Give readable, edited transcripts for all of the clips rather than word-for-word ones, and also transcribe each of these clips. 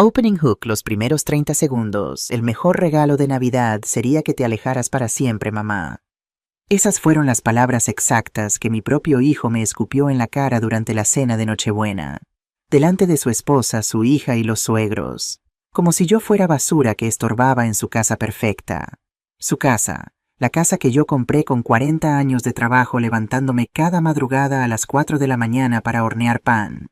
Opening hook los primeros 30 segundos. El mejor regalo de Navidad sería que te alejaras para siempre, mamá. Esas fueron las palabras exactas que mi propio hijo me escupió en la cara durante la cena de Nochebuena, delante de su esposa, su hija y los suegros, como si yo fuera basura que estorbaba en su casa perfecta. Su casa, la casa que yo compré con 40 años de trabajo levantándome cada madrugada a las 4 de la mañana para hornear pan.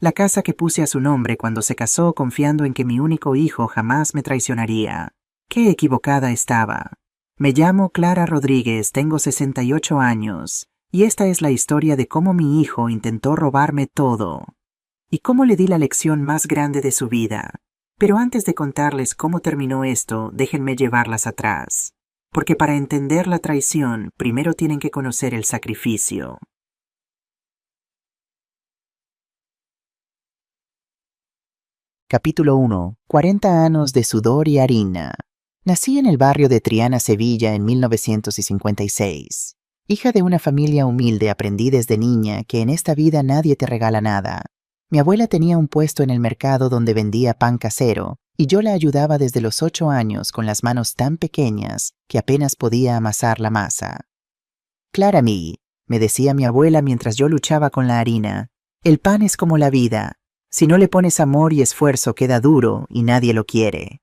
La casa que puse a su nombre cuando se casó confiando en que mi único hijo jamás me traicionaría. ¡Qué equivocada estaba! Me llamo Clara Rodríguez, tengo 68 años, y esta es la historia de cómo mi hijo intentó robarme todo, y cómo le di la lección más grande de su vida. Pero antes de contarles cómo terminó esto, déjenme llevarlas atrás, porque para entender la traición, primero tienen que conocer el sacrificio. Capítulo 1. 40 años de sudor y harina. Nací en el barrio de Triana, Sevilla, en 1956. Hija de una familia humilde, aprendí desde niña que en esta vida nadie te regala nada. Mi abuela tenía un puesto en el mercado donde vendía pan casero, y yo la ayudaba desde los 8 años con las manos tan pequeñas que apenas podía amasar la masa. Clara me decía mi abuela mientras yo luchaba con la harina, el pan es como la vida. Si no le pones amor y esfuerzo queda duro y nadie lo quiere.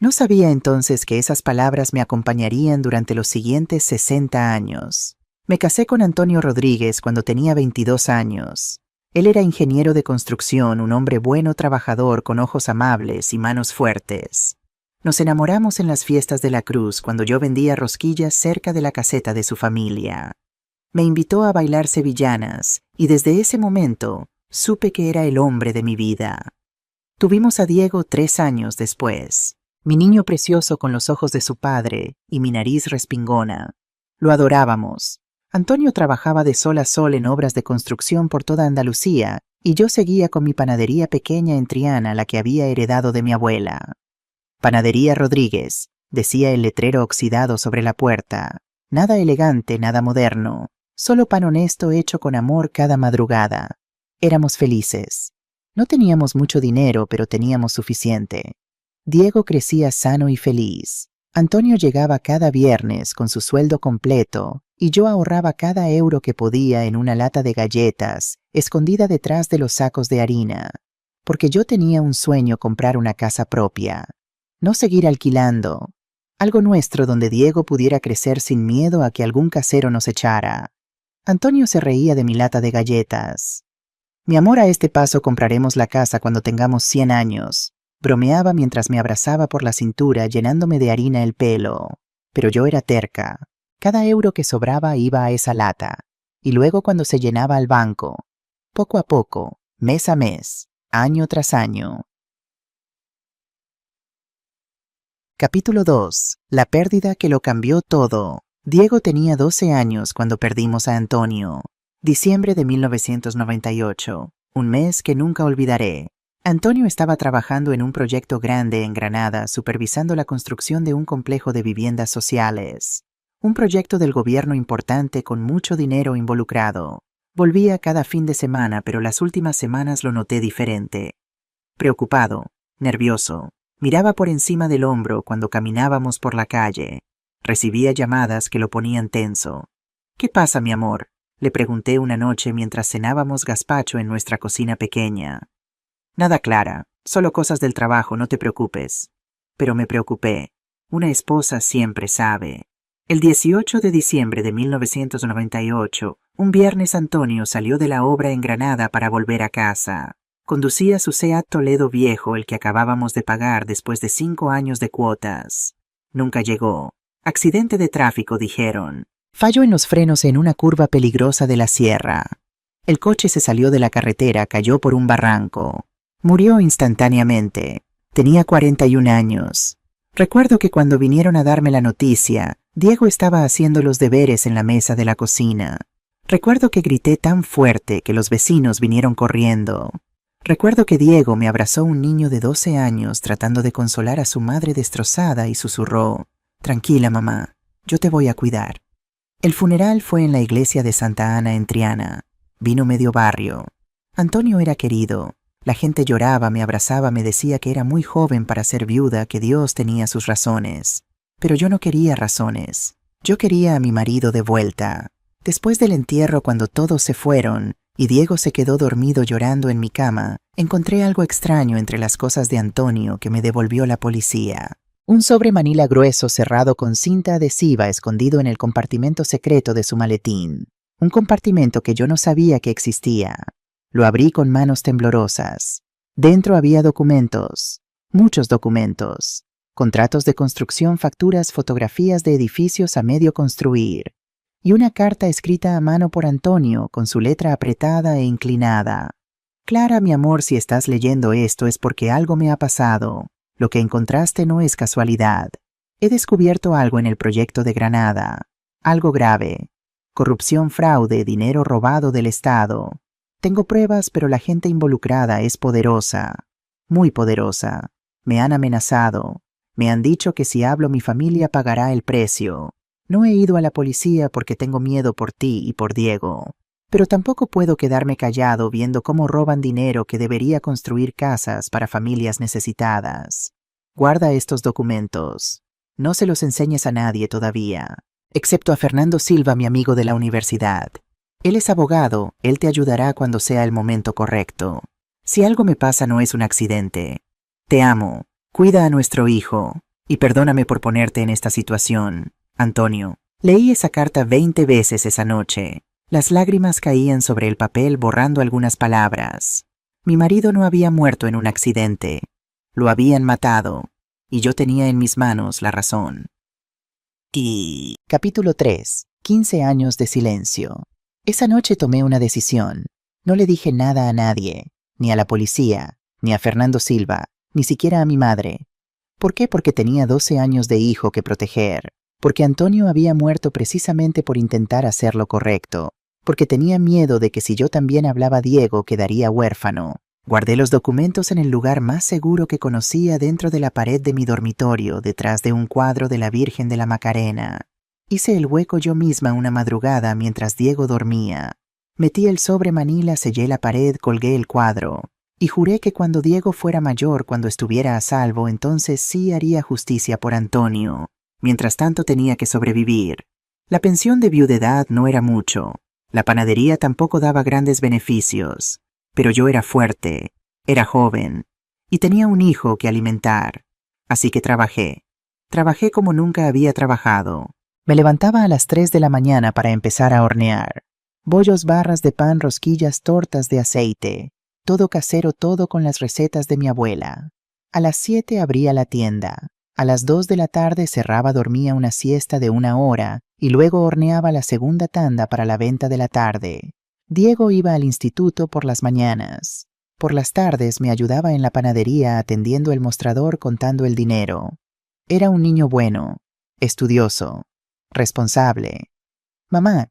No sabía entonces que esas palabras me acompañarían durante los siguientes 60 años. Me casé con Antonio Rodríguez cuando tenía 22 años. Él era ingeniero de construcción, un hombre bueno trabajador con ojos amables y manos fuertes. Nos enamoramos en las fiestas de la Cruz cuando yo vendía rosquillas cerca de la caseta de su familia. Me invitó a bailar sevillanas y desde ese momento supe que era el hombre de mi vida. Tuvimos a Diego 3 años después, mi niño precioso con los ojos de su padre y mi nariz respingona. Lo adorábamos. Antonio trabajaba de sol a sol en obras de construcción por toda Andalucía y yo seguía con mi panadería pequeña en Triana, la que había heredado de mi abuela. Panadería Rodríguez, decía el letrero oxidado sobre la puerta. Nada elegante, nada moderno, solo pan honesto hecho con amor cada madrugada. Éramos felices. No teníamos mucho dinero, pero teníamos suficiente. Diego crecía sano y feliz. Antonio llegaba cada viernes con su sueldo completo y yo ahorraba cada euro que podía en una lata de galletas, escondida detrás de los sacos de harina, porque yo tenía un sueño: comprar una casa propia. No seguir alquilando. Algo nuestro donde Diego pudiera crecer sin miedo a que algún casero nos echara. Antonio se reía de mi lata de galletas. Mi amor, a este paso compraremos la casa cuando tengamos 100 años. Bromeaba mientras me abrazaba por la cintura llenándome de harina el pelo. Pero yo era terca. Cada euro que sobraba iba a esa lata. Y luego cuando se llenaba al banco. Poco a poco, mes a mes, año tras año. Capítulo 2. La pérdida que lo cambió todo. Diego tenía 12 años cuando perdimos a Antonio. Diciembre de 1998, un mes que nunca olvidaré. Antonio estaba trabajando en un proyecto grande en Granada, supervisando la construcción de un complejo de viviendas sociales. Un proyecto del gobierno importante con mucho dinero involucrado. Volvía cada fin de semana, pero las últimas semanas lo noté diferente. Preocupado, nervioso, miraba por encima del hombro cuando caminábamos por la calle. Recibía llamadas que lo ponían tenso. ¿Qué pasa, mi amor?, le pregunté una noche mientras cenábamos gazpacho en nuestra cocina pequeña. Nada, Clara, solo cosas del trabajo, no te preocupes. Pero me preocupé. Una esposa siempre sabe. El 18 de diciembre de 1998, un viernes, Antonio salió de la obra en Granada para volver a casa. Conducía su Seat Toledo viejo, el que acabábamos de pagar después de 5 años de cuotas. Nunca llegó. Accidente de tráfico, dijeron. Falló en los frenos en una curva peligrosa de la sierra. El coche se salió de la carretera, cayó por un barranco. Murió instantáneamente. Tenía 41 años. Recuerdo que cuando vinieron a darme la noticia, Diego estaba haciendo los deberes en la mesa de la cocina. Recuerdo que grité tan fuerte que los vecinos vinieron corriendo. Recuerdo que Diego me abrazó un niño de 12 años tratando de consolar a su madre destrozada y susurró: «Tranquila, mamá, yo te voy a cuidar». El funeral fue en la iglesia de Santa Ana en Triana. Vino medio barrio. Antonio era querido, La gente lloraba, me abrazaba, me decía que era muy joven para ser viuda, que Dios tenía sus razones. Pero yo no quería razones. Yo quería a mi marido de vuelta. Después del entierro, cuando todos se fueron y Diego se quedó dormido llorando en mi cama, encontré algo extraño entre las cosas de Antonio que me devolvió la policía. Un sobre manila grueso cerrado con cinta adhesiva escondido en el compartimento secreto de su maletín. Un compartimento que yo no sabía que existía. Lo abrí con manos temblorosas. Dentro había documentos, muchos documentos. Contratos de construcción, facturas, fotografías de edificios a medio construir. Y una carta escrita a mano por Antonio con su letra apretada e inclinada. Clara, mi amor, si estás leyendo esto es porque algo me ha pasado. Lo que encontraste no es casualidad. He descubierto algo en el proyecto de Granada. Algo grave. Corrupción, fraude, dinero robado del Estado. Tengo pruebas, pero la gente involucrada es poderosa. Muy poderosa. Me han amenazado. Me han dicho que si hablo mi familia pagará el precio. No he ido a la policía porque tengo miedo por ti y por Diego. Pero tampoco puedo quedarme callado viendo cómo roban dinero que debería construir casas para familias necesitadas. Guarda estos documentos. No se los enseñes a nadie todavía, excepto a Fernando Silva, mi amigo de la universidad. Él es abogado, él te ayudará cuando sea el momento correcto. Si algo me pasa no es un accidente. Te amo, cuida a nuestro hijo, y perdóname por ponerte en esta situación, Antonio. Leí esa carta 20 veces esa noche. Las lágrimas caían sobre el papel borrando algunas palabras. Mi marido no había muerto en un accidente. Lo habían matado, y yo tenía en mis manos la razón. Capítulo 3. 15 años de silencio. Esa noche tomé una decisión. No le dije nada a nadie, ni a la policía, ni a Fernando Silva, ni siquiera a mi madre. ¿Por qué? Porque tenía 12 años de hijo que proteger. Porque Antonio había muerto precisamente por intentar hacer lo correcto. Porque tenía miedo de que si yo también hablaba Diego quedaría huérfano. Guardé los documentos en el lugar más seguro que conocía dentro de la pared de mi dormitorio, detrás de un cuadro de la Virgen de la Macarena. Hice el hueco yo misma una madrugada mientras Diego dormía. Metí el sobre manila, sellé la pared, colgué el cuadro. Y juré que cuando Diego fuera mayor, cuando estuviera a salvo, entonces sí haría justicia por Antonio. Mientras tanto tenía que sobrevivir. La pensión de viudedad no era mucho. La panadería tampoco daba grandes beneficios. Pero yo era fuerte, era joven, y tenía un hijo que alimentar. Así que trabajé. Trabajé como nunca había trabajado. Me levantaba a las 3 de la mañana para empezar a hornear. Bollos, barras de pan, rosquillas, tortas de aceite. Todo casero, todo con las recetas de mi abuela. A las 7 abría la tienda. A las 2 de la tarde cerraba, dormía una siesta de 1 hora y luego horneaba la segunda tanda para la venta de la tarde. Diego iba al instituto por las mañanas. Por las tardes me ayudaba en la panadería atendiendo el mostrador, contando el dinero. Era un niño bueno, estudioso, responsable. Mamá,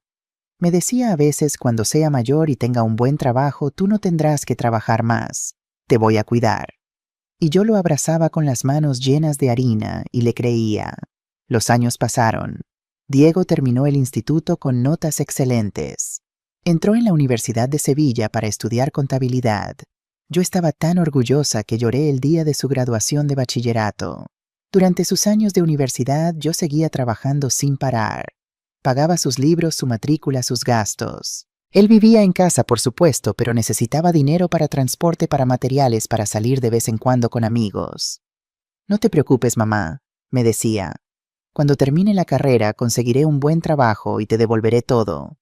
me decía a veces, cuando sea mayor y tenga un buen trabajo, tú no tendrás que trabajar más. Te voy a cuidar. Y yo lo abrazaba con las manos llenas de harina y le creía. Los años pasaron. Diego terminó el instituto con notas excelentes. Entró en la Universidad de Sevilla para estudiar contabilidad. Yo estaba tan orgullosa que lloré el día de su graduación de bachillerato. Durante sus años de universidad yo seguía trabajando sin parar. Pagaba sus libros, su matrícula, sus gastos. Él vivía en casa, por supuesto, pero necesitaba dinero para transporte, para materiales, para salir de vez en cuando con amigos. No te preocupes, mamá, me decía. Cuando termine la carrera conseguiré un buen trabajo y te devolveré todo.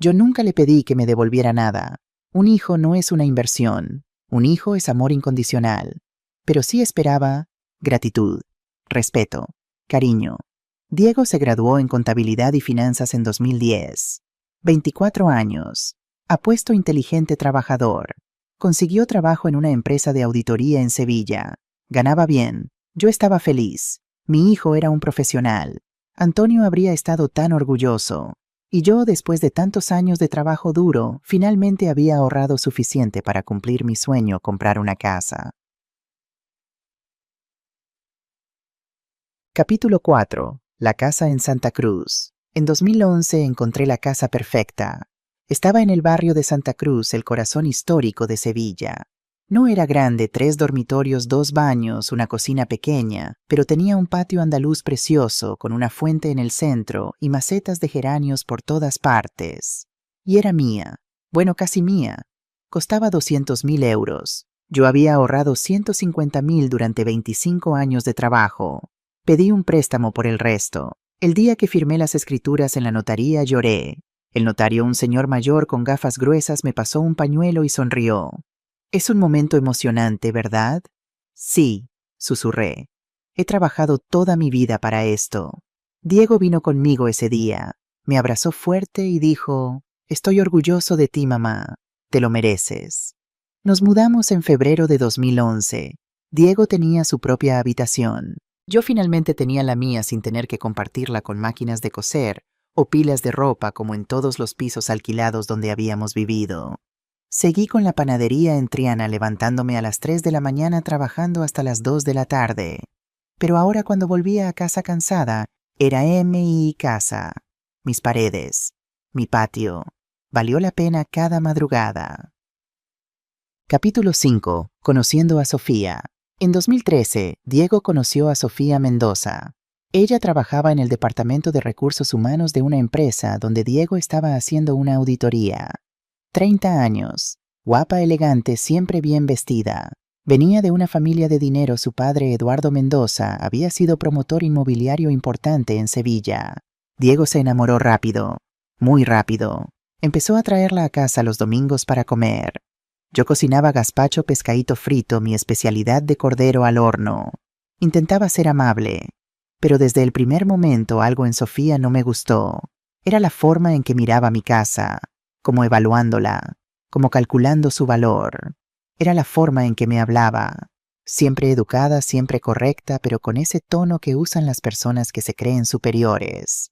Yo nunca le pedí que me devolviera nada. Un hijo no es una inversión. Un hijo es amor incondicional. Pero sí esperaba gratitud, respeto, cariño. Diego se graduó en Contabilidad y Finanzas en 2010. 24 años. Apuesto, inteligente, trabajador. Consiguió trabajo en una empresa de auditoría en Sevilla. Ganaba bien. Yo estaba feliz. Mi hijo era un profesional. Antonio habría estado tan orgulloso. Y yo, después de tantos años de trabajo duro, finalmente había ahorrado suficiente para cumplir mi sueño, comprar una casa. Capítulo 4. La casa en Santa Cruz. En 2011 encontré la casa perfecta. Estaba en el barrio de Santa Cruz, el corazón histórico de Sevilla. No era grande, 3 dormitorios, 2 baños, una cocina pequeña, pero tenía un patio andaluz precioso, con una fuente en el centro y macetas de geranios por todas partes. Y era mía. Bueno, casi mía. Costaba 200.000 euros. Yo había ahorrado 150.000 durante 25 años de trabajo. Pedí un préstamo por el resto. El día que firmé las escrituras en la notaría lloré. El notario, un señor mayor con gafas gruesas, me pasó un pañuelo y sonrió. Es un momento emocionante, ¿verdad? Sí, susurré. He trabajado toda mi vida para esto. Diego vino conmigo ese día. Me abrazó fuerte y dijo, «Estoy orgulloso de ti, mamá. Te lo mereces». Nos mudamos en febrero de 2011. Diego tenía su propia habitación. Yo finalmente tenía la mía sin tener que compartirla con máquinas de coser o pilas de ropa como en todos los pisos alquilados donde habíamos vivido. Seguí con la panadería en Triana, levantándome a las 3 de la mañana trabajando hasta las 2 de la tarde. Pero ahora cuando volvía a casa cansada, era mi casa, mis paredes, mi patio. Valió la pena cada madrugada. Capítulo 5. Conociendo a Sofía. En 2013, Diego conoció a Sofía Mendoza. Ella trabajaba en el Departamento de Recursos Humanos de una empresa donde Diego estaba haciendo una auditoría. 30 años, guapa, elegante, siempre bien vestida. Venía de una familia de dinero. Su padre, Eduardo Mendoza, había sido promotor inmobiliario importante en Sevilla. Diego se enamoró rápido, muy rápido. Empezó a traerla a casa los domingos para comer. Yo cocinaba gazpacho, pescadito frito, mi especialidad de cordero al horno. Intentaba ser amable, pero desde el primer momento algo en Sofía no me gustó. Era la forma en que miraba mi casa, como evaluándola, como calculando su valor. Era la forma en que me hablaba, siempre educada, siempre correcta, pero con ese tono que usan las personas que se creen superiores.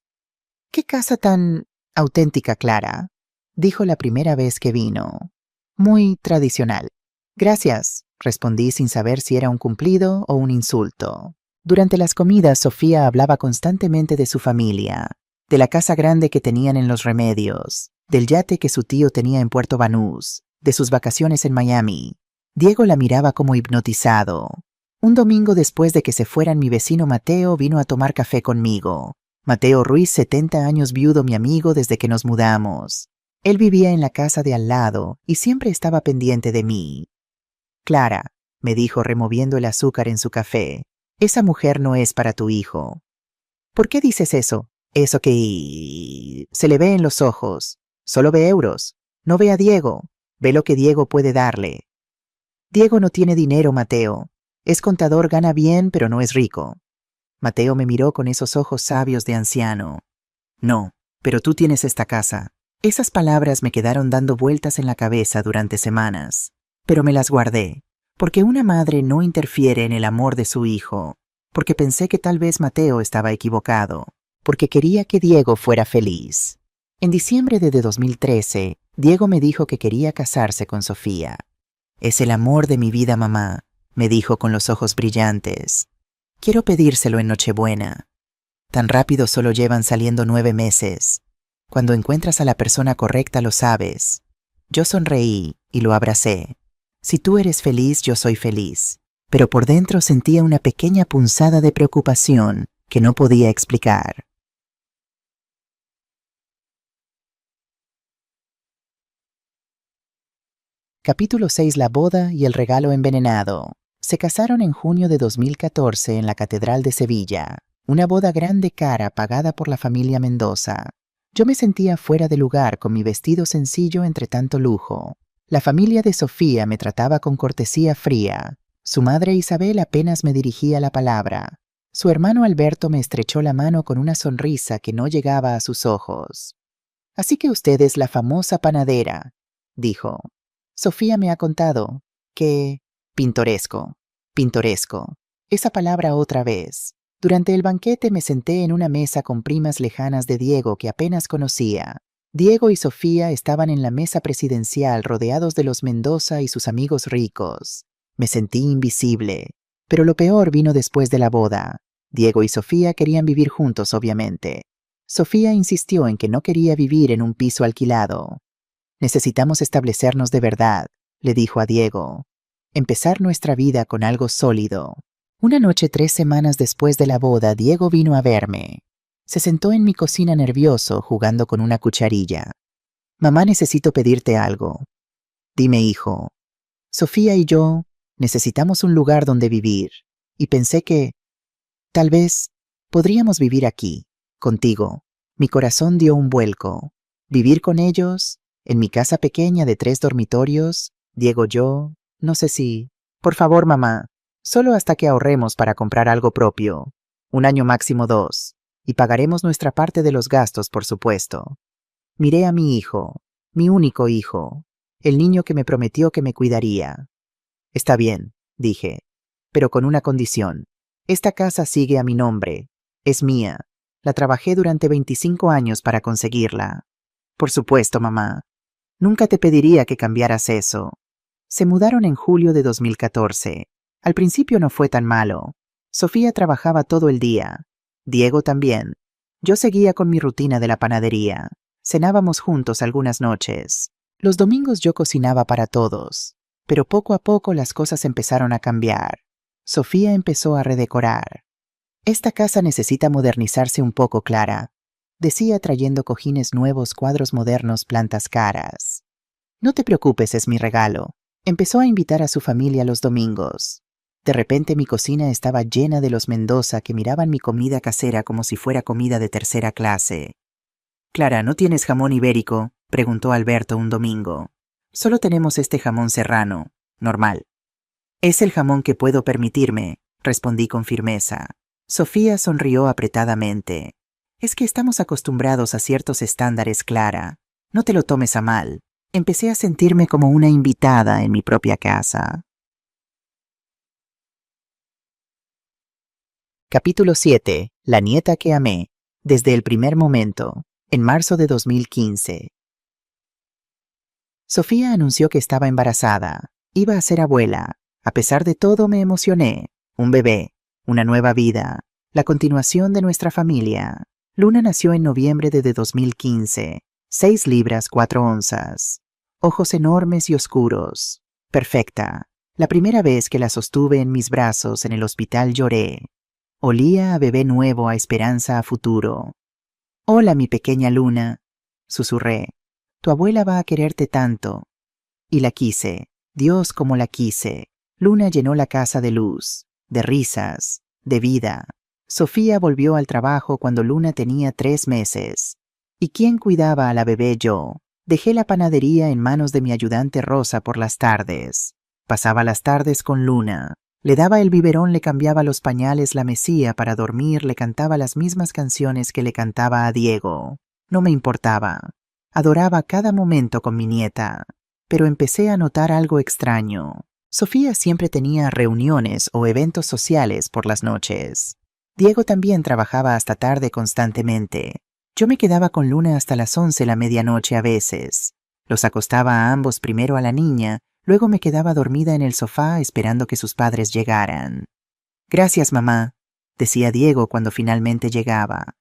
«¿Qué casa tan auténtica, Clara?», dijo la primera vez que vino. «Muy tradicional». «Gracias», respondí sin saber si era un cumplido o un insulto. Durante las comidas, Sofía hablaba constantemente de su familia, de la casa grande que tenían en Los Remedios, del yate que su tío tenía en Puerto Banús, de sus vacaciones en Miami. Diego la miraba como hipnotizado. Un domingo después de que se fueran, mi vecino Mateo vino a tomar café conmigo. Mateo Ruiz, 70 años, viudo, mi amigo desde que nos mudamos. Él vivía en la casa de al lado y siempre estaba pendiente de mí. «Clara», me dijo removiendo el azúcar en su café, «esa mujer no es para tu hijo». «¿Por qué dices eso?» «Eso que se le ve en los ojos. Solo ve euros. No ve a Diego. Ve lo que Diego puede darle». «Diego no tiene dinero, Mateo. Es contador, gana bien, pero no es rico». Mateo me miró con esos ojos sabios de anciano. «No, pero tú tienes esta casa». Esas palabras me quedaron dando vueltas en la cabeza durante semanas, pero me las guardé, porque una madre no interfiere en el amor de su hijo, porque pensé que tal vez Mateo estaba equivocado, porque quería que Diego fuera feliz. En diciembre de 2013, Diego me dijo que quería casarse con Sofía. «Es el amor de mi vida, mamá», me dijo con los ojos brillantes. «Quiero pedírselo en Nochebuena». Tan rápido solo llevan saliendo 9 meses. Cuando encuentras a la persona correcta lo sabes. Yo sonreí y lo abracé. Si tú eres feliz, yo soy feliz. Pero por dentro sentía una pequeña punzada de preocupación que no podía explicar. Capítulo 6. La boda y el regalo envenenado. Se casaron en junio de 2014 en la Catedral de Sevilla. Una boda grande, cara, pagada por la familia Mendoza. Yo me sentía fuera de lugar con mi vestido sencillo entre tanto lujo. La familia de Sofía me trataba con cortesía fría. Su madre Isabel apenas me dirigía la palabra. Su hermano Alberto me estrechó la mano con una sonrisa que no llegaba a sus ojos. «Así que usted es la famosa panadera», dijo. «Sofía me ha contado que...». Pintoresco, pintoresco. Esa palabra otra vez. Durante el banquete me senté en una mesa con primas lejanas de Diego que apenas conocía. Diego y Sofía estaban en la mesa presidencial rodeados de los Mendoza y sus amigos ricos. Me sentí invisible. Pero lo peor vino después de la boda. Diego y Sofía querían vivir juntos, obviamente. Sofía insistió en que no quería vivir en un piso alquilado. «Necesitamos establecernos de verdad», le dijo a Diego. empezar nuestra vida con algo sólido. Una noche 3 semanas después de la boda, Diego vino a verme. Se sentó en mi cocina nervioso, jugando con una cucharilla. Mamá, necesito pedirte algo. Dime, hijo. Sofía y yo necesitamos un lugar donde vivir, y pensé que, tal vez, podríamos vivir aquí, contigo. Mi corazón dio un vuelco. Vivir con ellos, en mi casa pequeña de 3 dormitorios, Diego, yo, no sé si... Por favor, mamá, solo hasta que ahorremos para comprar algo propio. 1 año, máximo 2, y pagaremos nuestra parte de los gastos, por supuesto. Miré a mi hijo, mi único hijo, el niño que me prometió que me cuidaría. Está bien, dije, pero con una condición. Esta casa sigue a mi nombre. Es mía. La trabajé durante 25 años para conseguirla. Por supuesto, mamá. Nunca te pediría que cambiaras eso. Se mudaron en julio de 2014. Al principio no fue tan malo. Sofía trabajaba todo el día. Diego también. Yo seguía con mi rutina de la panadería. Cenábamos juntos algunas noches. Los domingos yo cocinaba para todos. Pero poco a poco las cosas empezaron a cambiar. Sofía empezó a redecorar. Esta casa necesita modernizarse un poco, Clara, decía, trayendo cojines nuevos, cuadros modernos, plantas caras. No te preocupes, es mi regalo. Empezó a invitar a su familia los domingos. De repente mi cocina estaba llena de los Mendoza, que miraban mi comida casera como si fuera comida de tercera clase. Clara, ¿no tienes jamón ibérico?, preguntó Alberto un domingo. Solo tenemos este jamón serrano, normal. Es el jamón que puedo permitirme, respondí con firmeza. Sofía sonrió apretadamente. Es que estamos acostumbrados a ciertos estándares, Clara. No te lo tomes a mal. Empecé a sentirme como una invitada en mi propia casa. Capítulo 7. La nieta que amé. Desde el primer momento. En marzo de 2015. Sofía anunció que estaba embarazada. Iba a ser abuela. A pesar de todo, me emocioné. Un bebé. Una nueva vida. La continuación de nuestra familia. Luna nació en noviembre de 2015. 6 libras 4 onzas. Ojos enormes y oscuros. Perfecta. La primera vez que la sostuve en mis brazos en el hospital lloré. Olía a bebé nuevo, a esperanza, a futuro. Hola, mi pequeña Luna, susurré. Tu abuela va a quererte tanto. Y la quise. Dios, cómo la quise. Luna llenó la casa de luz, de risas, de vida. Sofía volvió al trabajo cuando Luna tenía 3 meses. ¿Y quién cuidaba a la bebé? Yo. Dejé la panadería en manos de mi ayudante Rosa por las tardes. Pasaba las tardes con Luna. Le daba el biberón, le cambiaba los pañales, la mecía para dormir, le cantaba las mismas canciones que le cantaba a Diego. No me importaba. Adoraba cada momento con mi nieta. Pero empecé a notar algo extraño. Sofía siempre tenía reuniones o eventos sociales por las noches. Diego también trabajaba hasta tarde constantemente. Yo me quedaba con Luna hasta las 11 la medianoche a veces. Los acostaba a ambos, primero a la niña, luego me quedaba dormida en el sofá esperando que sus padres llegaran. Gracias, mamá, decía Diego cuando finalmente llegaba.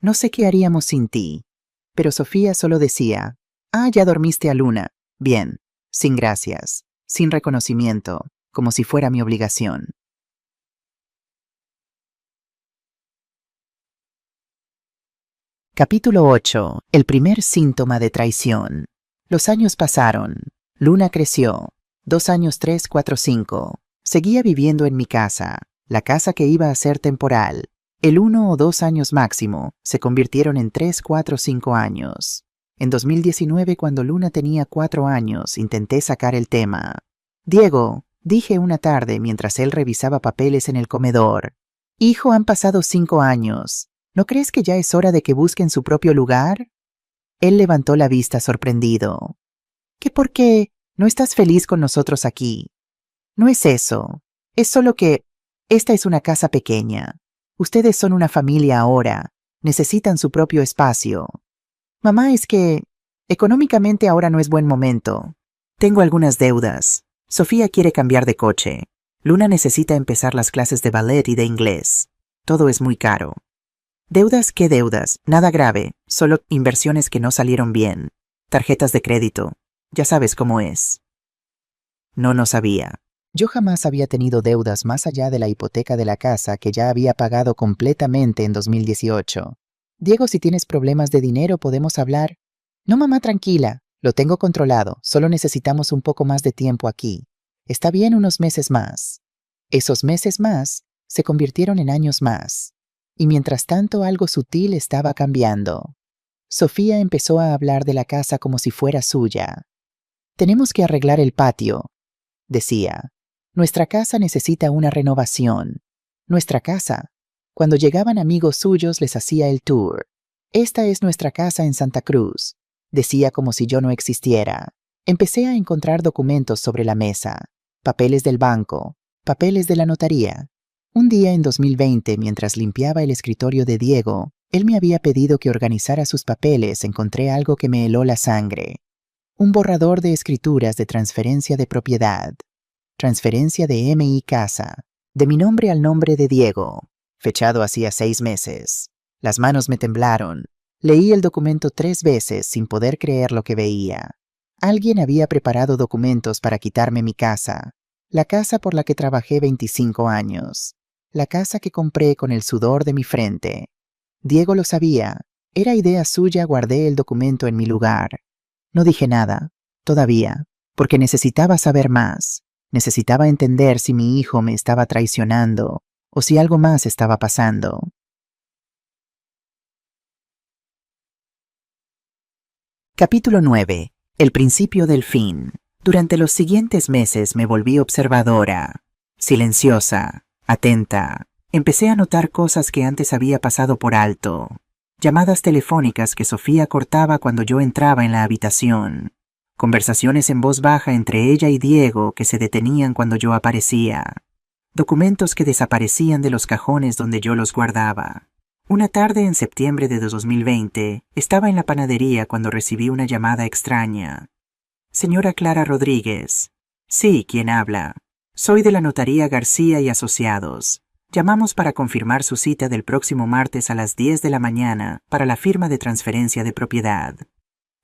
No sé qué haríamos sin ti. Pero Sofía solo decía, ya dormiste a Luna. Bien, sin gracias, sin reconocimiento, como si fuera mi obligación. Capítulo 8. El primer síntoma de traición. Los años pasaron. Luna creció. 2 años, 3, 4, 5. Seguía viviendo en mi casa, la casa que iba a ser temporal. El 1 o 2 años máximo se convirtieron en 3, 4, 5 años. En 2019, cuando Luna tenía 4 años, intenté sacar el tema. Diego, dije una tarde mientras él revisaba papeles en el comedor. Hijo, han pasado 5 años. ¿No crees que ya es hora de que busquen su propio lugar? Él levantó la vista sorprendido. ¿Qué por qué? ¿No estás feliz con nosotros aquí? No es eso. Es solo que esta es una casa pequeña. Ustedes son una familia ahora. Necesitan su propio espacio. Mamá, es que económicamente ahora no es buen momento. Tengo algunas deudas. Sofía quiere cambiar de coche. Luna necesita empezar las clases de ballet y de inglés. Todo es muy caro. ¿Deudas? ¿Qué deudas? Nada grave, solo inversiones que no salieron bien. Tarjetas de crédito. Ya sabes cómo es. No sabía. Yo jamás había tenido deudas más allá de la hipoteca de la casa que ya había pagado completamente en 2018. Diego, si tienes problemas de dinero, ¿podemos hablar? No, mamá, tranquila. Lo tengo controlado. Solo necesitamos un poco más de tiempo aquí. Está bien unos meses más. Esos meses más se convirtieron en años más. Y mientras tanto algo sutil estaba cambiando. Sofía empezó a hablar de la casa como si fuera suya. Tenemos que arreglar el patio, decía. Nuestra casa necesita una renovación. Nuestra casa. Cuando llegaban amigos suyos les hacía el tour. Esta es nuestra casa en Santa Cruz, decía como si yo no existiera. Empecé a encontrar documentos sobre la mesa, papeles del banco, papeles de la notaría. Un día en 2020, mientras limpiaba el escritorio de Diego, él me había pedido que organizara sus papeles. Encontré algo que me heló la sangre. Un borrador de escrituras de transferencia de propiedad. Transferencia de MI Casa, de mi nombre al nombre de Diego, fechado hacía 6 meses. Las manos me temblaron. Leí el documento 3 veces sin poder creer lo que veía. Alguien había preparado documentos para quitarme mi casa, la casa por la que trabajé 25 años, la casa que compré con el sudor de mi frente. Diego lo sabía. Era idea suya. Guardé el documento en mi lugar. No dije nada, todavía, porque necesitaba saber más. Necesitaba entender si mi hijo me estaba traicionando o si algo más estaba pasando. Capítulo 9. El principio del fin. Durante los siguientes meses me volví observadora, silenciosa, atenta. Empecé a notar cosas que antes había pasado por alto. Llamadas telefónicas que Sofía cortaba cuando yo entraba en la habitación. Conversaciones en voz baja entre ella y Diego que se detenían cuando yo aparecía. Documentos que desaparecían de los cajones donde yo los guardaba. Una tarde en septiembre de 2020, estaba en la panadería cuando recibí una llamada extraña. Señora Clara Rodríguez. Sí, ¿quién habla? Soy de la Notaría García y Asociados. Llamamos para confirmar su cita del próximo martes a las 10 de la mañana para la firma de transferencia de propiedad.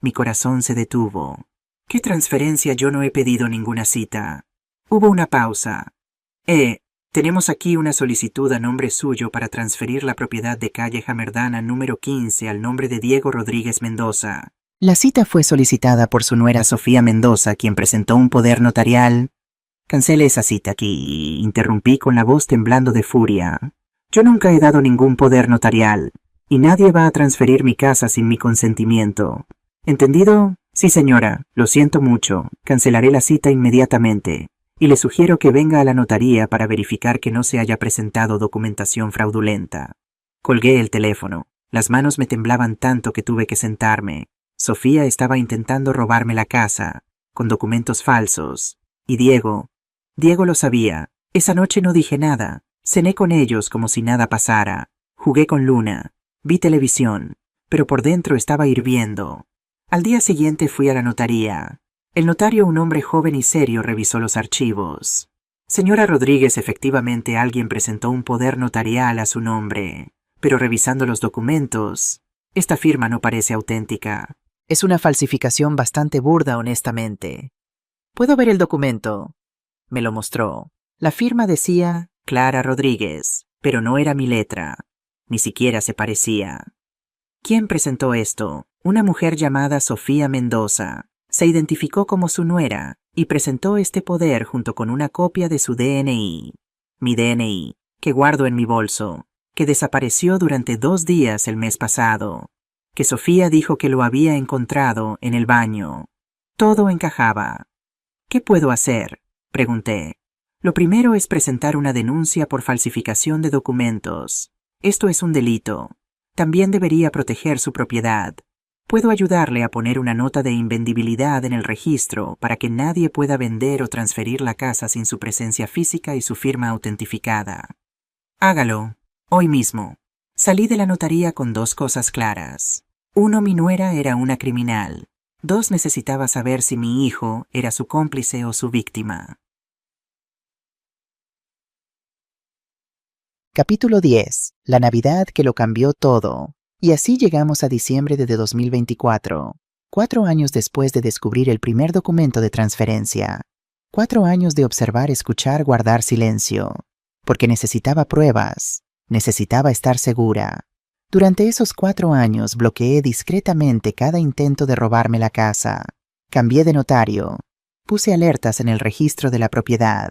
Mi corazón se detuvo. ¿Qué transferencia? Yo no he pedido ninguna cita. Hubo una pausa. Tenemos aquí una solicitud a nombre suyo para transferir la propiedad de calle Jamerdana número 15 al nombre de Diego Rodríguez Mendoza. La cita fue solicitada por su nuera Sofía Mendoza, quien presentó un poder notarial. Cancele esa cita aquí, interrumpí con la voz temblando de furia. Yo nunca he dado ningún poder notarial, y nadie va a transferir mi casa sin mi consentimiento. ¿Entendido? Sí, señora, lo siento mucho. Cancelaré la cita inmediatamente, y le sugiero que venga a la notaría para verificar que no se haya presentado documentación fraudulenta. Colgué el teléfono. Las manos me temblaban tanto que tuve que sentarme. Sofía estaba intentando robarme la casa, con documentos falsos. Y Diego lo sabía. Esa noche no dije nada. Cené con ellos como si nada pasara. Jugué con Luna. Vi televisión. Pero por dentro estaba hirviendo. Al día siguiente fui a la notaría. El notario, un hombre joven y serio, revisó los archivos. Señora Rodríguez, efectivamente alguien presentó un poder notarial a su nombre. Pero revisando los documentos, esta firma no parece auténtica. Es una falsificación bastante burda, honestamente. ¿Puedo ver el documento? Me lo mostró. La firma decía Clara Rodríguez, pero no era mi letra. Ni siquiera se parecía. ¿Quién presentó esto? Una mujer llamada Sofía Mendoza. Se identificó como su nuera y presentó este poder junto con una copia de su DNI. Mi DNI, que guardo en mi bolso, que desapareció durante 2 días el mes pasado, que Sofía dijo que lo había encontrado en el baño. Todo encajaba. ¿Qué puedo hacer?, pregunté. Lo primero es presentar una denuncia por falsificación de documentos. Esto es un delito. También debería proteger su propiedad. Puedo ayudarle a poner una nota de invendibilidad en el registro para que nadie pueda vender o transferir la casa sin su presencia física y su firma autentificada. Hágalo, hoy mismo. Salí de la notaría con 2 cosas claras. 1, mi nuera era una criminal. 2, necesitaba saber si mi hijo era su cómplice o su víctima. Capítulo 10. La Navidad que lo cambió todo. Y así llegamos a diciembre de 2024, 4 años después de descubrir el primer documento de transferencia. 4 años de observar, escuchar, guardar silencio. Porque necesitaba pruebas, necesitaba estar segura. Durante esos 4 años bloqueé discretamente cada intento de robarme la casa. Cambié de notario. Puse alertas en el registro de la propiedad.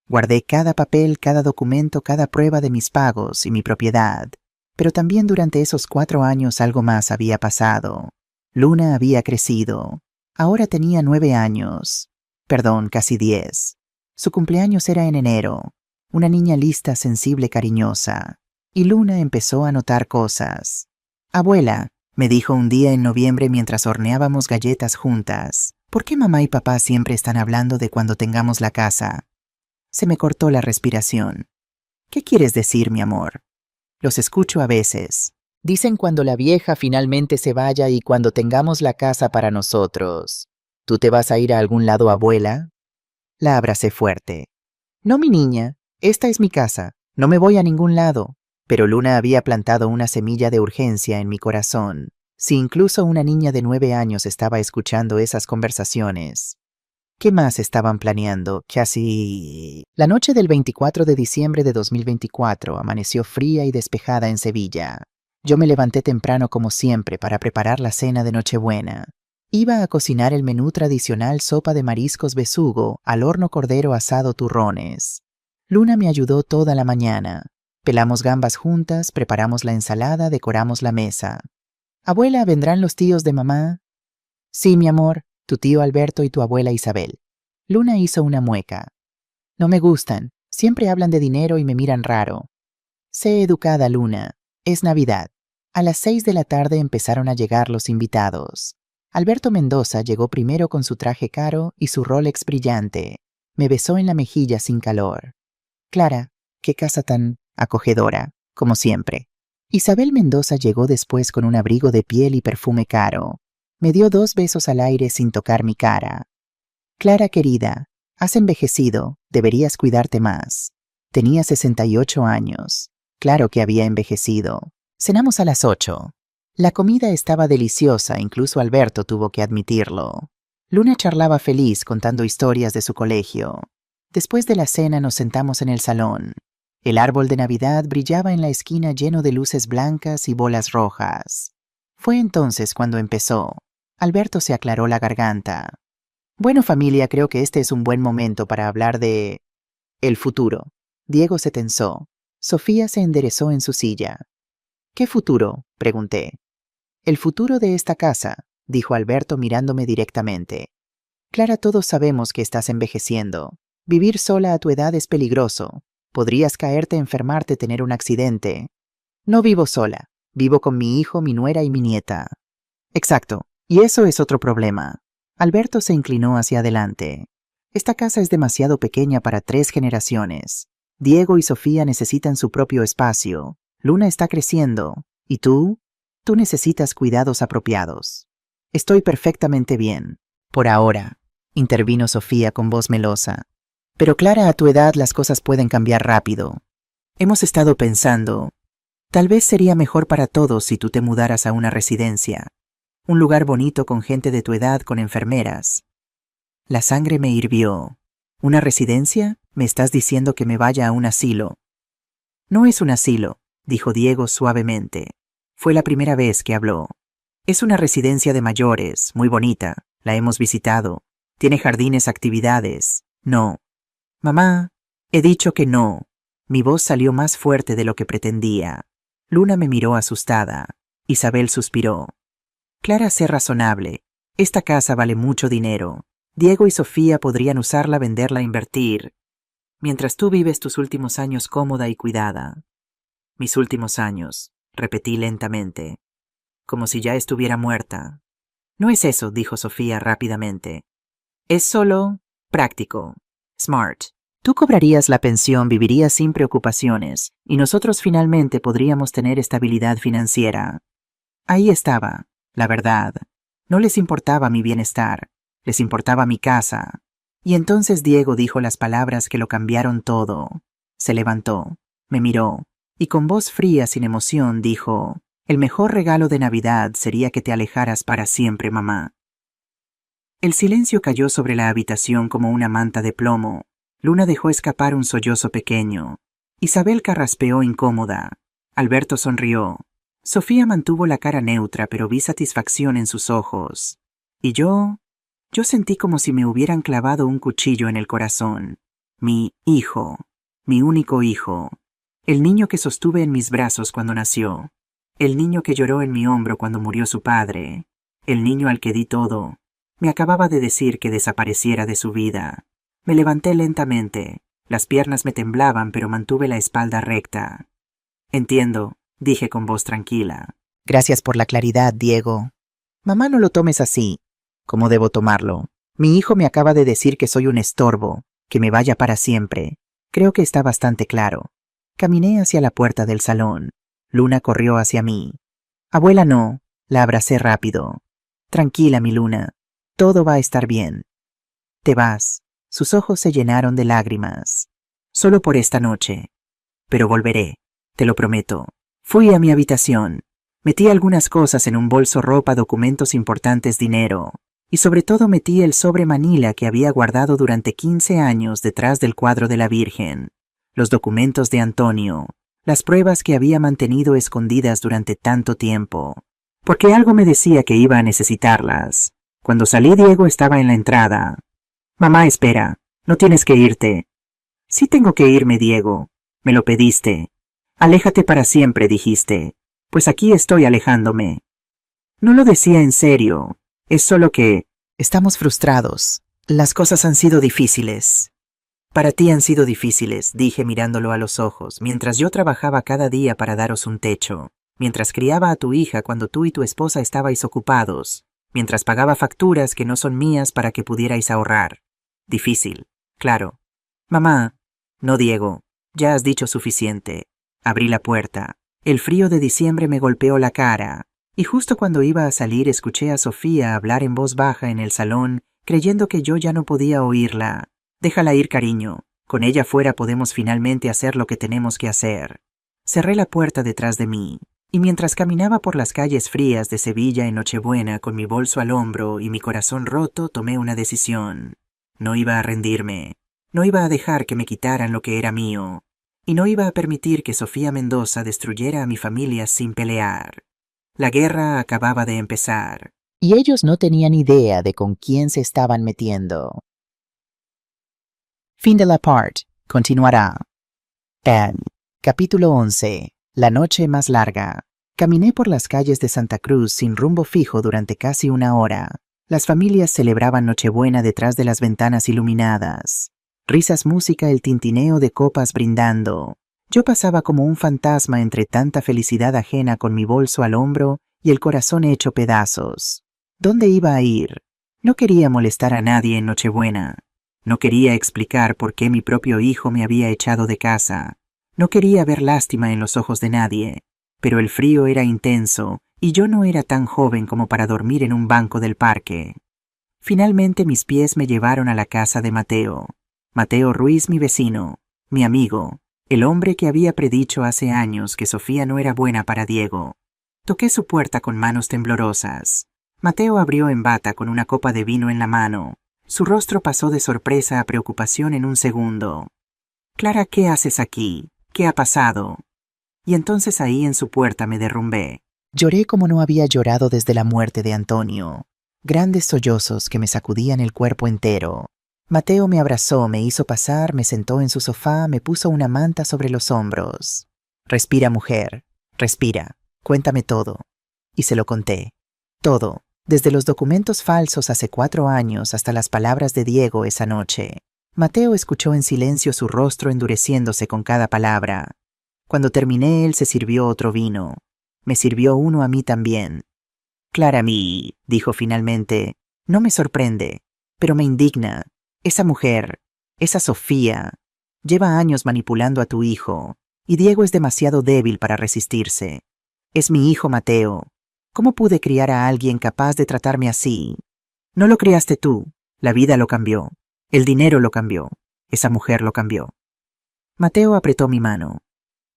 Guardé cada papel, cada documento, cada prueba de mis pagos y mi propiedad. Pero también durante esos 4 años algo más había pasado. Luna había crecido. Ahora tenía 9 años. Perdón, casi 10. Su cumpleaños era en enero. Una niña lista, sensible, cariñosa. Y Luna empezó a notar cosas. Abuela, me dijo un día en noviembre mientras horneábamos galletas juntas, ¿por qué mamá y papá siempre están hablando de cuando tengamos la casa? Se me cortó la respiración. ¿Qué quieres decir, mi amor? Los escucho a veces. Dicen cuando la vieja finalmente se vaya y cuando tengamos la casa para nosotros. ¿Tú te vas a ir a algún lado, abuela? La abracé fuerte. No, mi niña, esta es mi casa. No me voy a ningún lado. Pero Luna había plantado una semilla de urgencia en mi corazón. Si incluso una niña de 9 años estaba escuchando esas conversaciones. ¿Qué más estaban planeando? Casi... La noche del 24 de diciembre de 2024 amaneció fría y despejada en Sevilla. Yo me levanté temprano como siempre para preparar la cena de Nochebuena. Iba a cocinar el menú tradicional sopa de mariscos besugo al horno, cordero asado, turrones. Luna me ayudó toda la mañana. Pelamos gambas juntas, preparamos la ensalada, decoramos la mesa. Abuela, ¿vendrán los tíos de mamá? Sí, mi amor, tu tío Alberto y tu abuela Isabel. Luna hizo una mueca. No me gustan, siempre hablan de dinero y me miran raro. Sé educada, Luna. Es Navidad. A las 6 de la tarde empezaron a llegar los invitados. Alberto Mendoza llegó primero con su traje caro y su Rolex brillante. Me besó en la mejilla sin calor. Clara, qué casa tan acogedora, como siempre. Isabel Mendoza llegó después con un abrigo de piel y perfume caro. Me dio 2 besos al aire sin tocar mi cara. Clara querida, has envejecido, deberías cuidarte más. Tenía 68 años. Claro que había envejecido. Cenamos a las 8. La comida estaba deliciosa, incluso Alberto tuvo que admitirlo. Luna charlaba feliz contando historias de su colegio. Después de la cena nos sentamos en el salón. El árbol de Navidad brillaba en la esquina lleno de luces blancas y bolas rojas. Fue entonces cuando empezó. Alberto se aclaró la garganta. Bueno, familia, creo que este es un buen momento para hablar de... el futuro. Diego se tensó. Sofía se enderezó en su silla. ¿Qué futuro?, pregunté. El futuro de esta casa, dijo Alberto mirándome directamente. Clara, todos sabemos que estás envejeciendo. Vivir sola a tu edad es peligroso. Podrías caerte, enfermarte, tener un accidente. No vivo sola. Vivo con mi hijo, mi nuera y mi nieta. Exacto. Y eso es otro problema. Alberto se inclinó hacia adelante. Esta casa es demasiado pequeña para 3 generaciones. Diego y Sofía necesitan su propio espacio. Luna está creciendo. ¿Y tú? Tú necesitas cuidados apropiados. Estoy perfectamente bien. Por ahora, intervino Sofía con voz melosa. Pero Clara, a tu edad las cosas pueden cambiar rápido. Hemos estado pensando, tal vez sería mejor para todos si tú te mudaras a una residencia. Un lugar bonito con gente de tu edad, con enfermeras. La sangre me hirvió. ¿Una residencia? ¿Me estás diciendo que me vaya a un asilo? No es un asilo, dijo Diego suavemente. Fue la primera vez que habló. Es una residencia de mayores, muy bonita. La hemos visitado. Tiene jardines, actividades. No. Mamá, he dicho que no. Mi voz salió más fuerte de lo que pretendía. Luna me miró asustada. Isabel suspiró. Clara, sé razonable. Esta casa vale mucho dinero. Diego y Sofía podrían usarla, venderla, invertir. Mientras tú vives tus últimos años cómoda y cuidada. Mis últimos años, repetí lentamente, como si ya estuviera muerta. No es eso, dijo Sofía rápidamente. Es solo práctico. Smart. Tú cobrarías la pensión, vivirías sin preocupaciones, y nosotros finalmente podríamos tener estabilidad financiera. Ahí estaba, la verdad. No les importaba mi bienestar, les importaba mi casa. Y entonces Diego dijo las palabras que lo cambiaron todo. Se levantó, me miró, y con voz fría, sin emoción, dijo: el mejor regalo de Navidad sería que te alejaras para siempre, mamá. El silencio cayó sobre la habitación como una manta de plomo. Luna dejó escapar un sollozo pequeño. Isabel carraspeó incómoda. Alberto sonrió. Sofía mantuvo la cara neutra, pero vi satisfacción en sus ojos. Y yo sentí como si me hubieran clavado un cuchillo en el corazón. Mi hijo, mi único hijo, el niño que sostuve en mis brazos cuando nació, el niño que lloró en mi hombro cuando murió su padre, el niño al que di todo. Me acababa de decir que desapareciera de su vida. Me levanté lentamente. Las piernas me temblaban, pero mantuve la espalda recta. Entiendo, dije con voz tranquila. Gracias por la claridad, Diego. Mamá, no lo tomes así. ¿Cómo debo tomarlo? Mi hijo me acaba de decir que soy un estorbo, que me vaya para siempre. Creo que está bastante claro. Caminé hacia la puerta del salón. Luna corrió hacia mí. Abuela, no. La abracé rápido. Tranquila, mi Luna. Todo va a estar bien. Te vas. Sus ojos se llenaron de lágrimas. Solo por esta noche. Pero volveré. Te lo prometo. Fui a mi habitación. Metí algunas cosas en un bolso, ropa, documentos importantes, dinero. Y sobre todo metí el sobre Manila que había guardado durante 15 años detrás del cuadro de la Virgen, los documentos de Antonio, las pruebas que había mantenido escondidas durante tanto tiempo, porque algo me decía que iba a necesitarlas. Cuando salí, Diego estaba en la entrada. Mamá, espera, no tienes que irte. Sí tengo que irme, Diego, me lo pediste. Aléjate para siempre, dijiste. Pues aquí estoy alejándome. No lo decía en serio. Es solo que estamos frustrados. Las cosas han sido difíciles. Para ti han sido difíciles, dije mirándolo a los ojos, mientras yo trabajaba cada día para daros un techo, mientras criaba a tu hija cuando tú y tu esposa estabais ocupados, mientras pagaba facturas que no son mías para que pudierais ahorrar. Difícil, claro. Mamá. No, Diego, ya has dicho suficiente. Abrí la puerta. El frío de diciembre me golpeó la cara. Y justo cuando iba a salir escuché a Sofía hablar en voz baja en el salón, creyendo que yo ya no podía oírla. Déjala ir, cariño. Con ella fuera podemos finalmente hacer lo que tenemos que hacer. Cerré la puerta detrás de mí, y mientras caminaba por las calles frías de Sevilla en Nochebuena con mi bolso al hombro y mi corazón roto, tomé una decisión. No iba a rendirme. No iba a dejar que me quitaran lo que era mío. Y no iba a permitir que Sofía Mendoza destruyera a mi familia sin pelear. La guerra acababa de empezar. Y ellos no tenían idea de con quién se estaban metiendo. Fin de la part. Continuará. Capítulo 11. La noche más larga. Caminé por las calles de Santa Cruz sin rumbo fijo durante casi una hora. Las familias celebraban Nochebuena detrás de las ventanas iluminadas. Risas, música, el tintineo de copas brindando. Yo pasaba como un fantasma entre tanta felicidad ajena con mi bolso al hombro y el corazón hecho pedazos. ¿Dónde iba a ir? No quería molestar a nadie en Nochebuena. No quería explicar por qué mi propio hijo me había echado de casa. No quería ver lástima en los ojos de nadie. Pero el frío era intenso y yo no era tan joven como para dormir en un banco del parque. Finalmente mis pies me llevaron a la casa de Mateo. Mateo Ruiz, mi vecino, mi amigo. El hombre que había predicho hace años que Sofía no era buena para Diego. Toqué su puerta con manos temblorosas. Mateo abrió en bata con una copa de vino en la mano. Su rostro pasó de sorpresa a preocupación en un segundo. Clara, ¿qué haces aquí? ¿Qué ha pasado? Y entonces ahí en su puerta me derrumbé. Lloré como no había llorado desde la muerte de Antonio. Grandes sollozos que me sacudían el cuerpo entero. Mateo me abrazó, me hizo pasar, me sentó en su sofá, me puso una manta sobre los hombros. Respira, mujer, respira, cuéntame todo. Y se lo conté. Todo, desde los documentos falsos hace 4 años hasta las palabras de Diego esa noche. Mateo escuchó en silencio, su rostro endureciéndose con cada palabra. Cuando terminé, él se sirvió otro vino. Me sirvió uno a mí también. Clara, dijo finalmente, no me sorprende, pero me indigna. Esa mujer, esa Sofía, lleva años manipulando a tu hijo, y Diego es demasiado débil para resistirse. Es mi hijo, Mateo. ¿Cómo pude criar a alguien capaz de tratarme así? No lo criaste tú. La vida lo cambió. El dinero lo cambió. Esa mujer lo cambió. Mateo apretó mi mano.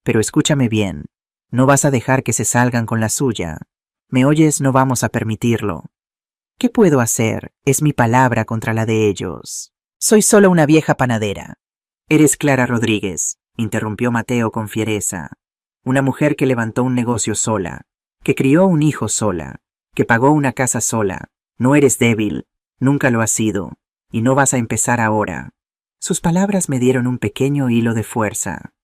Pero escúchame bien. No vas a dejar que se salgan con la suya. ¿Me oyes? No vamos a permitirlo. ¿Qué puedo hacer? Es mi palabra contra la de ellos. Soy solo una vieja panadera. Eres Clara Rodríguez, interrumpió Mateo con fiereza. Una mujer que levantó un negocio sola, que crió un hijo sola, que pagó una casa sola. No eres débil, nunca lo has sido, y no vas a empezar ahora. Sus palabras me dieron un pequeño hilo de fuerza.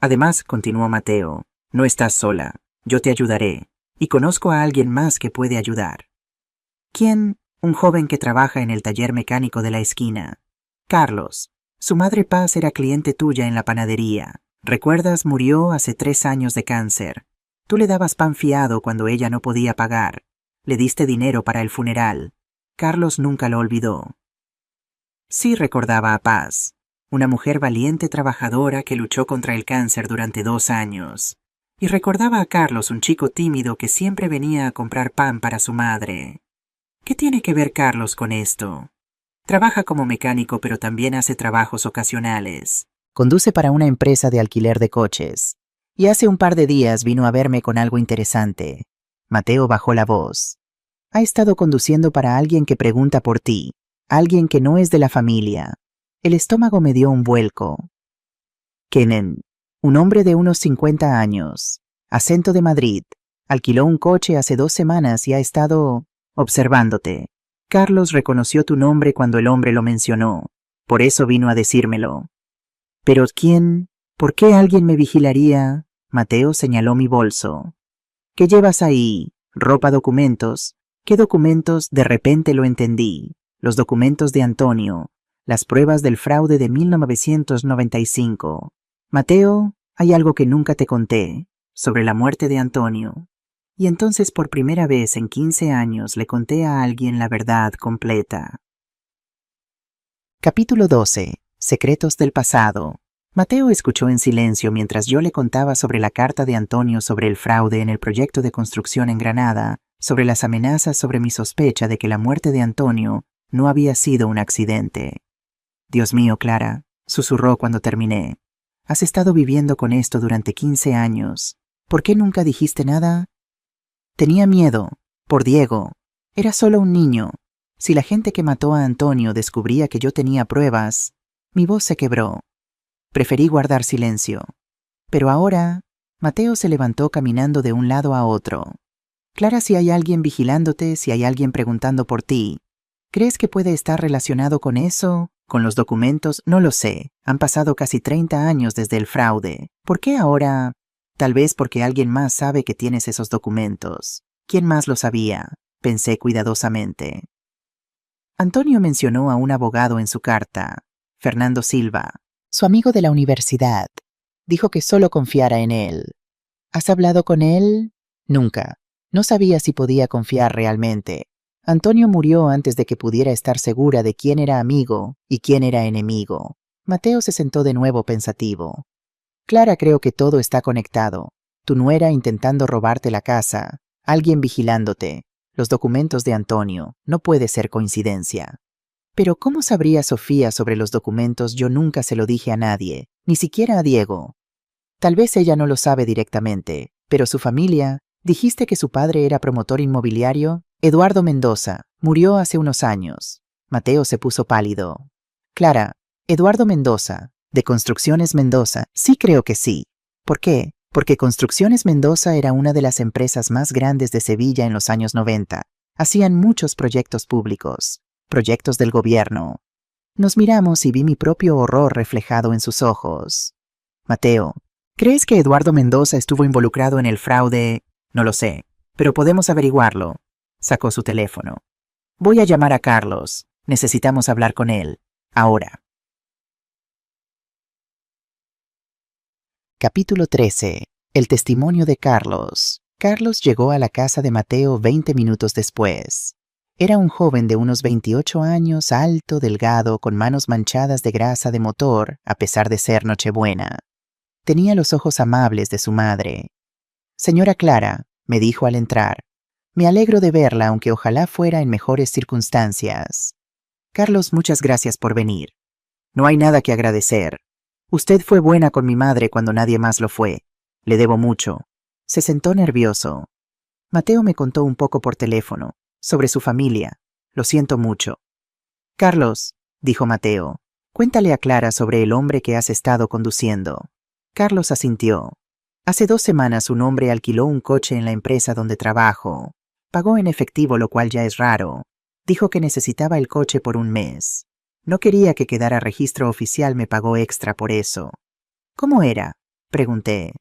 Además, continuó Mateo, no estás sola, yo te ayudaré, y conozco a alguien más que puede ayudar. ¿Quién? Un joven que trabaja en el taller mecánico de la esquina. Carlos. Su madre Paz era cliente tuya en la panadería. ¿Recuerdas? Murió hace 3 años de cáncer. Tú le dabas pan fiado cuando ella no podía pagar. Le diste dinero para el funeral. Carlos nunca lo olvidó. Sí recordaba a Paz, una mujer valiente trabajadora que luchó contra el cáncer durante 2 años. Y recordaba a Carlos, un chico tímido que siempre venía a comprar pan para su madre. ¿Qué tiene que ver Carlos con esto? Trabaja como mecánico, pero también hace trabajos ocasionales. Conduce para una empresa de alquiler de coches. Y hace un par de días vino a verme con algo interesante. Mateo bajó la voz. Ha estado conduciendo para alguien que pregunta por ti. Alguien que no es de la familia. El estómago me dio un vuelco. Kenan, un hombre de unos 50 años. Acento de Madrid. Alquiló un coche hace 2 semanas y ha estado observándote. Carlos reconoció tu nombre cuando el hombre lo mencionó. Por eso vino a decírmelo. ¿Pero quién? ¿Por qué alguien me vigilaría? Mateo señaló mi bolso. ¿Qué llevas ahí? ¿Ropa, documentos? ¿Qué documentos? De repente lo entendí. Los documentos de Antonio. Las pruebas del fraude de 1995. Mateo, hay algo que nunca te conté. Sobre la muerte de Antonio. Y entonces por primera vez en 15 años le conté a alguien la verdad completa. Capítulo 12. Secretos del pasado. Mateo escuchó en silencio mientras yo le contaba sobre la carta de Antonio sobre el fraude en el proyecto de construcción en Granada, sobre las amenazas, sobre mi sospecha de que la muerte de Antonio no había sido un accidente. Dios mío, Clara, susurró cuando terminé. Has estado viviendo con esto durante 15 años. ¿Por qué nunca dijiste nada? Tenía miedo. Por Diego. Era solo un niño. Si la gente que mató a Antonio descubría que yo tenía pruebas, mi voz se quebró. Preferí guardar silencio. Pero ahora, Mateo se levantó caminando de un lado a otro. Clara, si hay alguien vigilándote, si hay alguien preguntando por ti, ¿crees que puede estar relacionado con eso? ¿Con los documentos? No lo sé. Han pasado casi 30 años desde el fraude. ¿Por qué ahora? Tal vez porque alguien más sabe que tienes esos documentos. ¿Quién más lo sabía? Pensé cuidadosamente. Antonio mencionó a un abogado en su carta, Fernando Silva, su amigo de la universidad. Dijo que solo confiara en él. ¿Has hablado con él? Nunca. No sabía si podía confiar realmente. Antonio murió antes de que pudiera estar segura de quién era amigo y quién era enemigo. Mateo se sentó de nuevo pensativo. Clara, creo que todo está conectado. Tu nuera intentando robarte la casa, alguien vigilándote, los documentos de Antonio. No puede ser coincidencia. Pero ¿cómo sabría Sofía sobre los documentos? Yo nunca se lo dije a nadie, ni siquiera a Diego. Tal vez ella no lo sabe directamente, pero su familia. ¿Dijiste que su padre era promotor inmobiliario? Eduardo Mendoza. Murió hace unos años. Mateo se puso pálido. Clara, Eduardo Mendoza. ¿De Construcciones Mendoza? Sí, creo que sí. ¿Por qué? Porque Construcciones Mendoza era una de las empresas más grandes de Sevilla en los años 90. Hacían muchos proyectos públicos, proyectos del gobierno. Nos miramos y vi mi propio horror reflejado en sus ojos. Mateo, ¿crees que Eduardo Mendoza estuvo involucrado en el fraude? No lo sé, pero podemos averiguarlo. Sacó su teléfono. Voy a llamar a Carlos. Necesitamos hablar con él. Ahora. Capítulo 13. El testimonio de Carlos. Carlos llegó a la casa de Mateo 20 minutos después. Era un joven de unos 28 años, alto, delgado, con manos manchadas de grasa de motor, a pesar de ser Nochebuena. Tenía los ojos amables de su madre. Señora Clara, me dijo al entrar, me alegro de verla, aunque ojalá fuera en mejores circunstancias. Carlos, muchas gracias por venir. No hay nada que agradecer. Usted fue buena con mi madre cuando nadie más lo fue. Le debo mucho. Se sentó nervioso. Mateo me contó un poco por teléfono, sobre su familia, Lo siento mucho. Carlos, dijo Mateo, cuéntale a Clara sobre el hombre que has estado conduciendo. Carlos asintió. Hace 2 semanas un hombre alquiló un coche en la empresa donde trabajo. Pagó en efectivo, lo cual ya es raro. Dijo que necesitaba el coche por un mes. No quería que quedara registro oficial, me pagó extra por eso. ¿Cómo era? Pregunté.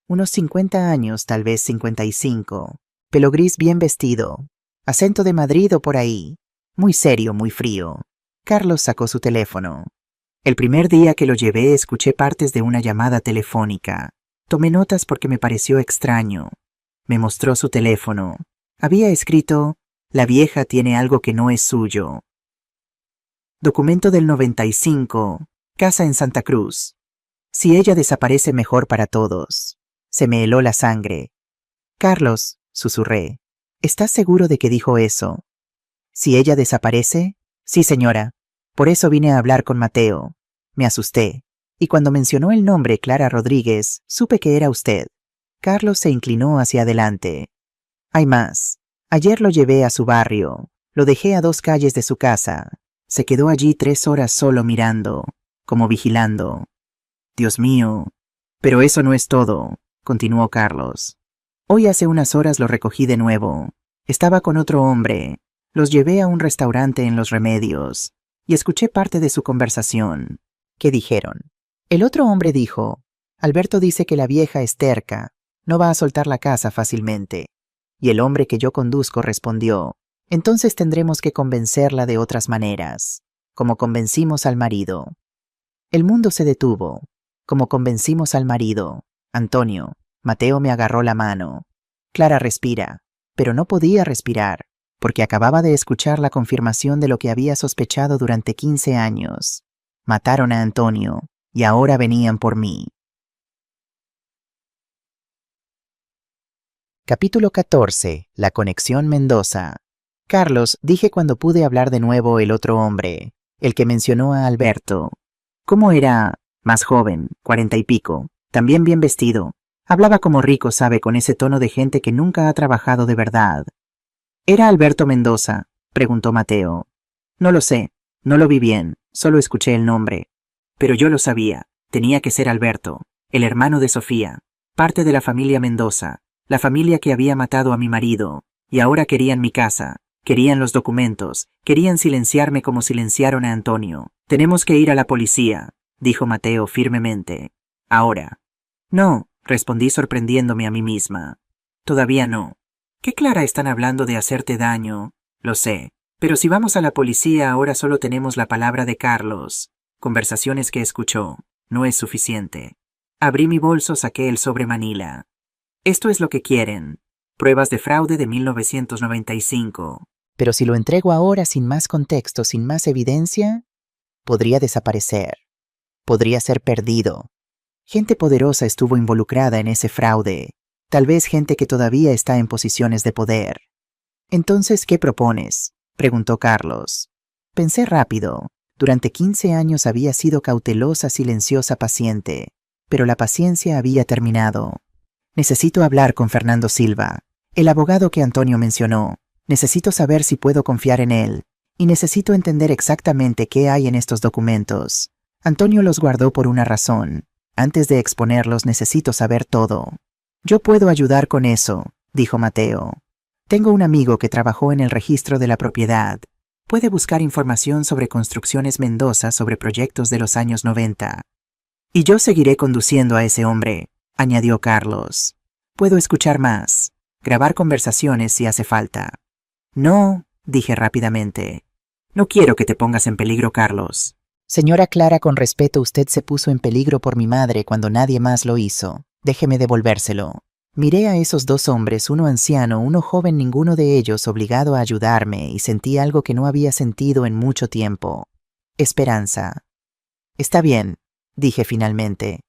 Unos 50 años, tal vez 55. Pelo gris, bien vestido. Acento de Madrid o por ahí. Muy serio, muy frío. Carlos sacó su teléfono. El primer día que lo llevé escuché partes de una llamada telefónica. Tomé notas porque me pareció extraño. Me mostró su teléfono. Había escrito: la vieja tiene algo que no es suyo. Documento del 95. Casa en Santa Cruz. Si ella desaparece, mejor para todos. Se me heló la sangre. Carlos, susurré, ¿estás seguro de que dijo eso? ¿Si ella desaparece? Sí, señora. Por eso vine a hablar con Mateo. Me asusté. Y cuando mencionó el nombre Clara Rodríguez, supe que era usted. Carlos se inclinó hacia adelante. Hay más. Ayer lo llevé a su barrio. Lo dejé a 2 calles de su casa. Se quedó allí 3 horas solo mirando, como vigilando. Dios mío. Pero eso no es todo, continuó Carlos. Hoy hace unas horas lo recogí de nuevo. Estaba con otro hombre. Los llevé a un restaurante en Los Remedios y escuché parte de su conversación. ¿Qué dijeron? El otro hombre dijo: Alberto dice que la vieja es terca, no va a soltar la casa fácilmente. Y el hombre que yo conduzco respondió: entonces tendremos que convencerla de otras maneras, como convencimos al marido. El mundo se detuvo, como convencimos al marido. Antonio, Mateo me agarró la mano. Clara, respira. Pero no podía respirar, porque acababa de escuchar la confirmación de lo que había sospechado durante 15 años. Mataron a Antonio, y ahora venían por mí. Capítulo 14. La conexión Mendoza. Carlos, dije cuando pude hablar de nuevo el otro hombre, el que mencionó a Alberto. ¿Cómo era? Más joven, 40 y pico, también bien vestido. Hablaba como rico, sabe, con ese tono de gente que nunca ha trabajado de verdad. ¿Era Alberto Mendoza?, preguntó Mateo. No lo sé, no lo vi bien, solo escuché el nombre. Pero yo lo sabía, tenía que ser Alberto, el hermano de Sofía, parte de la familia Mendoza, la familia que había matado a mi marido, y ahora querían mi casa, querían los documentos, querían silenciarme como silenciaron a Antonio. Tenemos que ir a la policía, dijo Mateo firmemente. Ahora. No, respondí sorprendiéndome a mí misma. Todavía no. ¿Qué Clara están hablando de hacerte daño? Lo sé, pero si vamos a la policía ahora solo tenemos la palabra de Carlos. Conversaciones que escuchó. No es suficiente. Abrí mi bolso, saqué el sobre Manila. Esto es lo que quieren. Pruebas de fraude de 1995. Pero si lo entrego ahora sin más contexto, sin más evidencia, podría desaparecer. Podría ser perdido. Gente poderosa estuvo involucrada en ese fraude. Tal vez gente que todavía está en posiciones de poder. Entonces, ¿qué propones?, preguntó Carlos. Pensé rápido. Durante 15 años había sido cautelosa, silenciosa, paciente. Pero la paciencia había terminado. Necesito hablar con Fernando Silva, el abogado que Antonio mencionó. Necesito saber si puedo confiar en él. Y necesito entender exactamente qué hay en estos documentos. Antonio los guardó por una razón. Antes de exponerlos necesito saber todo. Yo puedo ayudar con eso, dijo Mateo. Tengo un amigo que trabajó en el registro de la propiedad. Puede buscar información sobre Construcciones Mendoza sobre proyectos de los años 90. Y yo seguiré conduciendo a ese hombre, añadió Carlos. Puedo escuchar más, grabar conversaciones si hace falta. No, dije rápidamente. No quiero que te pongas en peligro, Carlos. Señora Clara, con respeto, usted se puso en peligro por mi madre cuando nadie más lo hizo. Déjeme devolvérselo. Miré a esos 2 hombres, uno anciano, uno joven, ninguno de ellos obligado a ayudarme, y sentí algo que no había sentido en mucho tiempo. Esperanza. Está bien, dije finalmente.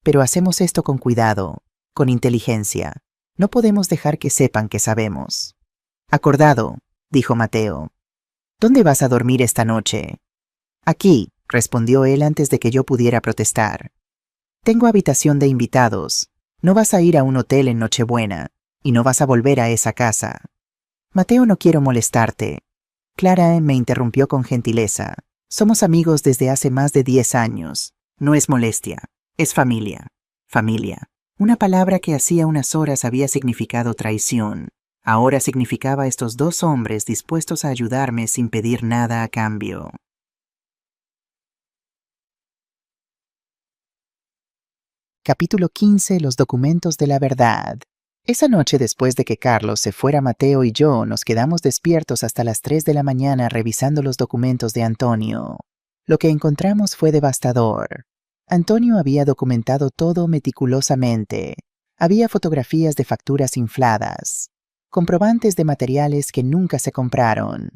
Pero hacemos esto con cuidado, con inteligencia. No podemos dejar que sepan que sabemos. Acordado, dijo Mateo. ¿Dónde vas a dormir esta noche? Aquí, respondió él antes de que yo pudiera protestar. Tengo habitación de invitados. No vas a ir a un hotel en Nochebuena, y no vas a volver a esa casa. Mateo, no quiero molestarte. Clara me interrumpió con gentileza. Somos amigos desde hace más de 10 años. No es molestia, es familia. Familia. Una palabra que hacía unas horas había significado traición. Ahora significaba estos dos hombres dispuestos a ayudarme sin pedir nada a cambio. Capítulo 15. Los documentos de la verdad. Esa noche, después de que Carlos se fuera, Mateo y yo nos quedamos despiertos hasta las 3 de la mañana revisando los documentos de Antonio. Lo que encontramos fue devastador. Antonio había documentado todo meticulosamente. Había fotografías de facturas infladas, comprobantes de materiales que nunca se compraron,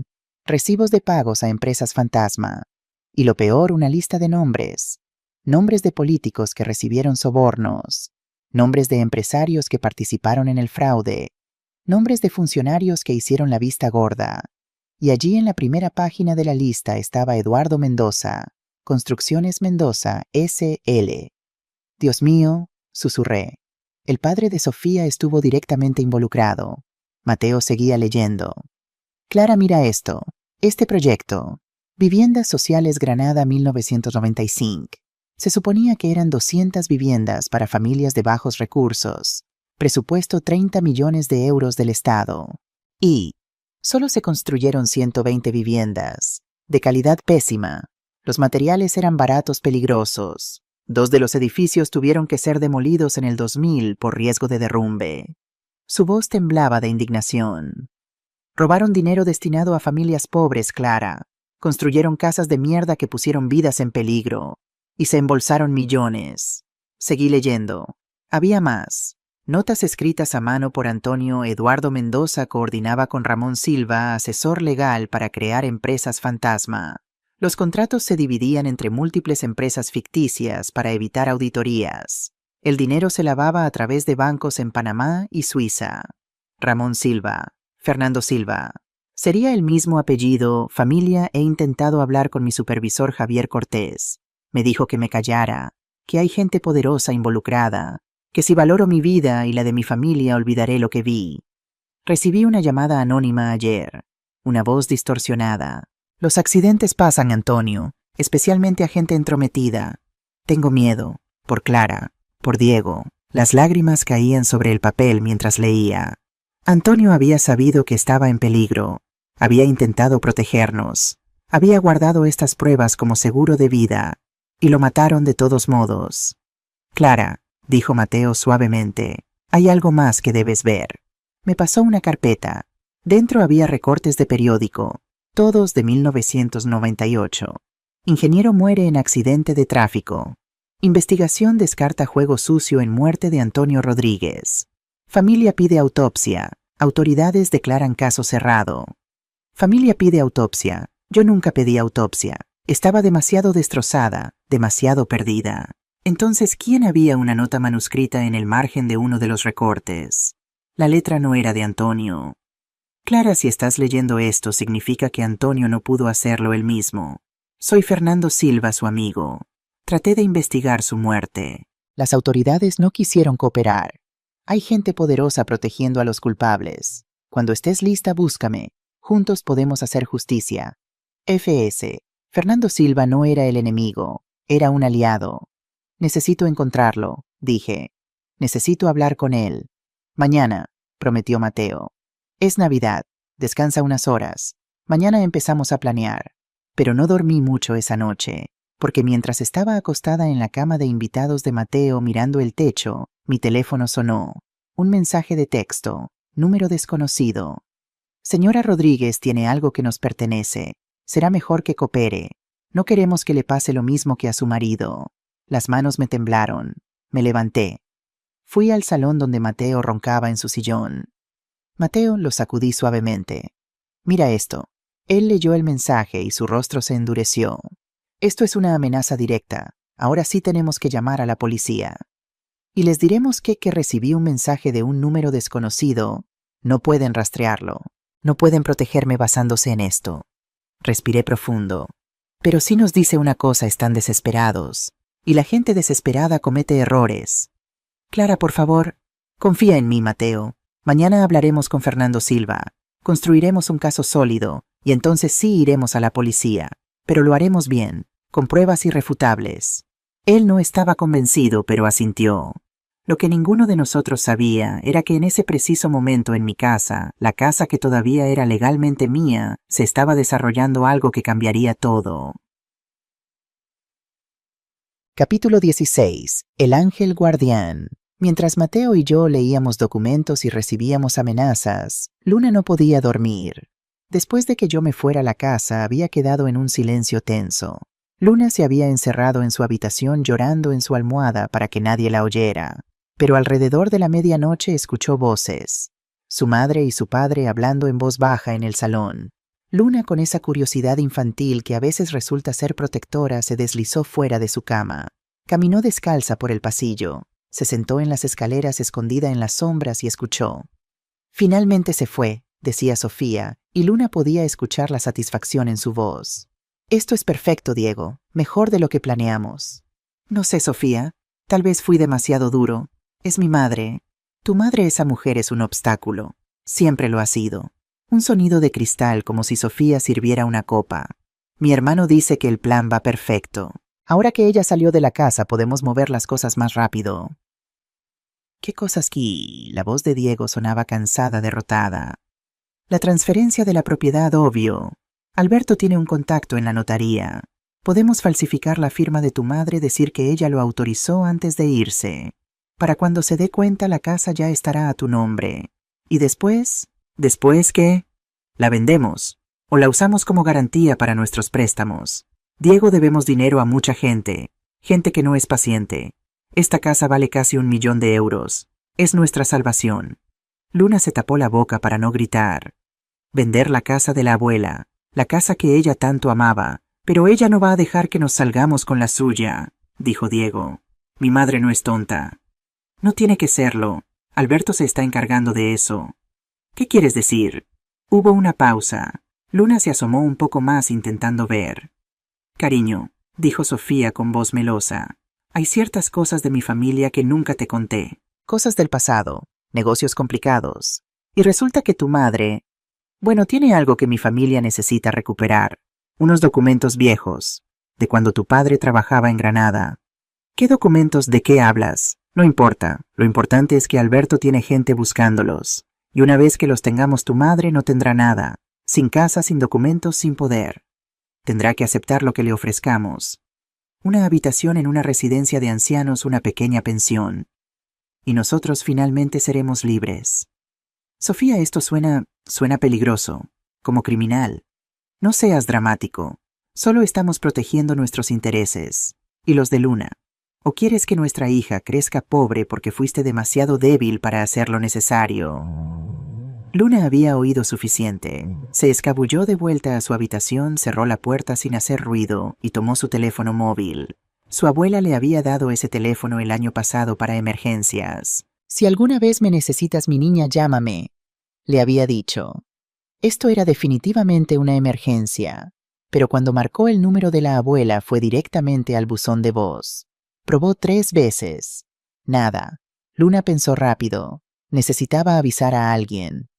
recibos de pagos a empresas fantasma, y lo peor, una lista de nombres. Nombres de políticos que recibieron sobornos, nombres de empresarios que participaron en el fraude, nombres de funcionarios que hicieron la vista gorda. Y allí en la primera página de la lista estaba Eduardo Mendoza, Construcciones Mendoza, S.L. Dios mío, susurré. El padre de Sofía estuvo directamente involucrado. Mateo seguía leyendo. Clara, mira esto. Este proyecto. Viviendas Sociales Granada 1995. Se suponía que eran 200 viviendas para familias de bajos recursos. Presupuesto 30 millones de euros del Estado. Y solo se construyeron 120 viviendas. De calidad pésima. Los materiales eran baratos, peligrosos. 2 de los edificios tuvieron que ser demolidos en el 2000 por riesgo de derrumbe. Su voz temblaba de indignación. Robaron dinero destinado a familias pobres, Clara. Construyeron casas de mierda que pusieron vidas en peligro. Y se embolsaron millones. Seguí leyendo. Había más. Notas escritas a mano por Antonio. Eduardo Mendoza coordinaba con Ramón Silva, asesor legal, para crear empresas fantasma. Los contratos se dividían entre múltiples empresas ficticias para evitar auditorías. El dinero se lavaba a través de bancos en Panamá y Suiza. Ramón Silva. Fernando Silva. Sería el mismo apellido, familia. He intentado hablar con mi supervisor Javier Cortés. Me dijo que me callara, que hay gente poderosa involucrada, que si valoro mi vida y la de mi familia olvidaré lo que vi. Recibí una llamada anónima ayer, una voz distorsionada. Los accidentes pasan, Antonio, especialmente a gente entrometida. Tengo miedo, por Clara, por Diego. Las lágrimas caían sobre el papel mientras leía. Antonio había sabido que estaba en peligro, había intentado protegernos, había guardado estas pruebas como seguro de vida. Y lo mataron de todos modos. Clara, dijo Mateo suavemente, hay algo más que debes ver. Me pasó una carpeta. Dentro había recortes de periódico, todos de 1998. Ingeniero muere en accidente de tráfico. Investigación descarta juego sucio en muerte de Antonio Rodríguez. Familia pide autopsia. Autoridades declaran caso cerrado. Familia pide autopsia. Yo nunca pedí autopsia. Estaba demasiado destrozada, demasiado perdida. Entonces, ¿quién había una nota manuscrita en el margen de uno de los recortes? La letra no era de Antonio. Clara, si estás leyendo esto, significa que Antonio no pudo hacerlo él mismo. Soy Fernando Silva, su amigo. Traté de investigar su muerte. Las autoridades no quisieron cooperar. Hay gente poderosa protegiendo a los culpables. Cuando estés lista, búscame. Juntos podemos hacer justicia. F.S. Fernando Silva no era el enemigo, era un aliado. Necesito encontrarlo, dije. Necesito hablar con él. Mañana, prometió Mateo. Es Navidad, descansa unas horas. Mañana empezamos a planear. Pero no dormí mucho esa noche, porque mientras estaba acostada en la cama de invitados de Mateo mirando el techo, mi teléfono sonó. Un mensaje de texto, número desconocido. Señora Rodríguez tiene algo que nos pertenece. Será mejor que coopere. No queremos que le pase lo mismo que a su marido. Las manos me temblaron. Me levanté. Fui al salón donde Mateo roncaba en su sillón. Mateo, lo sacudí suavemente. Mira esto. Él leyó el mensaje y su rostro se endureció. Esto es una amenaza directa. Ahora sí tenemos que llamar a la policía. Y les diremos que recibí un mensaje de un número desconocido. No pueden rastrearlo. No pueden protegerme basándose en esto. Respiré profundo. Pero si nos dice una cosa, están desesperados. Y la gente desesperada comete errores. Clara, por favor, confía en mí, Mateo. Mañana hablaremos con Fernando Silva. Construiremos un caso sólido. Y entonces sí iremos a la policía, pero lo haremos bien, con pruebas irrefutables. Él no estaba convencido, pero asintió. Lo que ninguno de nosotros sabía era que en ese preciso momento en mi casa, la casa que todavía era legalmente mía, se estaba desarrollando algo que cambiaría todo. Capítulo 16. El ángel guardián. Mientras Mateo y yo leíamos documentos y recibíamos amenazas, Luna no podía dormir. Después de que yo me fuera a la casa, había quedado en un silencio tenso. Luna se había encerrado en su habitación llorando en su almohada para que nadie la oyera. Pero alrededor de la medianoche escuchó voces. Su madre y su padre hablando en voz baja en el salón. Luna, con esa curiosidad infantil que a veces resulta ser protectora, se deslizó fuera de su cama. Caminó descalza por el pasillo. Se sentó en las escaleras escondida en las sombras y escuchó. Finalmente se fue, decía Sofía, y Luna podía escuchar la satisfacción en su voz. Esto es perfecto, Diego, mejor de lo que planeamos. No sé, Sofía, tal vez fui demasiado duro. Es mi madre. Tu madre, esa mujer, es un obstáculo. Siempre lo ha sido. Un sonido de cristal como si Sofía sirviera una copa. Mi hermano dice que el plan va perfecto. Ahora que ella salió de la casa podemos mover las cosas más rápido. ¿Qué cosas aquí? La voz de Diego sonaba cansada, derrotada. La transferencia de la propiedad, obvio. Alberto tiene un contacto en la notaría. Podemos falsificar la firma de tu madre, decir que ella lo autorizó antes de irse. Para cuando se dé cuenta, la casa ya estará a tu nombre. ¿Y después? ¿Después qué? La vendemos. O la usamos como garantía para nuestros préstamos. Diego, debemos dinero a mucha gente. Gente que no es paciente. Esta casa vale casi 1 millón de euros. Es nuestra salvación. Luna se tapó la boca para no gritar. Vender la casa de la abuela. La casa que ella tanto amaba. Pero ella no va a dejar que nos salgamos con la suya, dijo Diego. Mi madre no es tonta. No tiene que serlo. Alberto se está encargando de eso. ¿Qué quieres decir? Hubo una pausa. Luna se asomó un poco más intentando ver. Cariño, dijo Sofía con voz melosa. Hay ciertas cosas de mi familia que nunca te conté. Cosas del pasado, negocios complicados. Y resulta que tu madre... Bueno, tiene algo que mi familia necesita recuperar. Unos documentos viejos, de cuando tu padre trabajaba en Granada. ¿Qué documentos? ¿De qué hablas? No importa, lo importante es que Alberto tiene gente buscándolos. Y una vez que los tengamos, tu madre no tendrá nada. Sin casa, sin documentos, sin poder. Tendrá que aceptar lo que le ofrezcamos. Una habitación en una residencia de ancianos, una pequeña pensión. Y nosotros finalmente seremos libres. Sofía, esto suena peligroso, como criminal. No seas dramático. Solo estamos protegiendo nuestros intereses. Y los de Luna. ¿O quieres que nuestra hija crezca pobre porque fuiste demasiado débil para hacer lo necesario? Luna había oído suficiente. Se escabulló de vuelta a su habitación, cerró la puerta sin hacer ruido y tomó su teléfono móvil. Su abuela le había dado ese teléfono el año pasado para emergencias. Si alguna vez me necesitas, mi niña, llámame, le había dicho. Esto era definitivamente una emergencia, pero cuando marcó el número de la abuela fue directamente al buzón de voz. Probó 3 veces. Nada. Luna pensó rápido. Necesitaba avisar a alguien.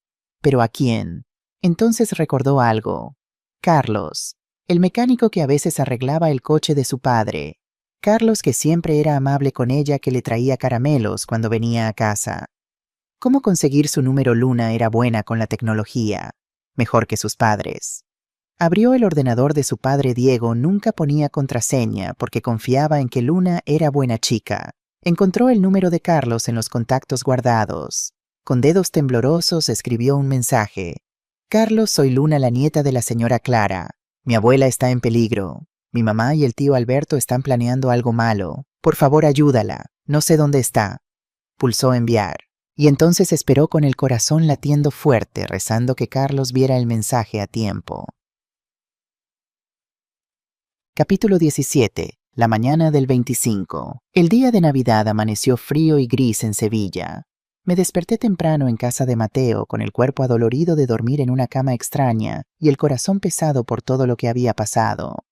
¿Pero a quién? Entonces recordó algo. Carlos, el mecánico que a veces arreglaba el coche de su padre. Carlos, que siempre era amable con ella, que le traía caramelos cuando venía a casa. ¿Cómo conseguir su número? Luna era buena con la tecnología, mejor que sus padres. Abrió el ordenador de su padre. Diego nunca ponía contraseña porque confiaba en que Luna era buena chica. Encontró el número de Carlos en los contactos guardados. Con dedos temblorosos escribió un mensaje. Carlos, soy Luna, la nieta de la señora Clara. Mi abuela está en peligro. Mi mamá y el tío Alberto están planeando algo malo. Por favor, ayúdala. No sé dónde está. Pulsó enviar. Y entonces esperó con el corazón latiendo fuerte, rezando que Carlos viera el mensaje a tiempo. Capítulo 17. La mañana del 25. El día de Navidad amaneció frío y gris en Sevilla. Me desperté temprano en casa de Mateo, con el cuerpo adolorido de dormir en una cama extraña y el corazón pesado por todo lo que había pasado.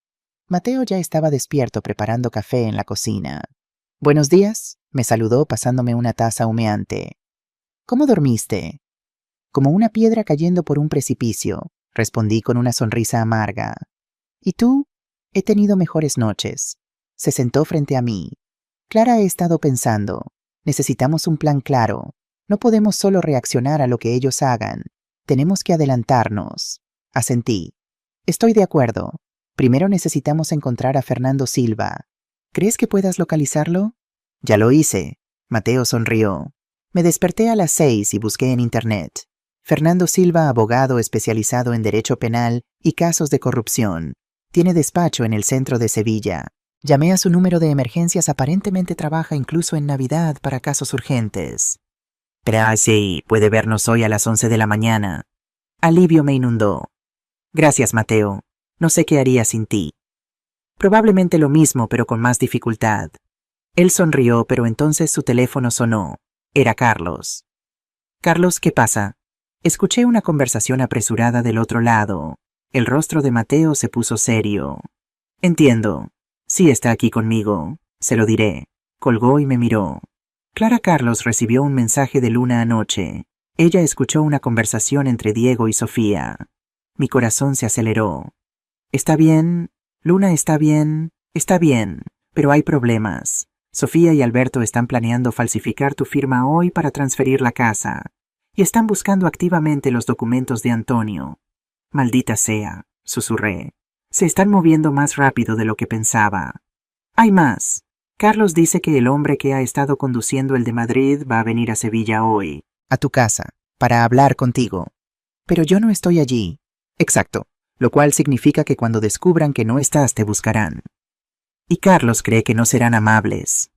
Mateo ya estaba despierto preparando café en la cocina. «Buenos días», me saludó pasándome una taza humeante. «¿Cómo dormiste?» «Como una piedra cayendo por un precipicio. respondí con una sonrisa amarga. ¿Y tú? He tenido mejores noches. Se sentó frente a mí. Clara, he estado pensando. Necesitamos un plan claro. No podemos solo reaccionar a lo que ellos hagan. Tenemos que adelantarnos. Asentí. Estoy de acuerdo. Primero necesitamos encontrar a Fernando Silva. ¿Crees que puedas localizarlo? Ya lo hice. Mateo sonrió. Me desperté a las 6 y busqué en Internet. Fernando Silva, abogado especializado en derecho penal y casos de corrupción. Tiene despacho en el centro de Sevilla. Llamé a su número de emergencias, aparentemente trabaja incluso en Navidad para casos urgentes. Pero sí, puede vernos hoy a las 11 de la mañana. Alivio me inundó. Gracias, Mateo. No sé qué haría sin ti. Probablemente lo mismo, pero con más dificultad. Él sonrió, pero entonces su teléfono sonó. Era Carlos. Carlos, ¿qué pasa? Escuché una conversación apresurada del otro lado. El rostro de Mateo se puso serio. Entiendo. Sí está aquí conmigo. Se lo diré. Colgó y me miró. Clara, Carlos recibió un mensaje de Luna anoche. Ella escuchó una conversación entre Diego y Sofía. Mi corazón se aceleró. ¿Está bien? Luna, ¿está bien? Está bien, pero hay problemas. Sofía y Alberto están planeando falsificar tu firma hoy para transferir la casa. Y están buscando activamente los documentos de Antonio. Maldita sea, susurré. Se están moviendo más rápido de lo que pensaba. Hay más. Carlos dice que el hombre que ha estado conduciendo el de Madrid va a venir a Sevilla hoy. A tu casa, para hablar contigo. Pero yo no estoy allí. Exacto, lo cual significa que cuando descubran que no estás te buscarán. Y Carlos cree que no serán amables.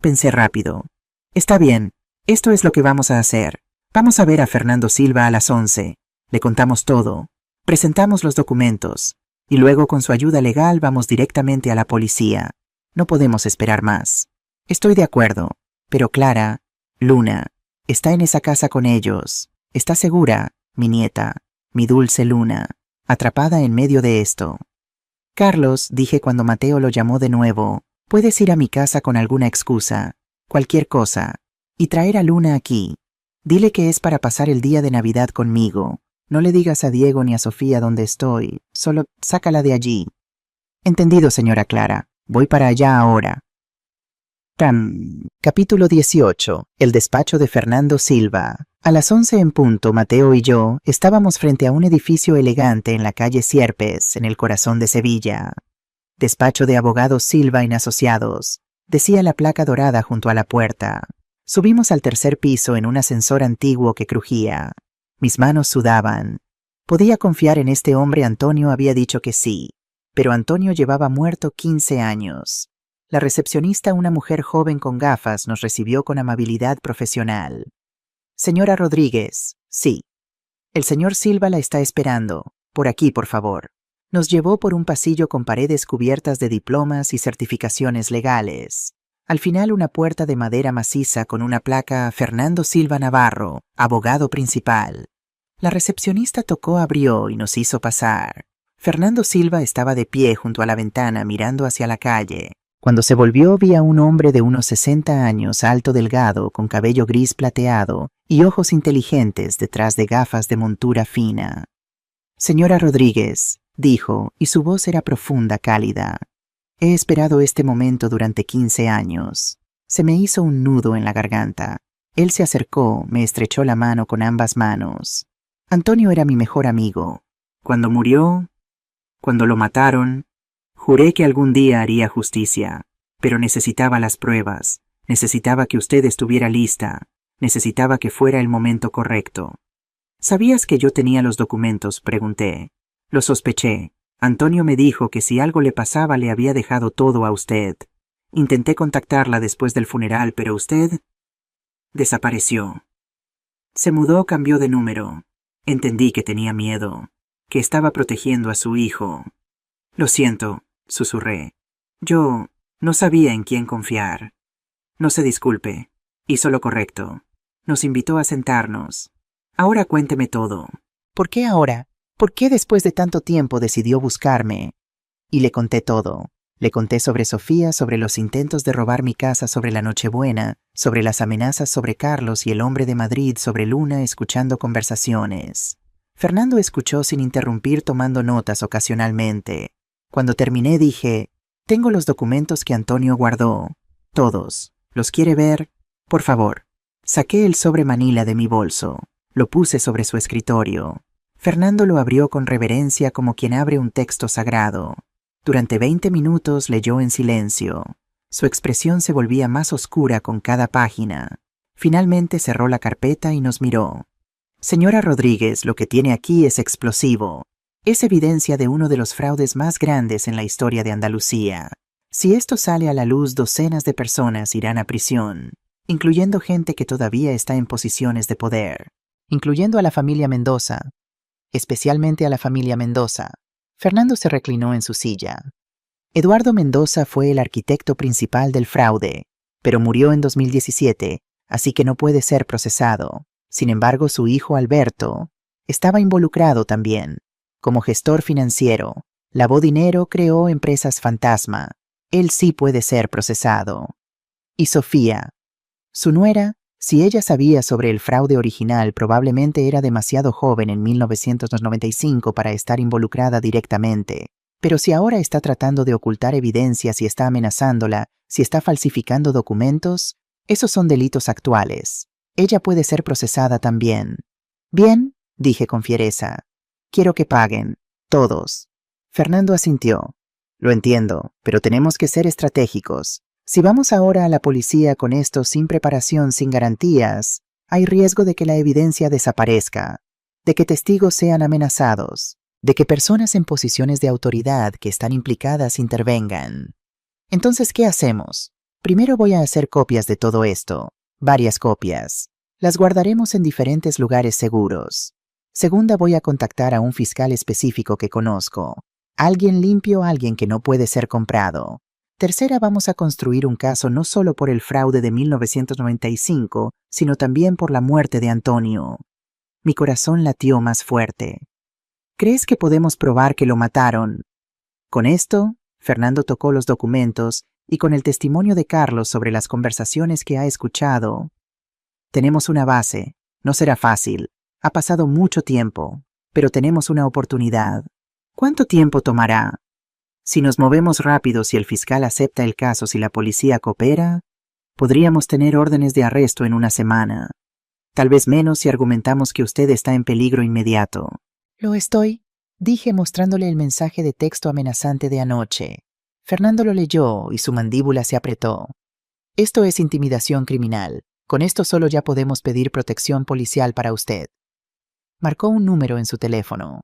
Pensé rápido. Está bien, esto es lo que vamos a hacer. Vamos a ver a Fernando Silva a las 11. Le contamos todo. Presentamos los documentos. Y luego con su ayuda legal vamos directamente a la policía. No podemos esperar más. Estoy de acuerdo. Pero Clara, Luna, está en esa casa con ellos. ¿Está segura, mi nieta, mi dulce Luna, atrapada en medio de esto? Carlos, dije cuando Mateo lo llamó de nuevo, puedes ir a mi casa con alguna excusa, cualquier cosa, y traer a Luna aquí. Dile que es para pasar el día de Navidad conmigo. No le digas a Diego ni a Sofía dónde estoy, solo sácala de allí. Entendido, señora Clara. Voy para allá ahora. Capítulo 18. El despacho de Fernando Silva. A las 11 en punto, Mateo y yo estábamos frente a un edificio elegante en la calle Sierpes, en el corazón de Sevilla. Despacho de abogados Silva y Asociados, decía la placa dorada junto a la puerta. Subimos al tercer piso en un ascensor antiguo que crujía. Mis manos sudaban. Podía confiar en este hombre. Antonio había dicho que sí, pero Antonio llevaba muerto 15 años. La recepcionista, una mujer joven con gafas, nos recibió con amabilidad profesional. Señora Rodríguez, sí. El señor Silva la está esperando. Por aquí, por favor. Nos llevó por un pasillo con paredes cubiertas de diplomas y certificaciones legales. Al final, una puerta de madera maciza con una placa Fernando Silva Navarro, abogado principal. La recepcionista tocó, abrió y nos hizo pasar. Fernando Silva estaba de pie junto a la ventana mirando hacia la calle. Cuando se volvió, vi a un hombre de unos 60 años, alto, delgado, con cabello gris plateado y ojos inteligentes detrás de gafas de montura fina. Señora Rodríguez, dijo, y su voz era profunda, cálida. He esperado este momento durante 15 años. Se me hizo un nudo en la garganta. Él se acercó, me estrechó la mano con ambas manos. Antonio era mi mejor amigo. Cuando murió, cuando lo mataron, juré que algún día haría justicia, pero necesitaba las pruebas, necesitaba que usted estuviera lista, necesitaba que fuera el momento correcto. ¿Sabías que yo tenía los documentos?, pregunté. Lo sospeché. Antonio me dijo que si algo le pasaba le había dejado todo a usted. Intenté contactarla después del funeral, pero usted desapareció. Se mudó, cambió de número. Entendí que tenía miedo, que estaba protegiendo a su hijo. Lo siento, susurré. Yo no sabía en quién confiar. No se disculpe. Hizo lo correcto. Nos invitó a sentarnos. Ahora cuénteme todo. ¿Por qué ahora? ¿Por qué después de tanto tiempo decidió buscarme? Y le conté todo. Le conté sobre Sofía, sobre los intentos de robar mi casa, sobre la Nochebuena, sobre las amenazas sobre Carlos y el hombre de Madrid, sobre Luna escuchando conversaciones. Fernando escuchó sin interrumpir, tomando notas ocasionalmente. Cuando terminé dije, tengo los documentos que Antonio guardó. Todos. ¿Los quiere ver? Por favor. Saqué el sobre manila de mi bolso. Lo puse sobre su escritorio. Fernando lo abrió con reverencia como quien abre un texto sagrado. Durante 20 minutos leyó en silencio. Su expresión se volvía más oscura con cada página. Finalmente cerró la carpeta y nos miró. Señora Rodríguez, lo que tiene aquí es explosivo. Es evidencia de uno de los fraudes más grandes en la historia de Andalucía. Si esto sale a la luz, docenas de personas irán a prisión, incluyendo gente que todavía está en posiciones de poder, incluyendo a la familia Mendoza, especialmente a la familia Mendoza. Fernando se reclinó en su silla. Eduardo Mendoza fue el arquitecto principal del fraude, pero murió en 2017, así que no puede ser procesado. Sin embargo, su hijo Alberto estaba involucrado también. Como gestor financiero, lavó dinero, creó empresas fantasma. Él sí puede ser procesado. Y Sofía, su nuera, si ella sabía sobre el fraude original, probablemente era demasiado joven en 1995 para estar involucrada directamente. Pero si ahora está tratando de ocultar evidencia, si está amenazándola, si está falsificando documentos, esos son delitos actuales. Ella puede ser procesada también. Bien, dije con fiereza. Quiero que paguen. Todos. Fernando asintió. Lo entiendo, pero tenemos que ser estratégicos. Si vamos ahora a la policía con esto sin preparación, sin garantías, hay riesgo de que la evidencia desaparezca, de que testigos sean amenazados, de que personas en posiciones de autoridad que están implicadas intervengan. Entonces, ¿qué hacemos? Primero voy a hacer copias de todo esto, varias copias. Las guardaremos en diferentes lugares seguros. Segunda, voy a contactar a un fiscal específico que conozco. Alguien limpio, alguien que no puede ser comprado. Tercera, vamos a construir un caso no solo por el fraude de 1995, sino también por la muerte de Antonio. Mi corazón latió más fuerte. ¿Crees que podemos probar que lo mataron? Con esto, Fernando tocó los documentos y con el testimonio de Carlos sobre las conversaciones que ha escuchado. Tenemos una base. No será fácil. Ha pasado mucho tiempo, pero tenemos una oportunidad. ¿Cuánto tiempo tomará? Si nos movemos rápido, si el fiscal acepta el caso, si la policía coopera, podríamos tener órdenes de arresto en una semana. Tal vez menos si argumentamos que usted está en peligro inmediato. Lo estoy, dije mostrándole el mensaje de texto amenazante de anoche. Fernando lo leyó y su mandíbula se apretó. Esto es intimidación criminal. Con esto solo ya podemos pedir protección policial para usted. Marcó un número en su teléfono.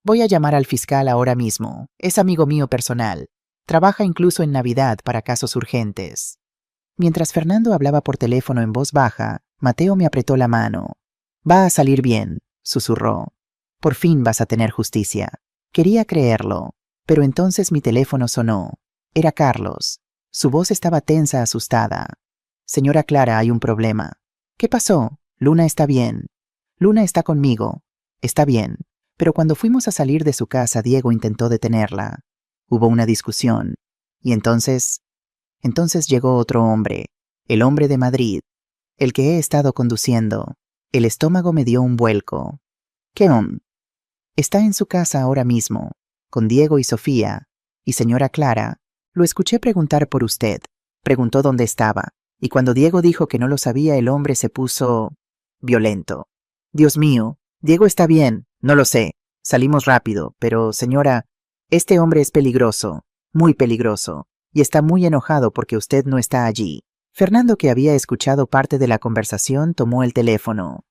Voy a llamar al fiscal ahora mismo. Es amigo mío personal. Trabaja incluso en Navidad para casos urgentes. Mientras Fernando hablaba por teléfono en voz baja, Mateo me apretó la mano. Va a salir bien, susurró. Por fin vas a tener justicia. Quería creerlo, pero entonces mi teléfono sonó. Era Carlos. Su voz estaba tensa, asustada. Señora Clara, hay un problema. ¿Qué pasó? Luna está bien. Luna está conmigo. Está bien. Pero cuando fuimos a salir de su casa, Diego intentó detenerla. Hubo una discusión. Y entonces llegó otro hombre. El hombre de Madrid. El que he estado conduciendo. El estómago me dio un vuelco. ¿Qué hombre? Está en su casa ahora mismo, con Diego y Sofía. Y señora Clara, lo escuché preguntar por usted. Preguntó dónde estaba. Y cuando Diego dijo que no lo sabía, el hombre se puso violento. Dios mío, Diego está bien, no lo sé. Salimos rápido, pero señora, este hombre es peligroso, muy peligroso, y está muy enojado porque usted no está allí. Fernando, que había escuchado parte de la conversación, tomó el teléfono.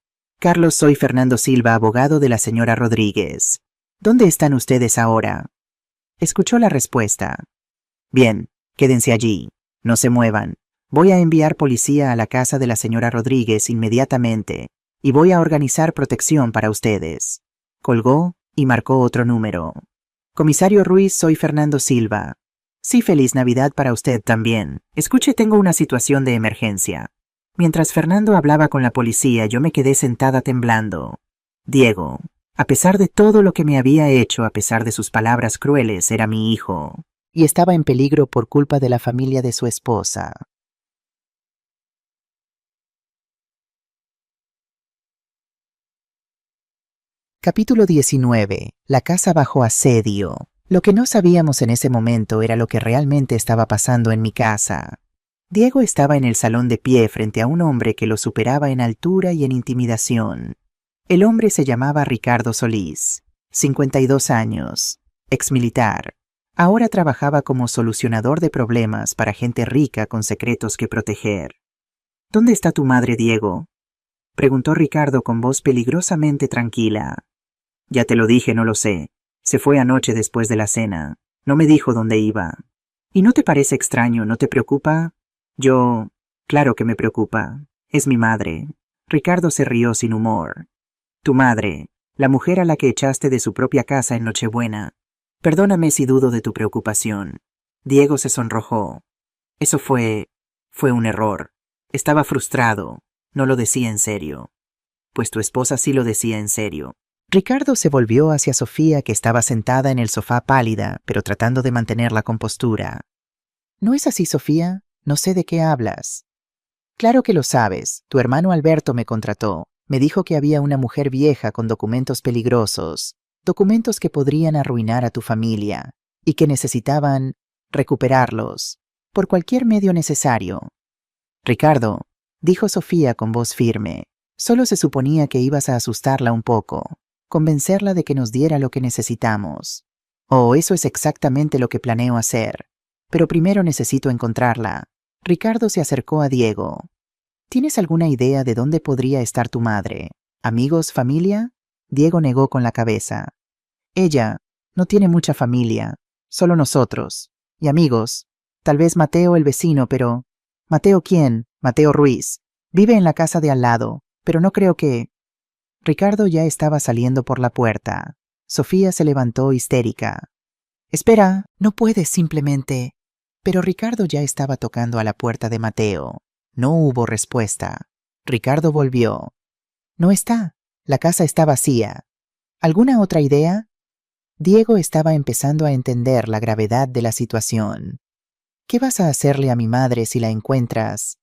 Carlos, soy Fernando Silva, abogado de la señora Rodríguez. ¿Dónde están ustedes ahora? Escuchó la respuesta. Bien, quédense allí, no se muevan. Voy a enviar policía a la casa de la señora Rodríguez inmediatamente y voy a organizar protección para ustedes. Colgó y marcó otro número. Comisario Ruiz, soy Fernando Silva. Sí, feliz Navidad para usted también. Escuche, tengo una situación de emergencia. Mientras Fernando hablaba con la policía, yo me quedé sentada temblando. Diego, a pesar de todo lo que me había hecho, a pesar de sus palabras crueles, era mi hijo. Y estaba en peligro por culpa de la familia de su esposa. Capítulo 19. La casa bajo asedio. Lo que no sabíamos en ese momento era lo que realmente estaba pasando en mi casa. Diego estaba en el salón de pie frente a un hombre que lo superaba en altura y en intimidación. El hombre se llamaba Ricardo Solís, 52 años, exmilitar. Ahora trabajaba como solucionador de problemas para gente rica con secretos que proteger. ¿Dónde está tu madre, Diego?, preguntó Ricardo con voz peligrosamente tranquila. Ya te lo dije, no lo sé. Se fue anoche después de la cena. No me dijo dónde iba. ¿Y no te parece extraño? ¿No te preocupa? Claro que me preocupa. Es mi madre. Ricardo se rió sin humor. Tu madre, la mujer a la que echaste de su propia casa en Nochebuena. Perdóname si dudo de tu preocupación. Diego se sonrojó. Eso fue un error. Estaba frustrado. No lo decía en serio. Pues tu esposa sí lo decía en serio. Ricardo se volvió hacia Sofía, que estaba sentada en el sofá pálida, pero tratando de mantener la compostura. ¿No es así, Sofía? No sé de qué hablas. Claro que lo sabes. Tu hermano Alberto me contrató. Me dijo que había una mujer vieja con documentos peligrosos, documentos que podrían arruinar a tu familia, y que necesitaban recuperarlos, por cualquier medio necesario. Ricardo, dijo Sofía con voz firme, solo se suponía que ibas a asustarla un poco, convencerla de que nos diera lo que necesitamos. Oh, eso es exactamente lo que planeo hacer. Pero primero necesito encontrarla. Ricardo se acercó a Diego. ¿Tienes alguna idea de dónde podría estar tu madre? ¿Amigos, familia? Diego negó con la cabeza. Ella no tiene mucha familia, solo nosotros. Y amigos, tal vez Mateo el vecino, pero... ¿Mateo quién? Mateo Ruiz. Vive en la casa de al lado, pero no creo que... Ricardo ya estaba saliendo por la puerta. Sofía se levantó histérica. Espera, no puedes simplemente... Pero Ricardo ya estaba tocando a la puerta de Mateo. No hubo respuesta. Ricardo volvió. No está. La casa está vacía. ¿Alguna otra idea? Diego estaba empezando a entender la gravedad de la situación. ¿Qué vas a hacerle a mi madre si la encuentras?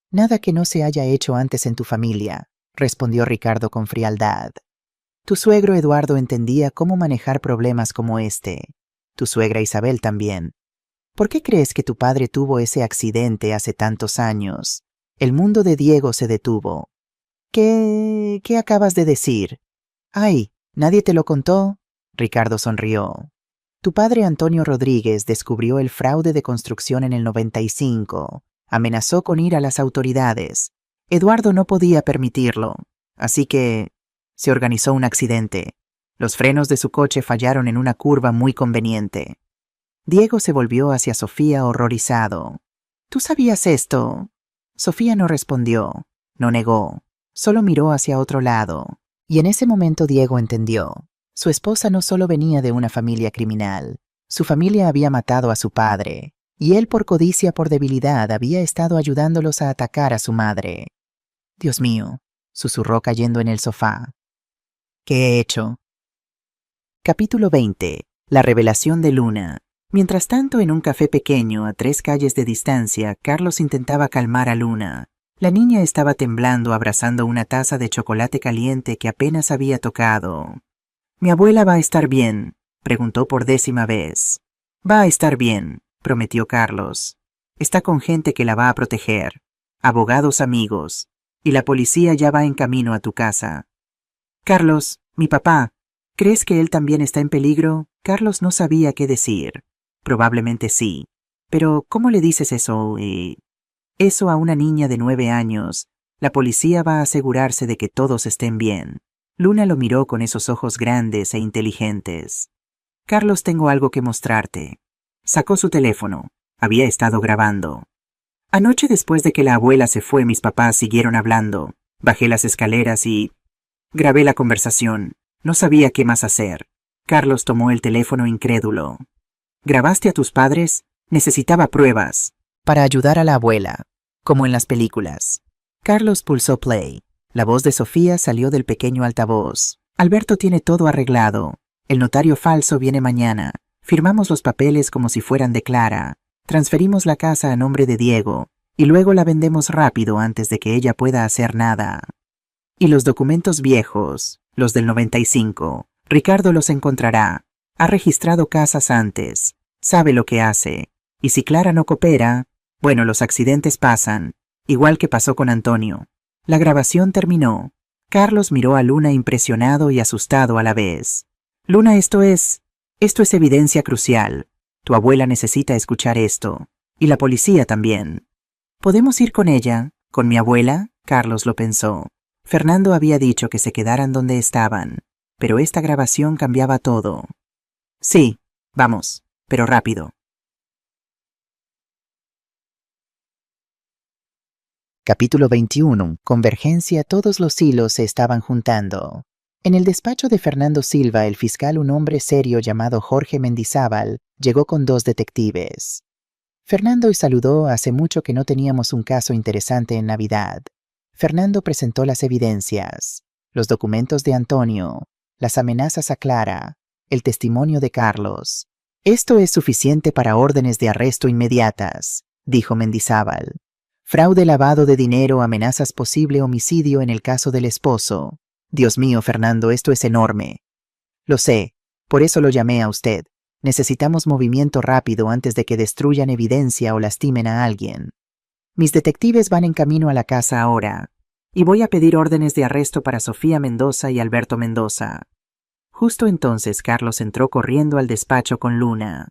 Nada que no se haya hecho antes en tu familia, respondió Ricardo con frialdad. Tu suegro Eduardo entendía cómo manejar problemas como este. Tu suegra Isabel también. ¿Por qué crees que tu padre tuvo ese accidente hace tantos años? El mundo de Diego se detuvo. ¿Qué acabas de decir? Ay, ¿nadie te lo contó? Ricardo sonrió. Tu padre Antonio Rodríguez descubrió el fraude de construcción en el 95. Amenazó con ir a las autoridades. Eduardo no podía permitirlo, así que se organizó un accidente. Los frenos de su coche fallaron en una curva muy conveniente. Diego se volvió hacia Sofía horrorizado. ¿Tú sabías esto? Sofía no respondió, no negó, solo miró hacia otro lado. Y en ese momento Diego entendió. Su esposa no solo venía de una familia criminal. Su familia había matado a su padre, y él por codicia, por debilidad, había estado ayudándolos a atacar a su madre. Dios mío, susurró cayendo en el sofá. ¿Qué he hecho? Capítulo 20. La revelación de Luna. Mientras tanto, en un café pequeño, a 3 calles de distancia, Carlos intentaba calmar a Luna. La niña estaba temblando abrazando una taza de chocolate caliente que apenas había tocado. «¿Mi abuela va a estar bien?», preguntó por 10ª vez. «Va a estar bien», prometió Carlos. «Está con gente que la va a proteger. Abogados amigos. Y la policía ya va en camino a tu casa». «Carlos, mi papá, ¿crees que él también está en peligro?». Carlos no sabía qué decir. Probablemente sí. Pero, ¿cómo le dices eso? Eso a una niña de 9 años. La policía va a asegurarse de que todos estén bien. Luna lo miró con esos ojos grandes e inteligentes. «Carlos, tengo algo que mostrarte». Sacó su teléfono. Había estado grabando. «Anoche, después de que la abuela se fue, mis papás siguieron hablando. Bajé las escaleras y... grabé la conversación. No sabía qué más hacer». Carlos tomó el teléfono incrédulo. «¿Grabaste a tus padres? Necesitaba pruebas». «Para ayudar a la abuela, como en las películas». Carlos pulsó play. La voz de Sofía salió del pequeño altavoz. «Alberto tiene todo arreglado. El notario falso viene mañana. Firmamos los papeles como si fueran de Clara. Transferimos la casa a nombre de Diego. Y luego la vendemos rápido antes de que ella pueda hacer nada». «¿Y los documentos viejos? Los del 95. Ricardo los encontrará. Ha registrado casas antes. Sabe lo que hace. Y si Clara no coopera, bueno, los accidentes pasan. Igual que pasó con Antonio. La grabación terminó. Carlos miró a Luna impresionado y asustado a la vez. Luna, esto es evidencia crucial. Tu abuela necesita escuchar esto. Y la policía también. ¿Podemos ir con ella? ¿Con mi abuela? Carlos lo pensó. Fernando había dicho que se quedaran donde estaban, pero esta grabación cambiaba todo. Sí, vamos, pero rápido. Capítulo 21. Convergencia. Todos los hilos se estaban juntando. En el despacho de Fernando Silva, el fiscal, un hombre serio llamado Jorge Mendizábal, llegó con 2 detectives. Fernando saludó. Hace mucho que no teníamos un caso interesante en Navidad. Fernando presentó las evidencias, los documentos de Antonio, las amenazas a Clara, el testimonio de Carlos. Esto es suficiente para órdenes de arresto inmediatas, dijo Mendizábal. Fraude, lavado de dinero, amenazas, posible homicidio en el caso del esposo. Dios mío, Fernando, esto es enorme. Lo sé, por eso lo llamé a usted. Necesitamos movimiento rápido antes de que destruyan evidencia o lastimen a alguien. Mis detectives van en camino a la casa ahora, y voy a pedir órdenes de arresto para Sofía Mendoza y Alberto Mendoza. Justo entonces Carlos entró corriendo al despacho con Luna.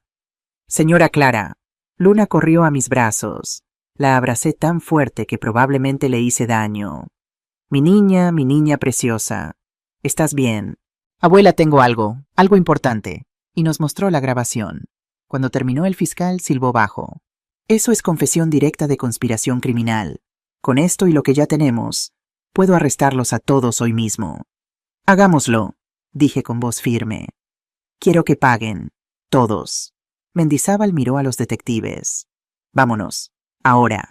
Señora Clara. Luna corrió a mis brazos. La abracé tan fuerte que probablemente le hice daño. Mi niña preciosa. ¿Estás bien? Abuela, tengo algo importante. Y nos mostró la grabación. Cuando terminó, el fiscal silbó bajo. Eso es confesión directa de conspiración criminal. Con esto y lo que ya tenemos, puedo arrestarlos a todos hoy mismo. Hagámoslo, dije con voz firme. Quiero que paguen, todos. Mendizábal miró a los detectives. Vámonos, ahora.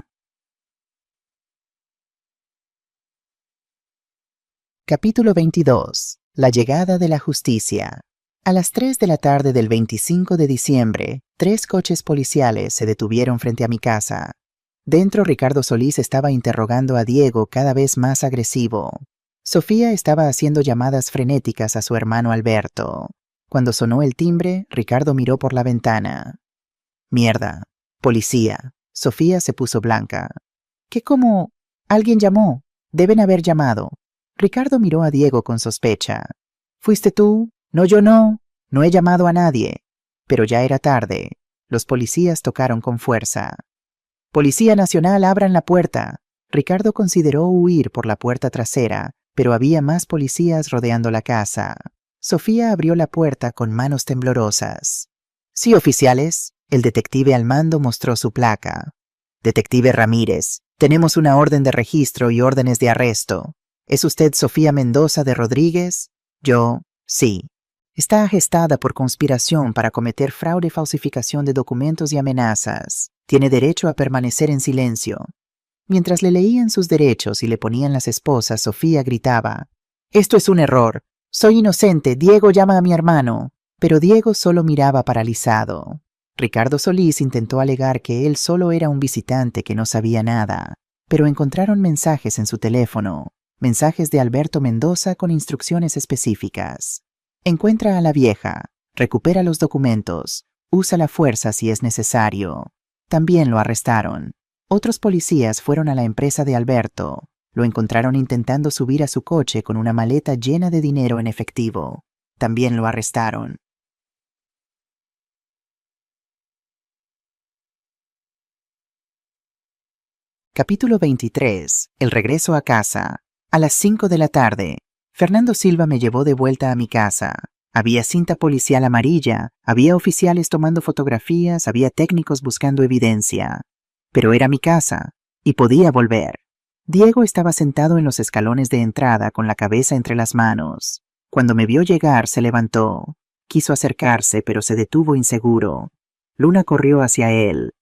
Capítulo 22. La llegada de la justicia. A las 3 de la tarde del 25 de diciembre, 3 coches policiales se detuvieron frente a mi casa. Dentro, Ricardo Solís estaba interrogando a Diego, cada vez más agresivo. Sofía estaba haciendo llamadas frenéticas a su hermano Alberto. Cuando sonó el timbre, Ricardo miró por la ventana. Mierda. Policía. Sofía se puso blanca. ¿Qué cómo? Alguien llamó. Deben haber llamado. Ricardo miró a Diego con sospecha. ¿Fuiste tú? No, yo no. No he llamado a nadie. Pero ya era tarde. Los policías tocaron con fuerza. Policía Nacional, abran la puerta. Ricardo consideró huir por la puerta trasera, pero había más policías rodeando la casa. Sofía abrió la puerta con manos temblorosas. Sí, oficiales. El detective al mando mostró su placa. Detective Ramírez, tenemos una orden de registro y órdenes de arresto. ¿Es usted Sofía Mendoza de Rodríguez? Yo, sí. Está arrestada por conspiración para cometer fraude, falsificación de documentos y amenazas. Tiene derecho a permanecer en silencio. Mientras le leían sus derechos y le ponían las esposas, Sofía gritaba. Esto es un error. Soy inocente. Diego llama a mi hermano. Pero Diego solo miraba paralizado. Ricardo Solís intentó alegar que él solo era un visitante que no sabía nada. Pero encontraron mensajes en su teléfono. Mensajes de Alberto Mendoza con instrucciones específicas. Encuentra a la vieja, recupera los documentos, usa la fuerza si es necesario. También lo arrestaron. Otros policías fueron a la empresa de Alberto. Lo encontraron intentando subir a su coche con una maleta llena de dinero en efectivo. También lo arrestaron. Capítulo 23. El regreso a casa. A las 5 de la tarde. Fernando Silva me llevó de vuelta a mi casa. Había cinta policial amarilla, había oficiales tomando fotografías, había técnicos buscando evidencia. Pero era mi casa, y podía volver. Diego estaba sentado en los escalones de entrada con la cabeza entre las manos. Cuando me vio llegar, se levantó. Quiso acercarse, pero se detuvo inseguro. Luna corrió hacia él.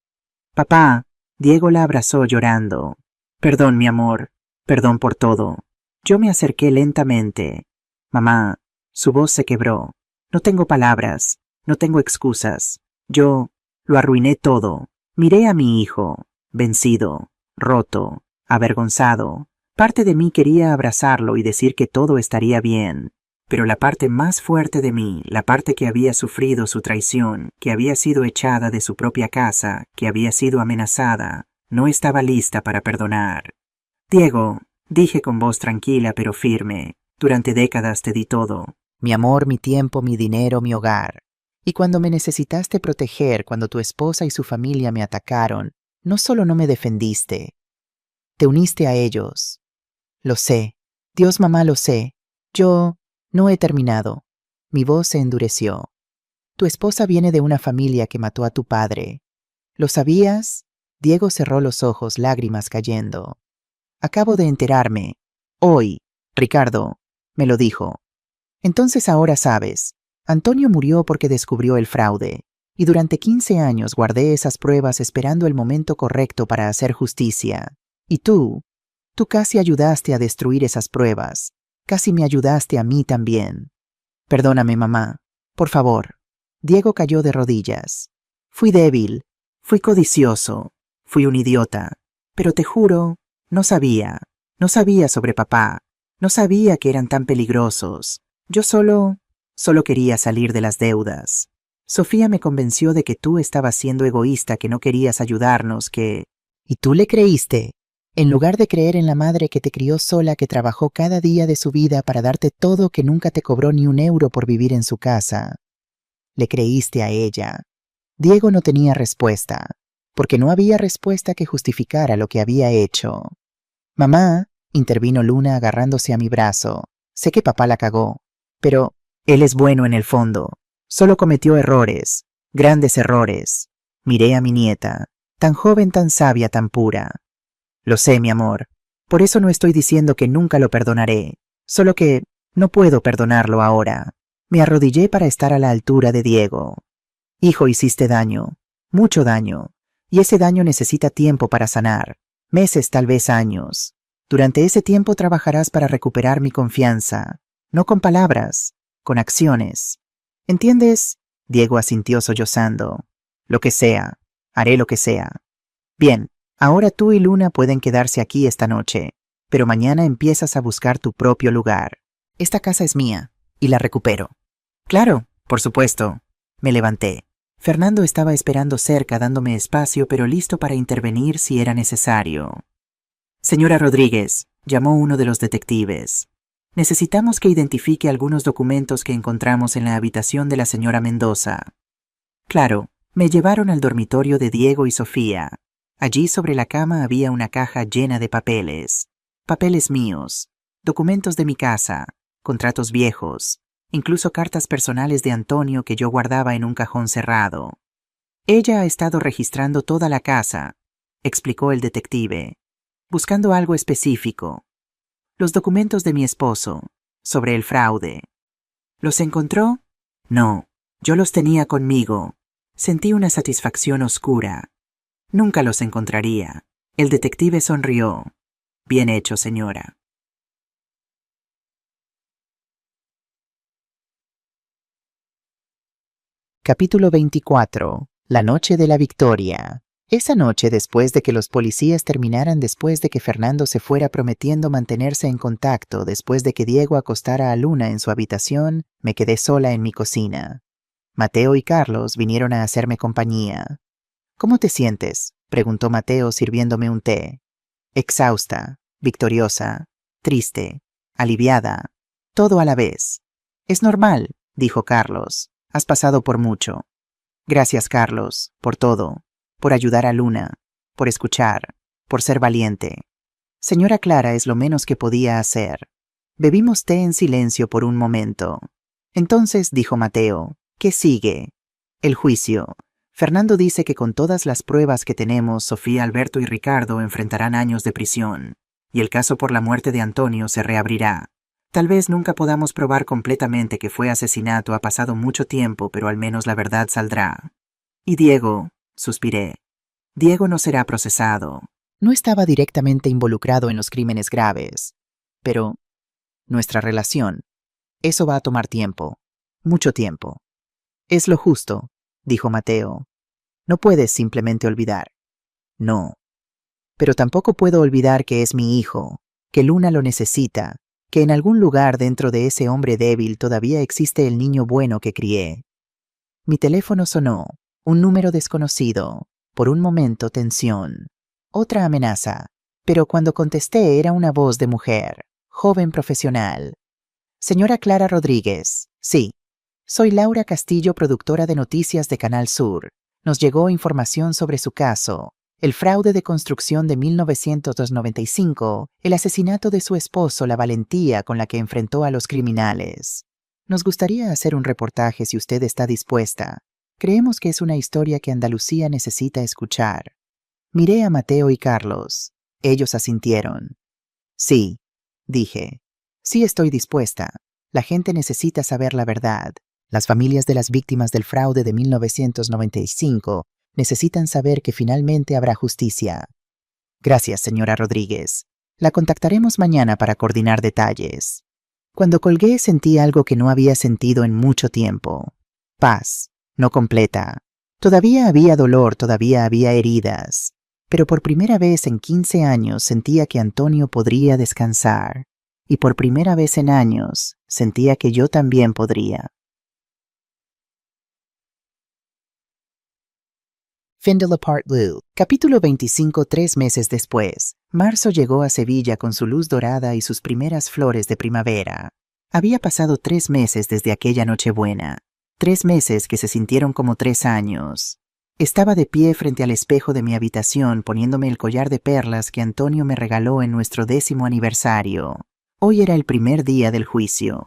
«Papá», Diego la abrazó llorando. «Perdón, mi amor, perdón por todo». Yo me acerqué lentamente. «Mamá», su voz se quebró. «No tengo palabras, no tengo excusas. Yo lo arruiné todo. Miré a mi hijo, vencido, roto, avergonzado. Parte de mí quería abrazarlo y decir que todo estaría bien. Pero la parte más fuerte de mí, la parte que había sufrido su traición, que había sido echada de su propia casa, que había sido amenazada, no estaba lista para perdonar. Diego, dije con voz tranquila pero firme, durante décadas te di todo. Mi amor, mi tiempo, mi dinero, mi hogar. Y cuando me necesitaste proteger, cuando tu esposa y su familia me atacaron, no solo no me defendiste, te uniste a ellos. Lo sé. Dios, mamá, lo sé. Yo no he terminado. Mi voz se endureció. Tu esposa viene de una familia que mató a tu padre. ¿Lo sabías? Diego cerró los ojos, lágrimas cayendo. Acabo de enterarme. Hoy, Ricardo, me lo dijo. Entonces ahora sabes. Antonio murió porque descubrió el fraude. Y durante 15 años guardé esas pruebas esperando el momento correcto para hacer justicia. Y tú casi ayudaste a destruir esas pruebas. Casi me ayudaste a mí también. Perdóname, mamá. Por favor. Diego cayó de rodillas. Fui débil. Fui codicioso. Fui un idiota. Pero te juro, no sabía. No sabía sobre papá. No sabía que eran tan peligrosos. Yo solo quería salir de las deudas. Sofía me convenció de que tú estabas siendo egoísta, que no querías ayudarnos, que... ¿Y tú le creíste? En lugar de creer en la madre que te crió sola, que trabajó cada día de su vida para darte todo, que nunca te cobró ni un euro por vivir en su casa. Le creíste a ella. Diego no tenía respuesta, porque no había respuesta que justificara lo que había hecho. Mamá, intervino Luna agarrándose a mi brazo. Sé que papá la cagó, pero él es bueno en el fondo. Solo cometió errores, grandes errores. Miré a mi nieta, tan joven, tan sabia, tan pura. Lo sé, mi amor. Por eso no estoy diciendo que nunca lo perdonaré. Solo que no puedo perdonarlo ahora. Me arrodillé para estar a la altura de Diego. Hijo, hiciste daño. Mucho daño. Y ese daño necesita tiempo para sanar. Meses, tal vez años. Durante ese tiempo trabajarás para recuperar mi confianza. No con palabras, con acciones. ¿Entiendes? Diego asintió sollozando. Lo que sea. Haré lo que sea. Bien. Ahora tú y Luna pueden quedarse aquí esta noche, pero mañana empiezas a buscar tu propio lugar. Esta casa es mía, y la recupero. Claro, por supuesto. Me levanté. Fernando estaba esperando cerca, dándome espacio, pero listo para intervenir si era necesario. Señora Rodríguez, llamó uno de los detectives. Necesitamos que identifique algunos documentos que encontramos en la habitación de la señora Mendoza. Claro, me llevaron al dormitorio de Diego y Sofía. Allí sobre la cama había una caja llena de papeles. Papeles míos, documentos de mi casa, contratos viejos, incluso cartas personales de Antonio que yo guardaba en un cajón cerrado. Ella ha estado registrando toda la casa, explicó el detective, buscando algo específico. Los documentos de mi esposo, sobre el fraude. ¿Los encontró? No, yo los tenía conmigo. Sentí una satisfacción oscura. Nunca los encontraría. El detective sonrió. Bien hecho, señora. Capítulo 24. La noche de la victoria. Esa noche, después de que los policías terminaran, después de que Fernando se fuera prometiendo mantenerse en contacto, después de que Diego acostara a Luna en su habitación, me quedé sola en mi cocina. Mateo y Carlos vinieron a hacerme compañía. ¿Cómo te sientes?, preguntó Mateo sirviéndome un té. Exhausta, victoriosa, triste, aliviada, todo a la vez. Es normal, dijo Carlos. Has pasado por mucho. Gracias, Carlos, por todo, por ayudar a Luna, por escuchar, por ser valiente. Señora Clara, es lo menos que podía hacer. Bebimos té en silencio por un momento. Entonces, dijo Mateo, ¿qué sigue? El juicio. Fernando dice que con todas las pruebas que tenemos, Sofía, Alberto y Ricardo enfrentarán años de prisión, y el caso por la muerte de Antonio se reabrirá. Tal vez nunca podamos probar completamente que fue asesinato, ha pasado mucho tiempo, pero al menos la verdad saldrá. Y Diego, suspiré. Diego no será procesado. No estaba directamente involucrado en los crímenes graves, pero nuestra relación, eso va a tomar tiempo, mucho tiempo. Es lo justo, dijo Mateo. No puedes simplemente olvidar. No. Pero tampoco puedo olvidar que es mi hijo, que Luna lo necesita, que en algún lugar dentro de ese hombre débil todavía existe el niño bueno que crié. Mi teléfono sonó, un número desconocido, por un momento tensión, otra amenaza, pero cuando contesté era una voz de mujer, joven profesional. Señora Clara Rodríguez, sí. Soy Laura Castillo, productora de noticias de Canal Sur. Nos llegó información sobre su caso, el fraude de construcción de 1995, el asesinato de su esposo, la valentía con la que enfrentó a los criminales. Nos gustaría hacer un reportaje si usted está dispuesta. Creemos que es una historia que Andalucía necesita escuchar. Miré a Mateo y Carlos. Ellos asintieron. Sí, dije. Sí estoy dispuesta. La gente necesita saber la verdad. Las familias de las víctimas del fraude de 1995 necesitan saber que finalmente habrá justicia. Gracias, señora Rodríguez. La contactaremos mañana para coordinar detalles. Cuando colgué sentí algo que no había sentido en mucho tiempo. Paz, no completa. Todavía había dolor, todavía había heridas. Pero por primera vez en 15 años sentía que Antonio podría descansar. Y por primera vez en años sentía que yo también podría. Findle Apart Blue. Capítulo 25. 3 meses después. Marzo llegó a Sevilla con su luz dorada y sus primeras flores de primavera. Había pasado 3 meses desde aquella Nochebuena. 3 meses que se sintieron como 3 años. Estaba de pie frente al espejo de mi habitación poniéndome el collar de perlas que Antonio me regaló en nuestro 10º aniversario. Hoy era el primer día del juicio.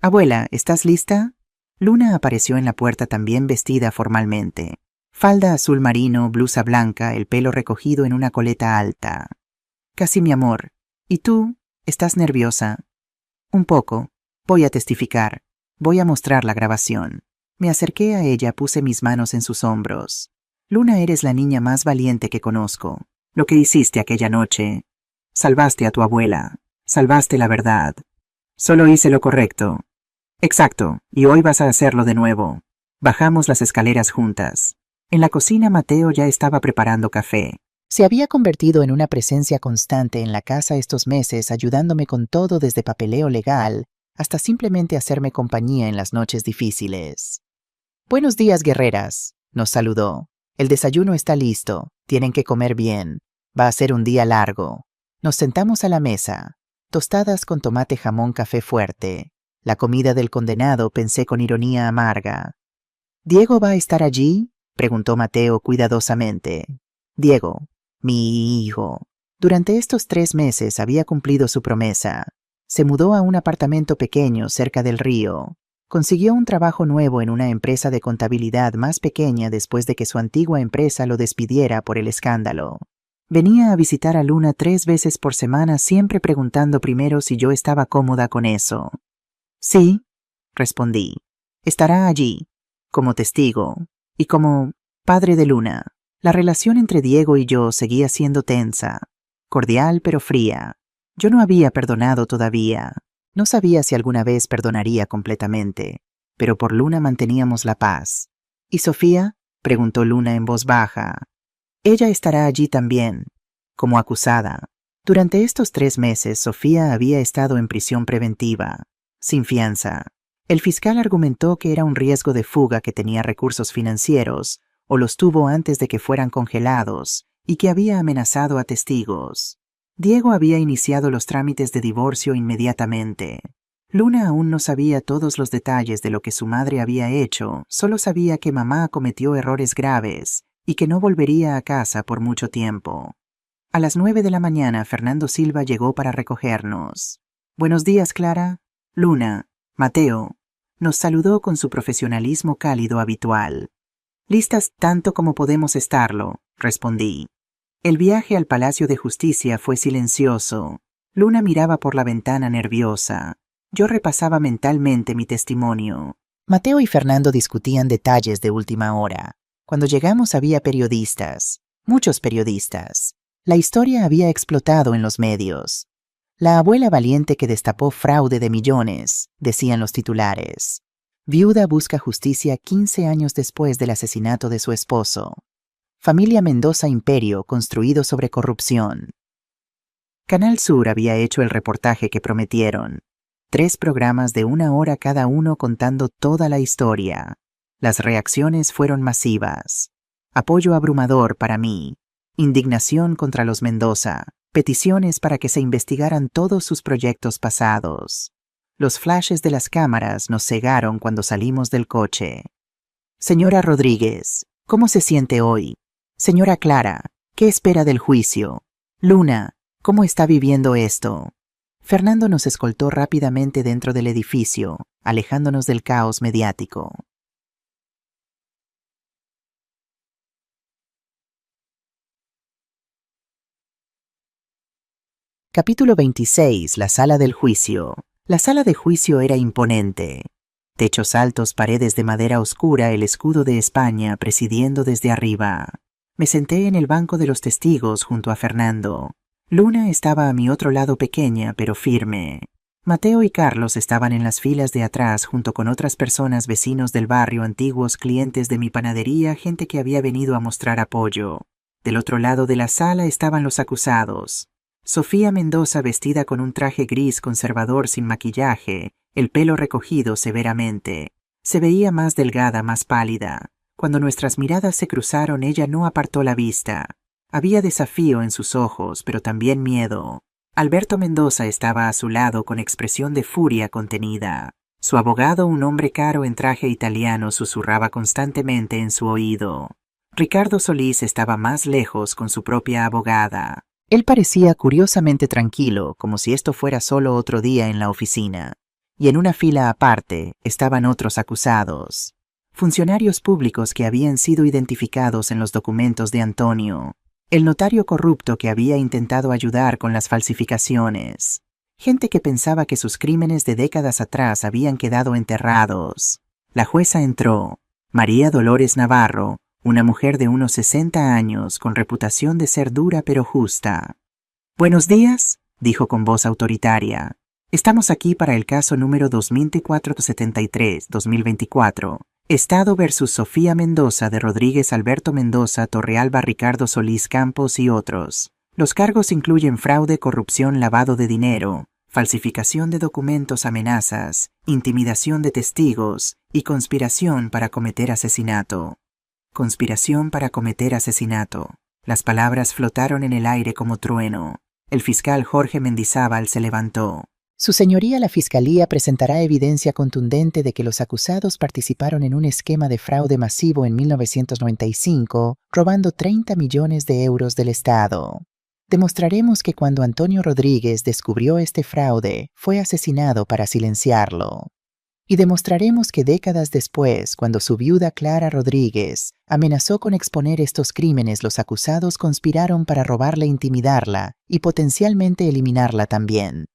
Abuela, ¿estás lista? Luna apareció en la puerta también vestida formalmente. Falda azul marino, blusa blanca, el pelo recogido en una coleta alta. Casi mi amor. ¿Y tú? ¿Estás nerviosa? Un poco. Voy a testificar. Voy a mostrar la grabación. Me acerqué a ella, puse mis manos en sus hombros. Luna, eres la niña más valiente que conozco. Lo que hiciste aquella noche. Salvaste a tu abuela. Salvaste la verdad. Solo hice lo correcto. Exacto, y hoy vas a hacerlo de nuevo. Bajamos las escaleras juntas. En la cocina Mateo ya estaba preparando café. Se había convertido en una presencia constante en la casa estos meses, ayudándome con todo desde papeleo legal hasta simplemente hacerme compañía en las noches difíciles. Buenos días, guerreras, nos saludó. El desayuno está listo, tienen que comer bien. Va a ser un día largo. Nos sentamos a la mesa. Tostadas con tomate, jamón, café fuerte. La comida del condenado, pensé con ironía amarga. ¿Diego va a estar allí?, preguntó Mateo cuidadosamente. Diego, mi hijo. Durante estos 3 meses había cumplido su promesa. Se mudó a un apartamento pequeño cerca del río. Consiguió un trabajo nuevo en una empresa de contabilidad más pequeña después de que su antigua empresa lo despidiera por el escándalo. Venía a visitar a Luna 3 veces por semana, siempre preguntando primero si yo estaba cómoda con eso. Sí, respondí. Estará allí, como testigo, y como padre de Luna. La relación entre Diego y yo seguía siendo tensa, cordial pero fría. Yo no había perdonado todavía. No sabía si alguna vez perdonaría completamente, pero por Luna manteníamos la paz. ¿Y Sofía?, preguntó Luna en voz baja. Ella estará allí también, como acusada. Durante estos 3 meses, Sofía había estado en prisión preventiva, sin fianza. El fiscal argumentó que era un riesgo de fuga, que tenía recursos financieros, o los tuvo antes de que fueran congelados, y que había amenazado a testigos. Diego había iniciado los trámites de divorcio inmediatamente. Luna aún no sabía todos los detalles de lo que su madre había hecho, solo sabía que mamá cometió errores graves y que no volvería a casa por mucho tiempo. A las 9 de la mañana, Fernando Silva llegó para recogernos. Buenos días, Clara. Luna, Mateo. Nos saludó con su profesionalismo cálido habitual. Listas tanto como podemos estarlo, respondí. El viaje al Palacio de Justicia fue silencioso. Luna miraba por la ventana nerviosa. Yo repasaba mentalmente mi testimonio. Mateo y Fernando discutían detalles de última hora. Cuando llegamos había periodistas, muchos periodistas. La historia había explotado en los medios. La abuela valiente que destapó fraude de millones, decían los titulares. Viuda busca justicia 15 años después del asesinato de su esposo. Familia Mendoza imperio construido sobre corrupción. Canal Sur había hecho el reportaje que prometieron. 3 programas de 1 hora cada uno contando toda la historia. Las reacciones fueron masivas. Apoyo abrumador para mí. Indignación contra los Mendoza. Peticiones para que se investigaran todos sus proyectos pasados. Los flashes de las cámaras nos cegaron cuando salimos del coche. Señora Rodríguez, ¿cómo se siente hoy? Señora Clara, ¿qué espera del juicio? Luna, ¿cómo está viviendo esto? Fernando nos escoltó rápidamente dentro del edificio, alejándonos del caos mediático. Capítulo 26. La sala del juicio. La sala de juicio era imponente. Techos altos, paredes de madera oscura, el escudo de España presidiendo desde arriba. Me senté en el banco de los testigos junto a Fernando. Luna estaba a mi otro lado, pequeña pero firme. Mateo y Carlos estaban en las filas de atrás junto con otras personas, vecinos del barrio, antiguos clientes de mi panadería, gente que había venido a mostrar apoyo. Del otro lado de la sala estaban los acusados. Sofía Mendoza, vestida con un traje gris conservador sin maquillaje, el pelo recogido severamente. Se veía más delgada, más pálida. Cuando nuestras miradas se cruzaron, ella no apartó la vista. Había desafío en sus ojos, pero también miedo. Alberto Mendoza estaba a su lado con expresión de furia contenida. Su abogado, un hombre caro en traje italiano, susurraba constantemente en su oído. Ricardo Solís estaba más lejos con su propia abogada. Él parecía curiosamente tranquilo, como si esto fuera solo otro día en la oficina. Y en una fila aparte estaban otros acusados. Funcionarios públicos que habían sido identificados en los documentos de Antonio. El notario corrupto que había intentado ayudar con las falsificaciones. Gente que pensaba que sus crímenes de décadas atrás habían quedado enterrados. La jueza entró. María Dolores Navarro, una mujer de unos 60 años con reputación de ser dura pero justa. «Buenos días», dijo con voz autoritaria. «Estamos aquí para el caso número 2473-2024. Estado versus Sofía Mendoza de Rodríguez Alberto Mendoza Torrealba Ricardo Solís Campos y otros. Los cargos incluyen fraude, corrupción, lavado de dinero, falsificación de documentos, amenazas, intimidación de testigos y conspiración para cometer asesinato». Conspiración para cometer asesinato. Las palabras flotaron en el aire como trueno. El fiscal Jorge Mendizábal se levantó. Su señoría, la Fiscalía presentará evidencia contundente de que los acusados participaron en un esquema de fraude masivo en 1995, robando 30 millones de euros del Estado. Demostraremos que cuando Antonio Rodríguez descubrió este fraude, fue asesinado para silenciarlo. Y demostraremos que décadas después, cuando su viuda Clara Rodríguez amenazó con exponer estos crímenes, los acusados conspiraron para robarla e intimidarla y potencialmente eliminarla también.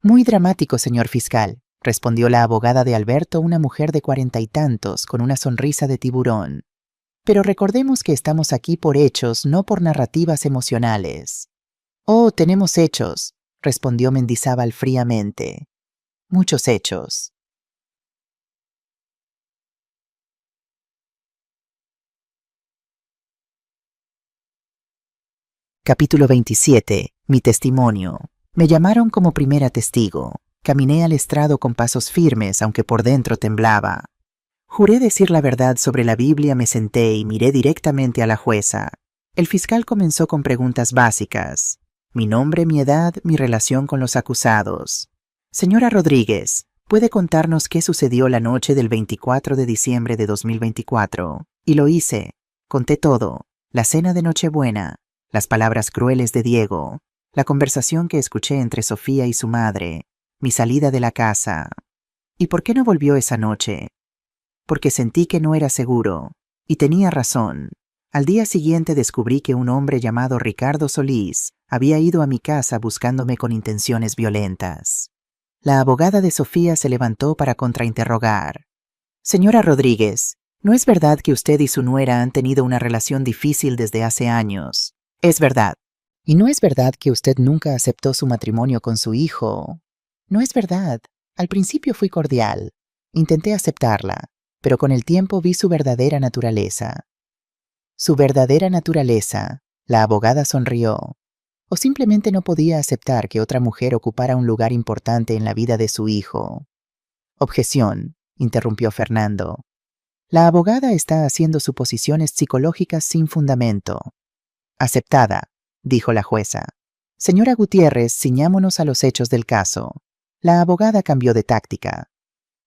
Muy dramático, señor fiscal, respondió la abogada de Alberto, una mujer de 40 y tantos, con una sonrisa de tiburón. Pero recordemos que estamos aquí por hechos, no por narrativas emocionales. Oh, tenemos hechos, respondió Mendizábal fríamente. Muchos hechos. Capítulo 27. Mi testimonio. Me llamaron como primera testigo. Caminé al estrado con pasos firmes, aunque por dentro temblaba. Juré decir la verdad sobre la Biblia, me senté y miré directamente a la jueza. El fiscal comenzó con preguntas básicas. Mi nombre, mi edad, mi relación con los acusados. Señora Rodríguez, ¿puede contarnos qué sucedió la noche del 24 de diciembre de 2024? Y lo hice. Conté todo. La cena de Nochebuena. Las palabras crueles de Diego, la conversación que escuché entre Sofía y su madre, mi salida de la casa. ¿Y por qué no volvió esa noche? Porque sentí que no era seguro, y tenía razón. Al día siguiente descubrí que un hombre llamado Ricardo Solís había ido a mi casa buscándome con intenciones violentas. La abogada de Sofía se levantó para contrainterrogar. Señora Rodríguez, ¿no es verdad que usted y su nuera han tenido una relación difícil desde hace años? Es verdad. ¿Y no es verdad que usted nunca aceptó su matrimonio con su hijo? No es verdad. Al principio fui cordial. Intenté aceptarla, pero con el tiempo vi su verdadera naturaleza. Su verdadera naturaleza. La abogada sonrió. ¿O simplemente no podía aceptar que otra mujer ocupara un lugar importante en la vida de su hijo? Objeción, interrumpió Fernando. La abogada está haciendo suposiciones psicológicas sin fundamento. Aceptada, dijo la jueza. Señora Gutiérrez, ciñámonos a los hechos del caso. La abogada cambió de táctica.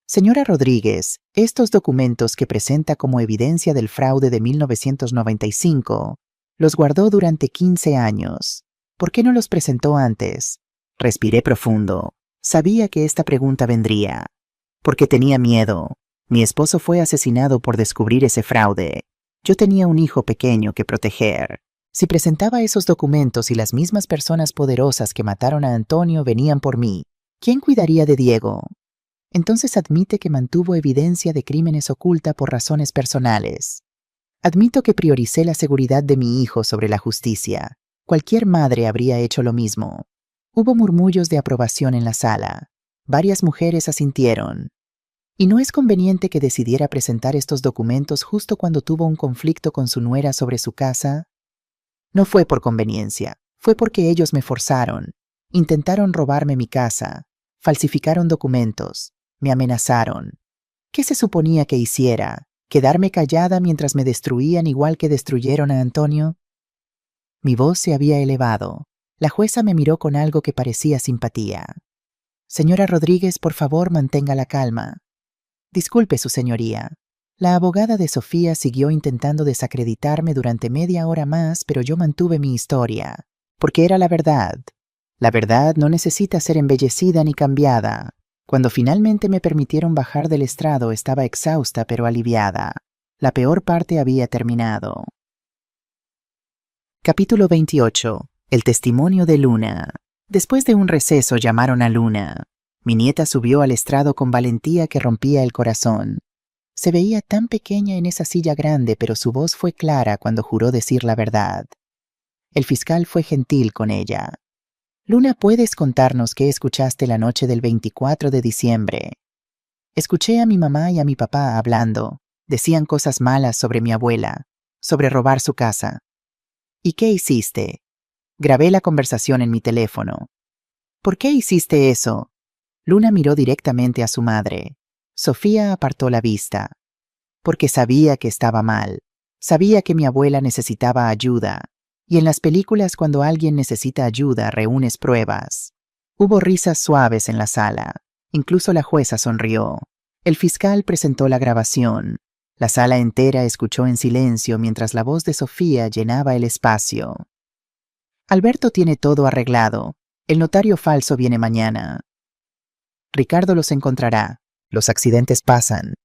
Señora Rodríguez, estos documentos que presenta como evidencia del fraude de 1995, los guardó durante 15 años. ¿Por qué no los presentó antes? Respiré profundo. Sabía que esta pregunta vendría. Porque tenía miedo. Mi esposo fue asesinado por descubrir ese fraude. Yo tenía un hijo pequeño que proteger. Si presentaba esos documentos y las mismas personas poderosas que mataron a Antonio venían por mí, ¿quién cuidaría de Diego? Entonces admite que mantuvo evidencia de crímenes oculta por razones personales. Admito que prioricé la seguridad de mi hijo sobre la justicia. Cualquier madre habría hecho lo mismo. Hubo murmullos de aprobación en la sala. Varias mujeres asintieron. ¿Y no es conveniente que decidiera presentar estos documentos justo cuando tuvo un conflicto con su nuera sobre su casa? No fue por conveniencia, fue porque ellos me forzaron. Intentaron robarme mi casa, falsificaron documentos, me amenazaron. ¿Qué se suponía que hiciera? ¿Quedarme callada mientras me destruían igual que destruyeron a Antonio? Mi voz se había elevado. La jueza me miró con algo que parecía simpatía. Señora Rodríguez, por favor, mantenga la calma. Disculpe, su señoría. La abogada de Sofía siguió intentando desacreditarme durante media hora más, pero yo mantuve mi historia, porque era la verdad. La verdad no necesita ser embellecida ni cambiada. Cuando finalmente me permitieron bajar del estrado, estaba exhausta pero aliviada. La peor parte había terminado. Capítulo 28. El testimonio de Luna. Después de un receso llamaron a Luna. Mi nieta subió al estrado con valentía que rompía el corazón. Se veía tan pequeña en esa silla grande, pero su voz fue clara cuando juró decir la verdad. El fiscal fue gentil con ella. Luna, ¿puedes contarnos qué escuchaste la noche del 24 de diciembre? Escuché a mi mamá y a mi papá hablando. Decían cosas malas sobre mi abuela, sobre robar su casa. ¿Y qué hiciste? Grabé la conversación en mi teléfono. ¿Por qué hiciste eso? Luna miró directamente a su madre. Sofía apartó la vista. Porque sabía que estaba mal. Sabía que mi abuela necesitaba ayuda. Y en las películas, cuando alguien necesita ayuda, reúnes pruebas. Hubo risas suaves en la sala. Incluso la jueza sonrió. El fiscal presentó la grabación. La sala entera escuchó en silencio mientras la voz de Sofía llenaba el espacio. Alberto tiene todo arreglado. El notario falso viene mañana. Ricardo los encontrará. Los accidentes pasan.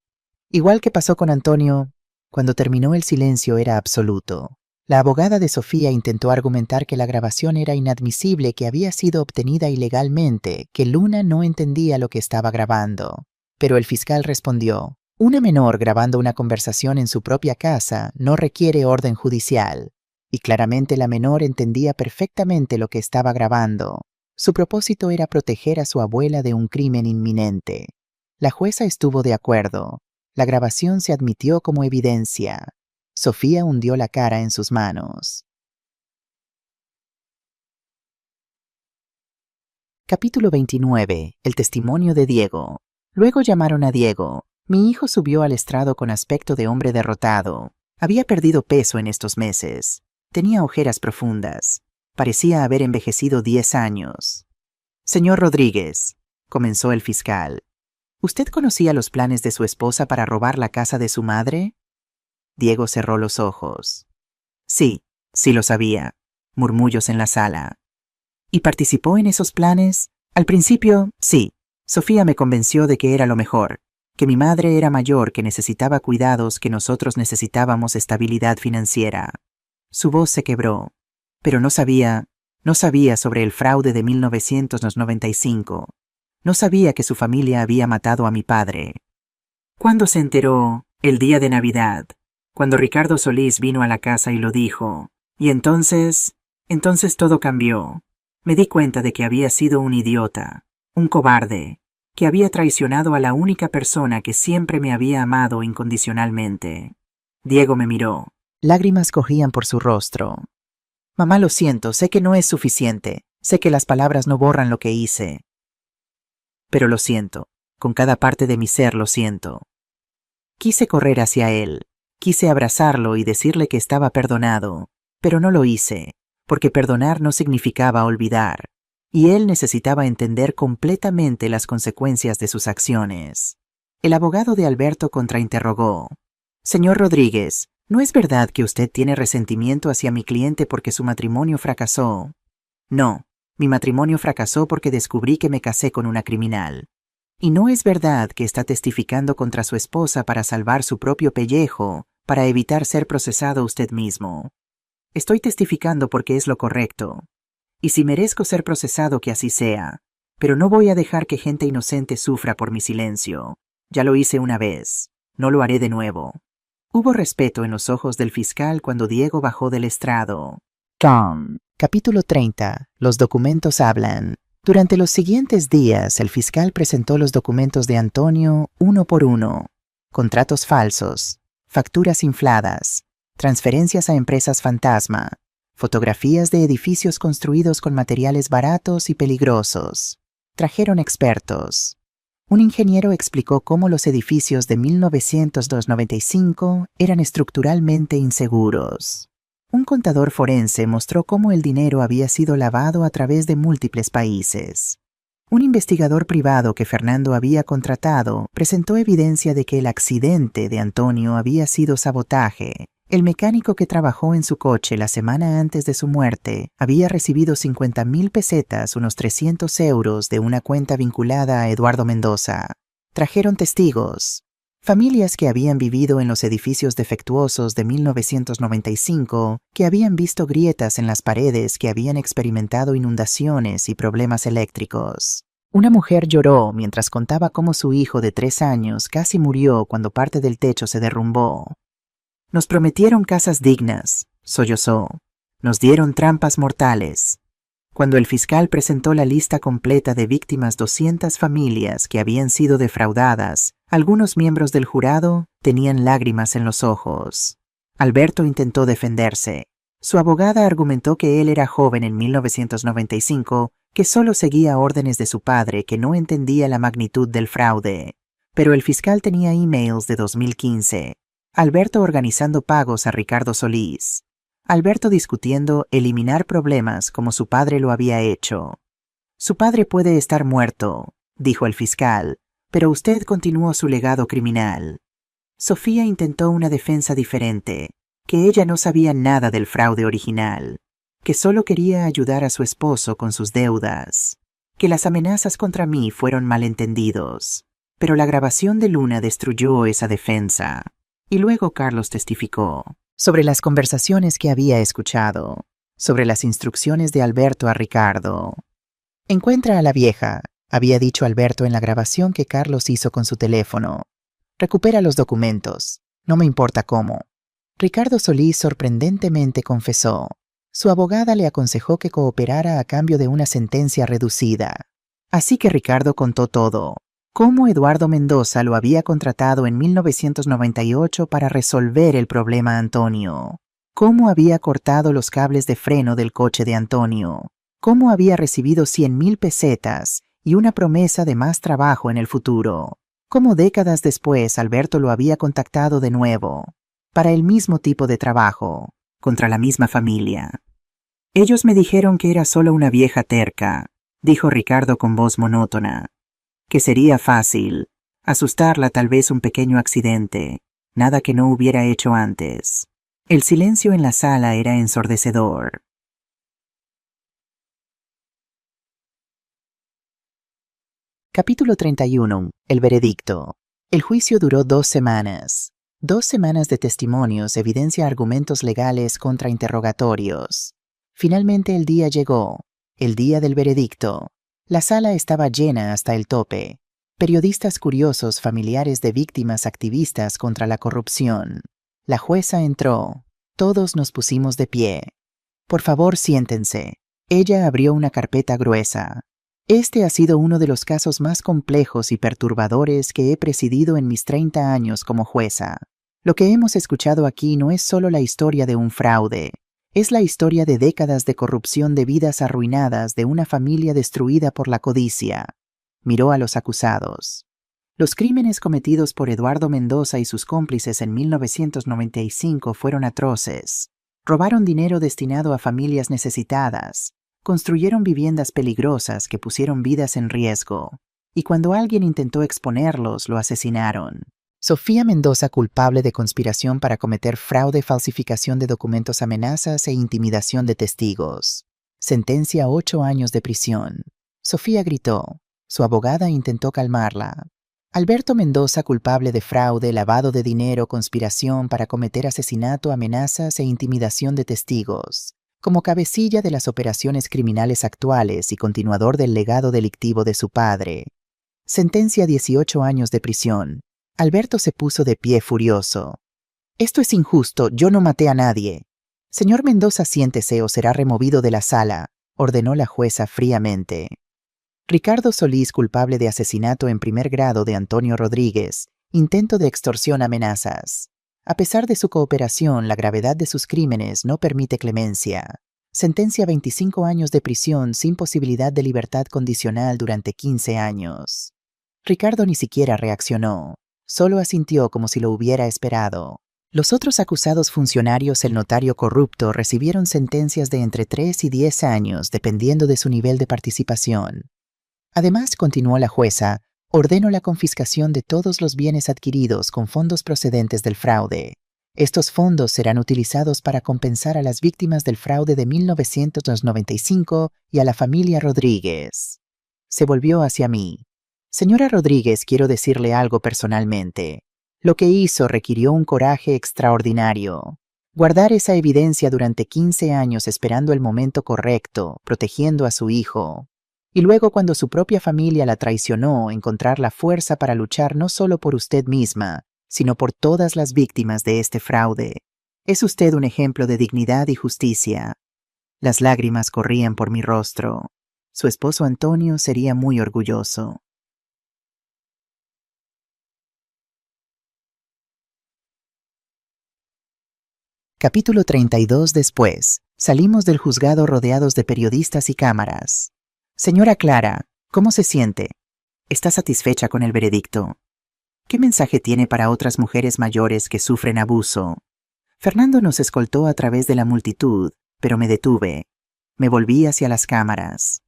Igual que pasó con Antonio, cuando terminó el silencio era absoluto. La abogada de Sofía intentó argumentar que la grabación era inadmisible, que había sido obtenida ilegalmente, que Luna no entendía lo que estaba grabando. Pero el fiscal respondió: una menor grabando una conversación en su propia casa no requiere orden judicial. Y claramente la menor entendía perfectamente lo que estaba grabando. Su propósito era proteger a su abuela de un crimen inminente. La jueza estuvo de acuerdo. La grabación se admitió como evidencia. Sofía hundió la cara en sus manos. Capítulo 29. El testimonio de Diego. Luego llamaron a Diego. Mi hijo subió al estrado con aspecto de hombre derrotado. Había perdido peso en estos meses. Tenía ojeras profundas. Parecía haber envejecido 10 años. Señor Rodríguez, comenzó el fiscal. ¿Usted conocía los planes de su esposa para robar la casa de su madre? Diego cerró los ojos. Sí, sí lo sabía. Murmullos en la sala. ¿Y participó en esos planes? Al principio, sí. Sofía me convenció de que era lo mejor, que mi madre era mayor, que necesitaba cuidados, que nosotros necesitábamos estabilidad financiera. Su voz se quebró. Pero no sabía sobre el fraude de 1995. No sabía que su familia había matado a mi padre. ¿Cuándo se enteró? El día de Navidad, cuando Ricardo Solís vino a la casa y lo dijo. Y entonces todo cambió. Me di cuenta de que había sido un idiota, un cobarde, que había traicionado a la única persona que siempre me había amado incondicionalmente. Diego me miró. Lágrimas corrían por su rostro. Mamá, lo siento, sé que no es suficiente. Sé que las palabras no borran lo que hice. Pero lo siento. Con cada parte de mi ser lo siento. Quise correr hacia él. Quise abrazarlo y decirle que estaba perdonado. Pero no lo hice, porque perdonar no significaba olvidar. Y él necesitaba entender completamente las consecuencias de sus acciones. El abogado de Alberto contrainterrogó. Señor Rodríguez, ¿no es verdad que usted tiene resentimiento hacia mi cliente porque su matrimonio fracasó? No, mi matrimonio fracasó porque descubrí que me casé con una criminal. ¿Y no es verdad que está testificando contra su esposa para salvar su propio pellejo, para evitar ser procesado usted mismo? Estoy testificando porque es lo correcto. Y si merezco ser procesado, que así sea. Pero no voy a dejar que gente inocente sufra por mi silencio. Ya lo hice una vez. No lo haré de nuevo. Hubo respeto en los ojos del fiscal cuando Diego bajó del estrado. Capítulo 30. Los documentos hablan. Durante los siguientes días, el fiscal presentó los documentos de Antonio uno por uno. Contratos falsos, facturas infladas, transferencias a empresas fantasma, fotografías de edificios construidos con materiales baratos y peligrosos. Trajeron expertos. Un ingeniero explicó cómo los edificios de 1995 eran estructuralmente inseguros. Un contador forense mostró cómo el dinero había sido lavado a través de múltiples países. Un investigador privado que Fernando había contratado presentó evidencia de que el accidente de Antonio había sido sabotaje. El mecánico que trabajó en su coche la semana antes de su muerte había recibido 50,000 pesetas, unos 300 euros, de una cuenta vinculada a Eduardo Mendoza. Trajeron testigos. Familias que habían vivido en los edificios defectuosos de 1995, que habían visto grietas en las paredes, que habían experimentado inundaciones y problemas eléctricos. Una mujer lloró mientras contaba cómo su hijo de 3 años casi murió cuando parte del techo se derrumbó. Nos prometieron casas dignas, sollozó. Nos dieron trampas mortales. Cuando el fiscal presentó la lista completa de víctimas, 200 familias que habían sido defraudadas, algunos miembros del jurado tenían lágrimas en los ojos. Alberto intentó defenderse. Su abogada argumentó que él era joven en 1995, que solo seguía órdenes de su padre, que no entendía la magnitud del fraude. Pero el fiscal tenía emails de 2015. Alberto organizando pagos a Ricardo Solís. Alberto discutiendo eliminar problemas como su padre lo había hecho. Su padre puede estar muerto, dijo el fiscal, pero usted continuó su legado criminal. Sofía intentó una defensa diferente, que ella no sabía nada del fraude original, que solo quería ayudar a su esposo con sus deudas, que las amenazas contra mí fueron malentendidos. Pero la grabación de Luna destruyó esa defensa. Y luego Carlos testificó sobre las conversaciones que había escuchado, sobre las instrucciones de Alberto a Ricardo. Encuentra a la vieja, había dicho Alberto en la grabación que Carlos hizo con su teléfono. Recupera los documentos, no me importa cómo. Ricardo Solís sorprendentemente confesó. Su abogada le aconsejó que cooperara a cambio de una sentencia reducida. Así que Ricardo contó todo. Cómo Eduardo Mendoza lo había contratado en 1998 para resolver el problema Antonio. Cómo había cortado los cables de freno del coche de Antonio. Cómo había recibido 100,000 pesetas y una promesa de más trabajo en el futuro. Cómo décadas después Alberto lo había contactado de nuevo, para el mismo tipo de trabajo, contra la misma familia. Ellos me dijeron que era solo una vieja terca, dijo Ricardo con voz monótona. Que sería fácil, asustarla, tal vez un pequeño accidente, nada que no hubiera hecho antes. El silencio en la sala era ensordecedor. Capítulo 31. El veredicto. El juicio duró 2 semanas. 2 semanas de testimonios, evidencia, argumentos legales, contrainterrogatorios. Finalmente el día llegó, el día del veredicto. La sala estaba llena hasta el tope. Periodistas curiosos, familiares de víctimas, activistas contra la corrupción. La jueza entró. Todos nos pusimos de pie. Por favor, siéntense. Ella abrió una carpeta gruesa. Este ha sido uno de los casos más complejos y perturbadores que he presidido en mis 30 años como jueza. Lo que hemos escuchado aquí no es solo la historia de un fraude. Es la historia de décadas de corrupción, de vidas arruinadas, de una familia destruida por la codicia. Miró a los acusados. Los crímenes cometidos por Eduardo Mendoza y sus cómplices en 1995 fueron atroces. Robaron dinero destinado a familias necesitadas. Construyeron viviendas peligrosas que pusieron vidas en riesgo. Y cuando alguien intentó exponerlos, lo asesinaron. Sofía Mendoza, culpable de conspiración para cometer fraude, falsificación de documentos, amenazas e intimidación de testigos. Sentencia a 8 años de prisión. Sofía gritó. Su abogada intentó calmarla. Alberto Mendoza, culpable de fraude, lavado de dinero, conspiración para cometer asesinato, amenazas e intimidación de testigos. Como cabecilla de las operaciones criminales actuales y continuador del legado delictivo de su padre. Sentencia a 18 años de prisión. Alberto se puso de pie furioso. «Esto es injusto, yo no maté a nadie». «Señor Mendoza, siéntese o será removido de la sala», ordenó la jueza fríamente. Ricardo Solís, culpable de asesinato en primer grado de Antonio Rodríguez, intento de extorsión, amenazas. A pesar de su cooperación, la gravedad de sus crímenes no permite clemencia. Sentencia a 25 años de prisión sin posibilidad de libertad condicional durante 15 años. Ricardo ni siquiera reaccionó. Solo asintió como si lo hubiera esperado. Los otros acusados funcionarios, el notario corrupto, recibieron sentencias de entre 3 y 10 años, dependiendo de su nivel de participación. Además, continuó la jueza, ordeno la confiscación de todos los bienes adquiridos con fondos procedentes del fraude. Estos fondos serán utilizados para compensar a las víctimas del fraude de 1995 y a la familia Rodríguez. Se volvió hacia mí. Señora Rodríguez, quiero decirle algo personalmente. Lo que hizo requirió un coraje extraordinario. Guardar esa evidencia durante 15 años esperando el momento correcto, protegiendo a su hijo. Y luego, cuando su propia familia la traicionó, encontrar la fuerza para luchar no solo por usted misma, sino por todas las víctimas de este fraude. Es usted un ejemplo de dignidad y justicia. Las lágrimas corrían por mi rostro. Su esposo Antonio sería muy orgulloso. Capítulo 32. Después, salimos del juzgado rodeados de periodistas y cámaras. Señora Clara, ¿cómo se siente? ¿Está satisfecha con el veredicto? ¿Qué mensaje tiene para otras mujeres mayores que sufren abuso? Fernando nos escoltó a través de la multitud, pero me detuve. Me volví hacia las cámaras.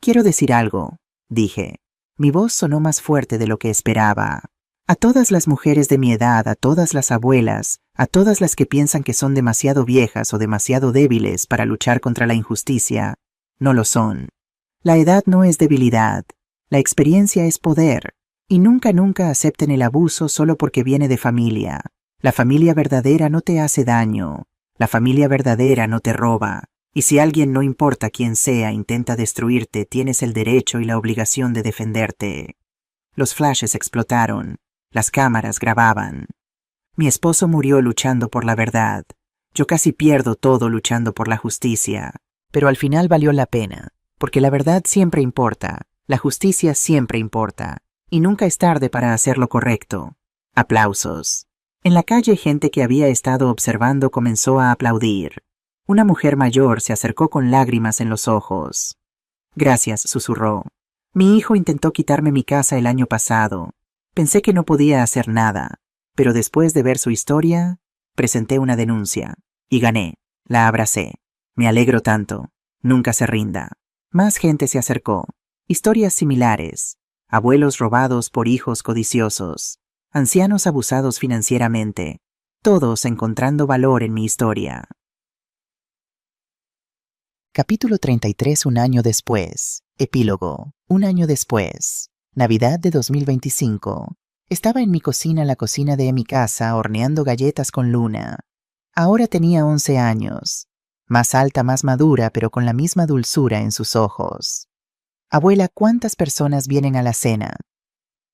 Quiero decir algo, dije. Mi voz sonó más fuerte de lo que esperaba. A todas las mujeres de mi edad, a todas las abuelas, a todas las que piensan que son demasiado viejas o demasiado débiles para luchar contra la injusticia, no lo son. La edad no es debilidad, la experiencia es poder, y nunca acepten el abuso solo porque viene de familia. La familia verdadera no te hace daño, la familia verdadera no te roba, y si alguien, no importa quién sea, intenta destruirte, tienes el derecho y la obligación de defenderte. Los flashes explotaron. Las cámaras grababan. Mi esposo murió luchando por la verdad. Yo casi pierdo todo luchando por la justicia. Pero al final valió la pena, porque la verdad siempre importa, la justicia siempre importa, y nunca es tarde para hacer lo correcto. Aplausos. En la calle, gente que había estado observando comenzó a aplaudir. Una mujer mayor se acercó con lágrimas en los ojos. Gracias, susurró. Mi hijo intentó quitarme mi casa el año pasado. Pensé que no podía hacer nada, pero después de ver su historia, presenté una denuncia. Y gané. La abracé. Me alegro tanto. Nunca se rinda. Más gente se acercó. Historias similares. Abuelos robados por hijos codiciosos. Ancianos abusados financieramente. Todos encontrando valor en mi historia. Capítulo 33. Un año después. Epílogo. Un año después. Navidad de 2025. Estaba en mi cocina, la cocina de mi casa, horneando galletas con Luna. Ahora tenía 11 años. Más alta, más madura, pero con la misma dulzura en sus ojos. Abuela, ¿cuántas personas vienen a la cena?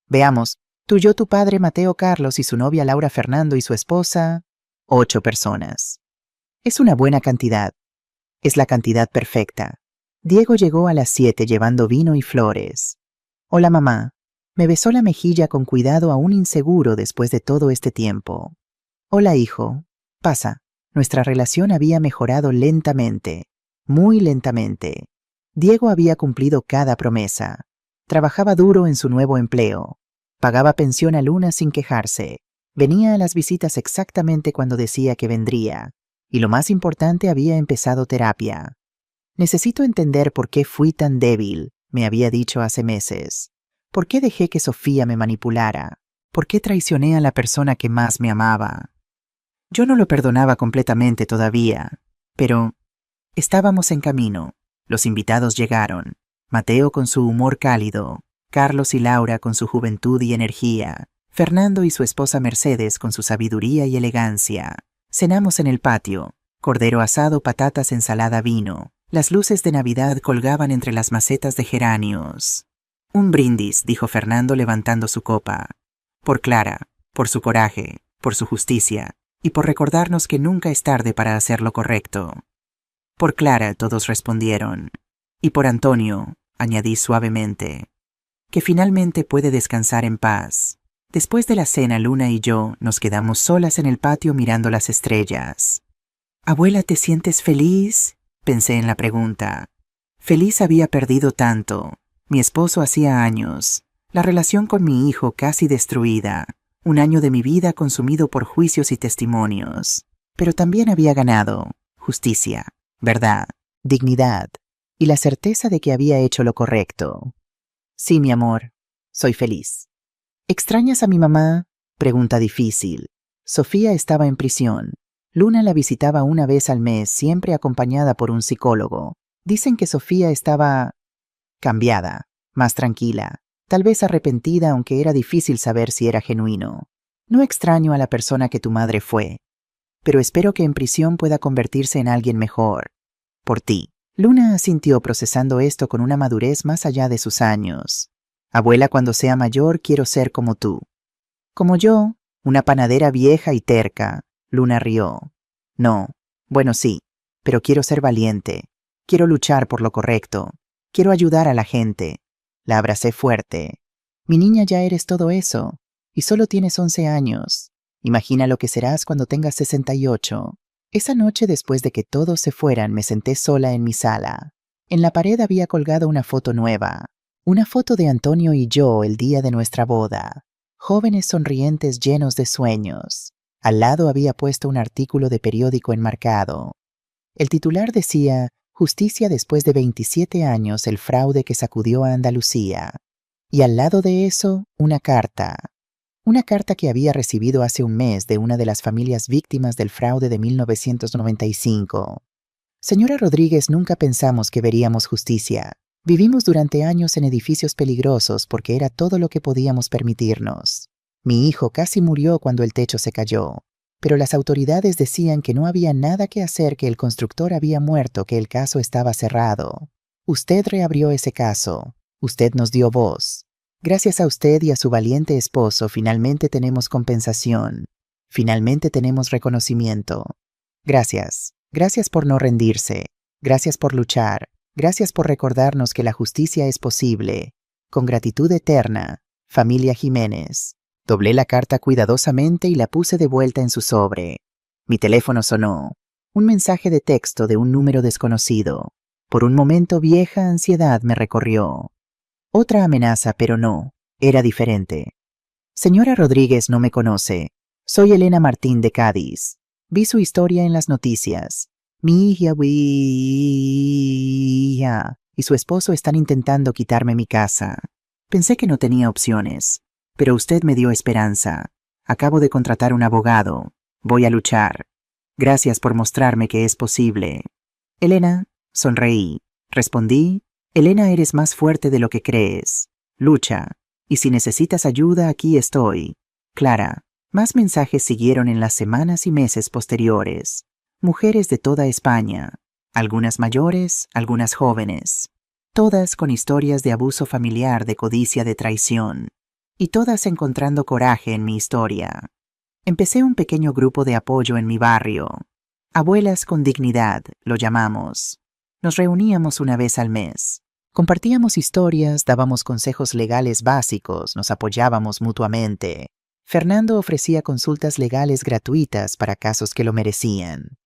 Veamos, tú, yo, tu padre Mateo Carlos y su novia Laura Fernando y su esposa. 8 personas. Es una buena cantidad. Es la cantidad perfecta. Diego llegó a las 7 llevando vino y flores. Hola, mamá. Me besó la mejilla con cuidado, aún inseguro después de todo este tiempo. Hola, hijo. Pasa. Nuestra relación había mejorado lentamente, muy lentamente. Diego había cumplido cada promesa. Trabajaba duro en su nuevo empleo. Pagaba pensión a Luna sin quejarse. Venía a las visitas exactamente cuando decía que vendría. Y lo más importante, había empezado terapia. Necesito entender por qué fui tan débil, me había dicho hace meses. ¿Por qué dejé que Sofía me manipulara? ¿Por qué traicioné a la persona que más me amaba? Yo no lo perdonaba completamente todavía, pero estábamos en camino. Los invitados llegaron. Mateo con su humor cálido, Carlos y Laura con su juventud y energía, Fernando y su esposa Mercedes con su sabiduría y elegancia. Cenamos en el patio, cordero asado, patatas, ensalada, vino. Las luces de Navidad colgaban entre las macetas de geranios. Un brindis, dijo Fernando levantando su copa. Por Clara, por su coraje, por su justicia, y por recordarnos que nunca es tarde para hacer lo correcto. Por Clara, todos respondieron. Y por Antonio, añadí suavemente, que finalmente puede descansar en paz. Después de la cena, Luna y yo nos quedamos solas en el patio mirando las estrellas. «Abuela, ¿te sientes feliz?», pensé en la pregunta. Feliz había perdido tanto. Mi esposo hacía años. La relación con mi hijo casi destruida. Un año de mi vida consumido por juicios y testimonios. Pero también había ganado justicia, verdad, dignidad y la certeza de que había hecho lo correcto. Sí, mi amor, soy feliz. ¿Extrañas a mi mamá? Pregunta difícil. Sofía estaba en prisión. Luna la visitaba una vez al mes, siempre acompañada por un psicólogo. Dicen que Sofía estaba cambiada, más tranquila, tal vez arrepentida, aunque era difícil saber si era genuino. No extraño a la persona que tu madre fue, pero espero que en prisión pueda convertirse en alguien mejor. Por ti. Luna asintió, procesando esto con una madurez más allá de sus años. Abuela, cuando sea mayor quiero ser como tú. Como yo, una panadera vieja y terca. Luna rió. No, bueno sí, pero quiero ser valiente. Quiero luchar por lo correcto. Quiero ayudar a la gente. La abracé fuerte. Mi niña, ya eres todo eso. Y solo tienes 11 años. Imagina lo que serás cuando tengas 68. Esa noche, después de que todos se fueran, me senté sola en mi sala. En la pared había colgado una foto nueva. Una foto de Antonio y yo el día de nuestra boda. Jóvenes sonrientes, llenos de sueños. Al lado había puesto un artículo de periódico enmarcado. El titular decía: Justicia después de 27 años, el fraude que sacudió a Andalucía. Y al lado de eso, una carta. Una carta que había recibido hace un mes de una de las familias víctimas del fraude de 1995. Señora Rodríguez, nunca pensamos que veríamos justicia. Vivimos durante años en edificios peligrosos porque era todo lo que podíamos permitirnos. Mi hijo casi murió cuando el techo se cayó, pero las autoridades decían que no había nada que hacer, que el constructor había muerto, que el caso estaba cerrado. Usted reabrió ese caso. Usted nos dio voz. Gracias a usted y a su valiente esposo, finalmente tenemos compensación. Finalmente tenemos reconocimiento. Gracias. Gracias por no rendirse. Gracias por luchar. Gracias por recordarnos que la justicia es posible. Con gratitud eterna, familia Jiménez. Doblé la carta cuidadosamente y la puse de vuelta en su sobre. Mi teléfono sonó. Un mensaje de texto de un número desconocido. Por un momento, vieja ansiedad me recorrió. Otra amenaza, pero no. Era diferente. Señora Rodríguez no me conoce. Soy Elena Martín de Cádiz. Vi su historia en las noticias. Mi hija y su esposo están intentando quitarme mi casa. Pensé que no tenía opciones. Pero usted me dio esperanza. Acabo de contratar un abogado. Voy a luchar. Gracias por mostrarme que es posible. Elena, sonreí. Respondí: Elena, eres más fuerte de lo que crees. Lucha. Y si necesitas ayuda, aquí estoy. Clara. Más mensajes siguieron en las semanas y meses posteriores. Mujeres de toda España. Algunas mayores, algunas jóvenes. Todas con historias de abuso familiar, de codicia, de traición. Y todas encontrando coraje en mi historia. Empecé un pequeño grupo de apoyo en mi barrio. Abuelas con dignidad, lo llamamos. Nos reuníamos una vez al mes. Compartíamos historias, dábamos consejos legales básicos, nos apoyábamos mutuamente. Fernando ofrecía consultas legales gratuitas para casos que lo merecían.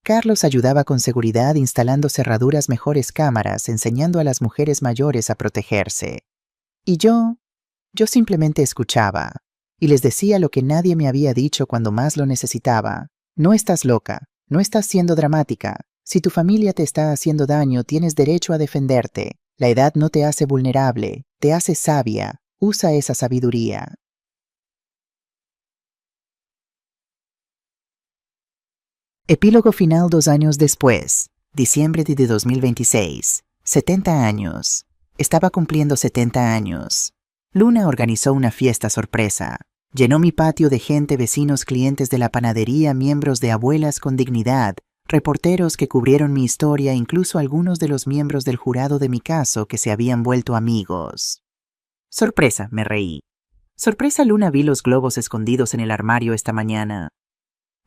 Carlos ayudaba con seguridad instalando cerraduras, mejores cámaras, enseñando a las mujeres mayores a protegerse. Y yo simplemente escuchaba, y les decía lo que nadie me había dicho cuando más lo necesitaba. No estás loca, no estás siendo dramática. Si tu familia te está haciendo daño, tienes derecho a defenderte. La edad no te hace vulnerable, te hace sabia. Usa esa sabiduría. Epílogo final 2 años después, diciembre de 2026. 70 años. Estaba cumpliendo 70 años. Luna organizó una fiesta sorpresa. Llenó mi patio de gente, vecinos, clientes de la panadería, miembros de Abuelas con Dignidad, reporteros que cubrieron mi historia, incluso algunos de los miembros del jurado de mi caso que se habían vuelto amigos. Sorpresa, me reí. Sorpresa, Luna, vi los globos escondidos en el armario esta mañana.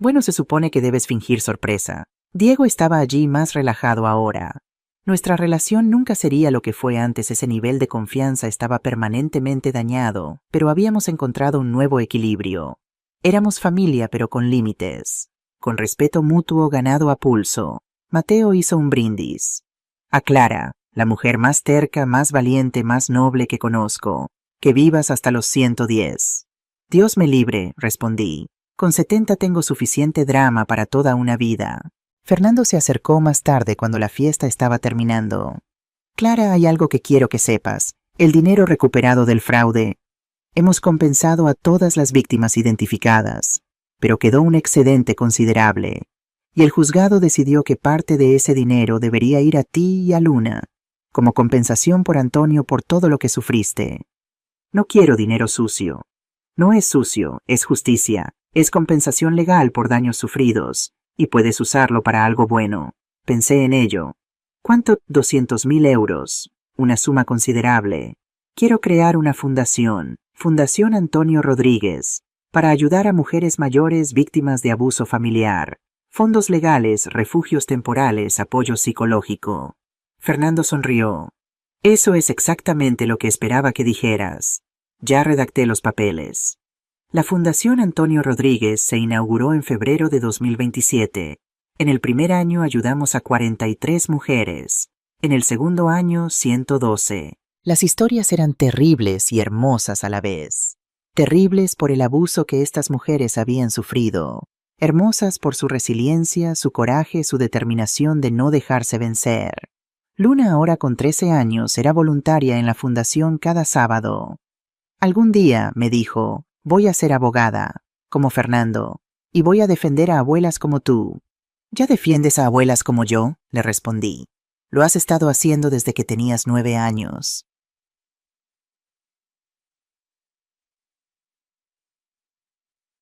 Bueno, se supone que debes fingir sorpresa. Diego estaba allí más relajado ahora. Nuestra relación nunca sería lo que fue antes, ese nivel de confianza estaba permanentemente dañado, pero habíamos encontrado un nuevo equilibrio. Éramos familia, pero con límites. Con respeto mutuo ganado a pulso. Mateo hizo un brindis. A Clara, la mujer más terca, más valiente, más noble que conozco. Que vivas hasta los 110. Dios me libre, respondí. Con 70 tengo suficiente drama para toda una vida. Fernando se acercó más tarde cuando la fiesta estaba terminando. Clara, hay algo que quiero que sepas. El dinero recuperado del fraude. Hemos compensado a todas las víctimas identificadas, pero quedó un excedente considerable. Y el juzgado decidió que parte de ese dinero debería ir a ti y a Luna, como compensación por Antonio por todo lo que sufriste. No quiero dinero sucio. No es sucio, es justicia. Es compensación legal por daños sufridos, y puedes usarlo para algo bueno. Pensé en ello. ¿Cuánto? 200.000 euros. Una suma considerable. Quiero crear una fundación, Fundación Antonio Rodríguez, para ayudar a mujeres mayores víctimas de abuso familiar. Fondos legales, refugios temporales, apoyo psicológico. Fernando sonrió. Eso es exactamente lo que esperaba que dijeras. Ya redacté los papeles. La Fundación Antonio Rodríguez se inauguró en febrero de 2027. En el primer año ayudamos a 43 mujeres. En el segundo año, 112. Las historias eran terribles y hermosas a la vez. Terribles por el abuso que estas mujeres habían sufrido. Hermosas por su resiliencia, su coraje, su determinación de no dejarse vencer. Luna, ahora con 13 años, era voluntaria en la fundación cada sábado. Algún día, me dijo, voy a ser abogada, como Fernando, y voy a defender a abuelas como tú. ¿Ya defiendes a abuelas como yo?, le respondí. Lo has estado haciendo desde que tenías 9 años.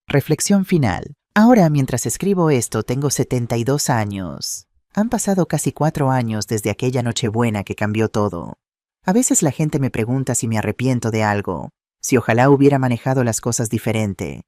Reflexión final. Ahora, mientras escribo esto, tengo 72 años. Han pasado casi 4 años desde aquella Nochebuena que cambió todo. A veces la gente me pregunta si me arrepiento de algo, si ojalá hubiera manejado las cosas diferente.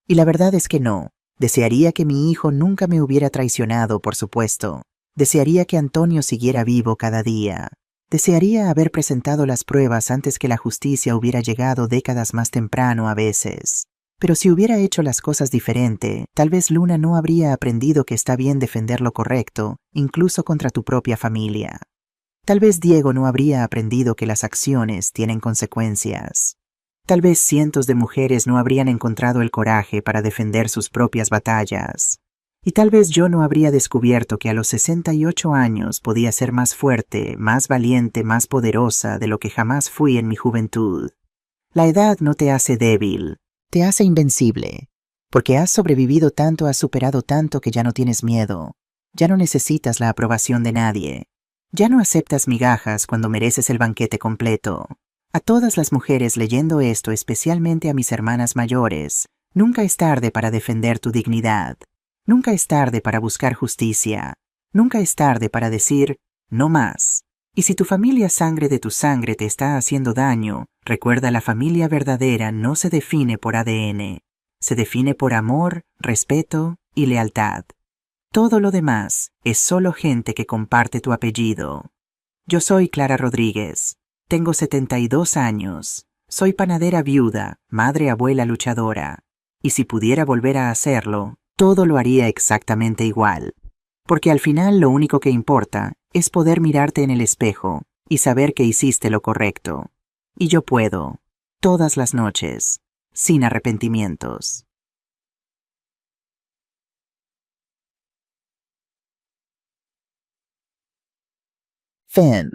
Y la verdad es que no. Desearía que mi hijo nunca me hubiera traicionado, por supuesto. Desearía que Antonio siguiera vivo cada día. Desearía haber presentado las pruebas antes que la justicia hubiera llegado décadas más temprano a veces. Pero si hubiera hecho las cosas diferente, tal vez Luna no habría aprendido que está bien defender lo correcto, incluso contra tu propia familia. Tal vez Diego no habría aprendido que las acciones tienen consecuencias. Tal vez cientos de mujeres no habrían encontrado el coraje para defender sus propias batallas. Y tal vez yo no habría descubierto que a los 68 años podía ser más fuerte, más valiente, más poderosa de lo que jamás fui en mi juventud. La edad no te hace débil, te hace invencible. Porque has sobrevivido tanto, has superado tanto que ya no tienes miedo. Ya no necesitas la aprobación de nadie. Ya no aceptas migajas cuando mereces el banquete completo. A todas las mujeres leyendo esto, especialmente a mis hermanas mayores, nunca es tarde para defender tu dignidad. Nunca es tarde para buscar justicia. Nunca es tarde para decir, no más. Y si tu familia sangre de tu sangre te está haciendo daño, recuerda, la familia verdadera no se define por ADN. Se define por amor, respeto y lealtad. Todo lo demás es solo gente que comparte tu apellido. Yo soy Clara Rodríguez. Tengo 72 años. Soy panadera viuda, madre abuela luchadora. Y si pudiera volver a hacerlo, todo lo haría exactamente igual. Porque al final lo único que importa es poder mirarte en el espejo y saber que hiciste lo correcto. Y yo puedo, todas las noches, sin arrepentimientos. Fin.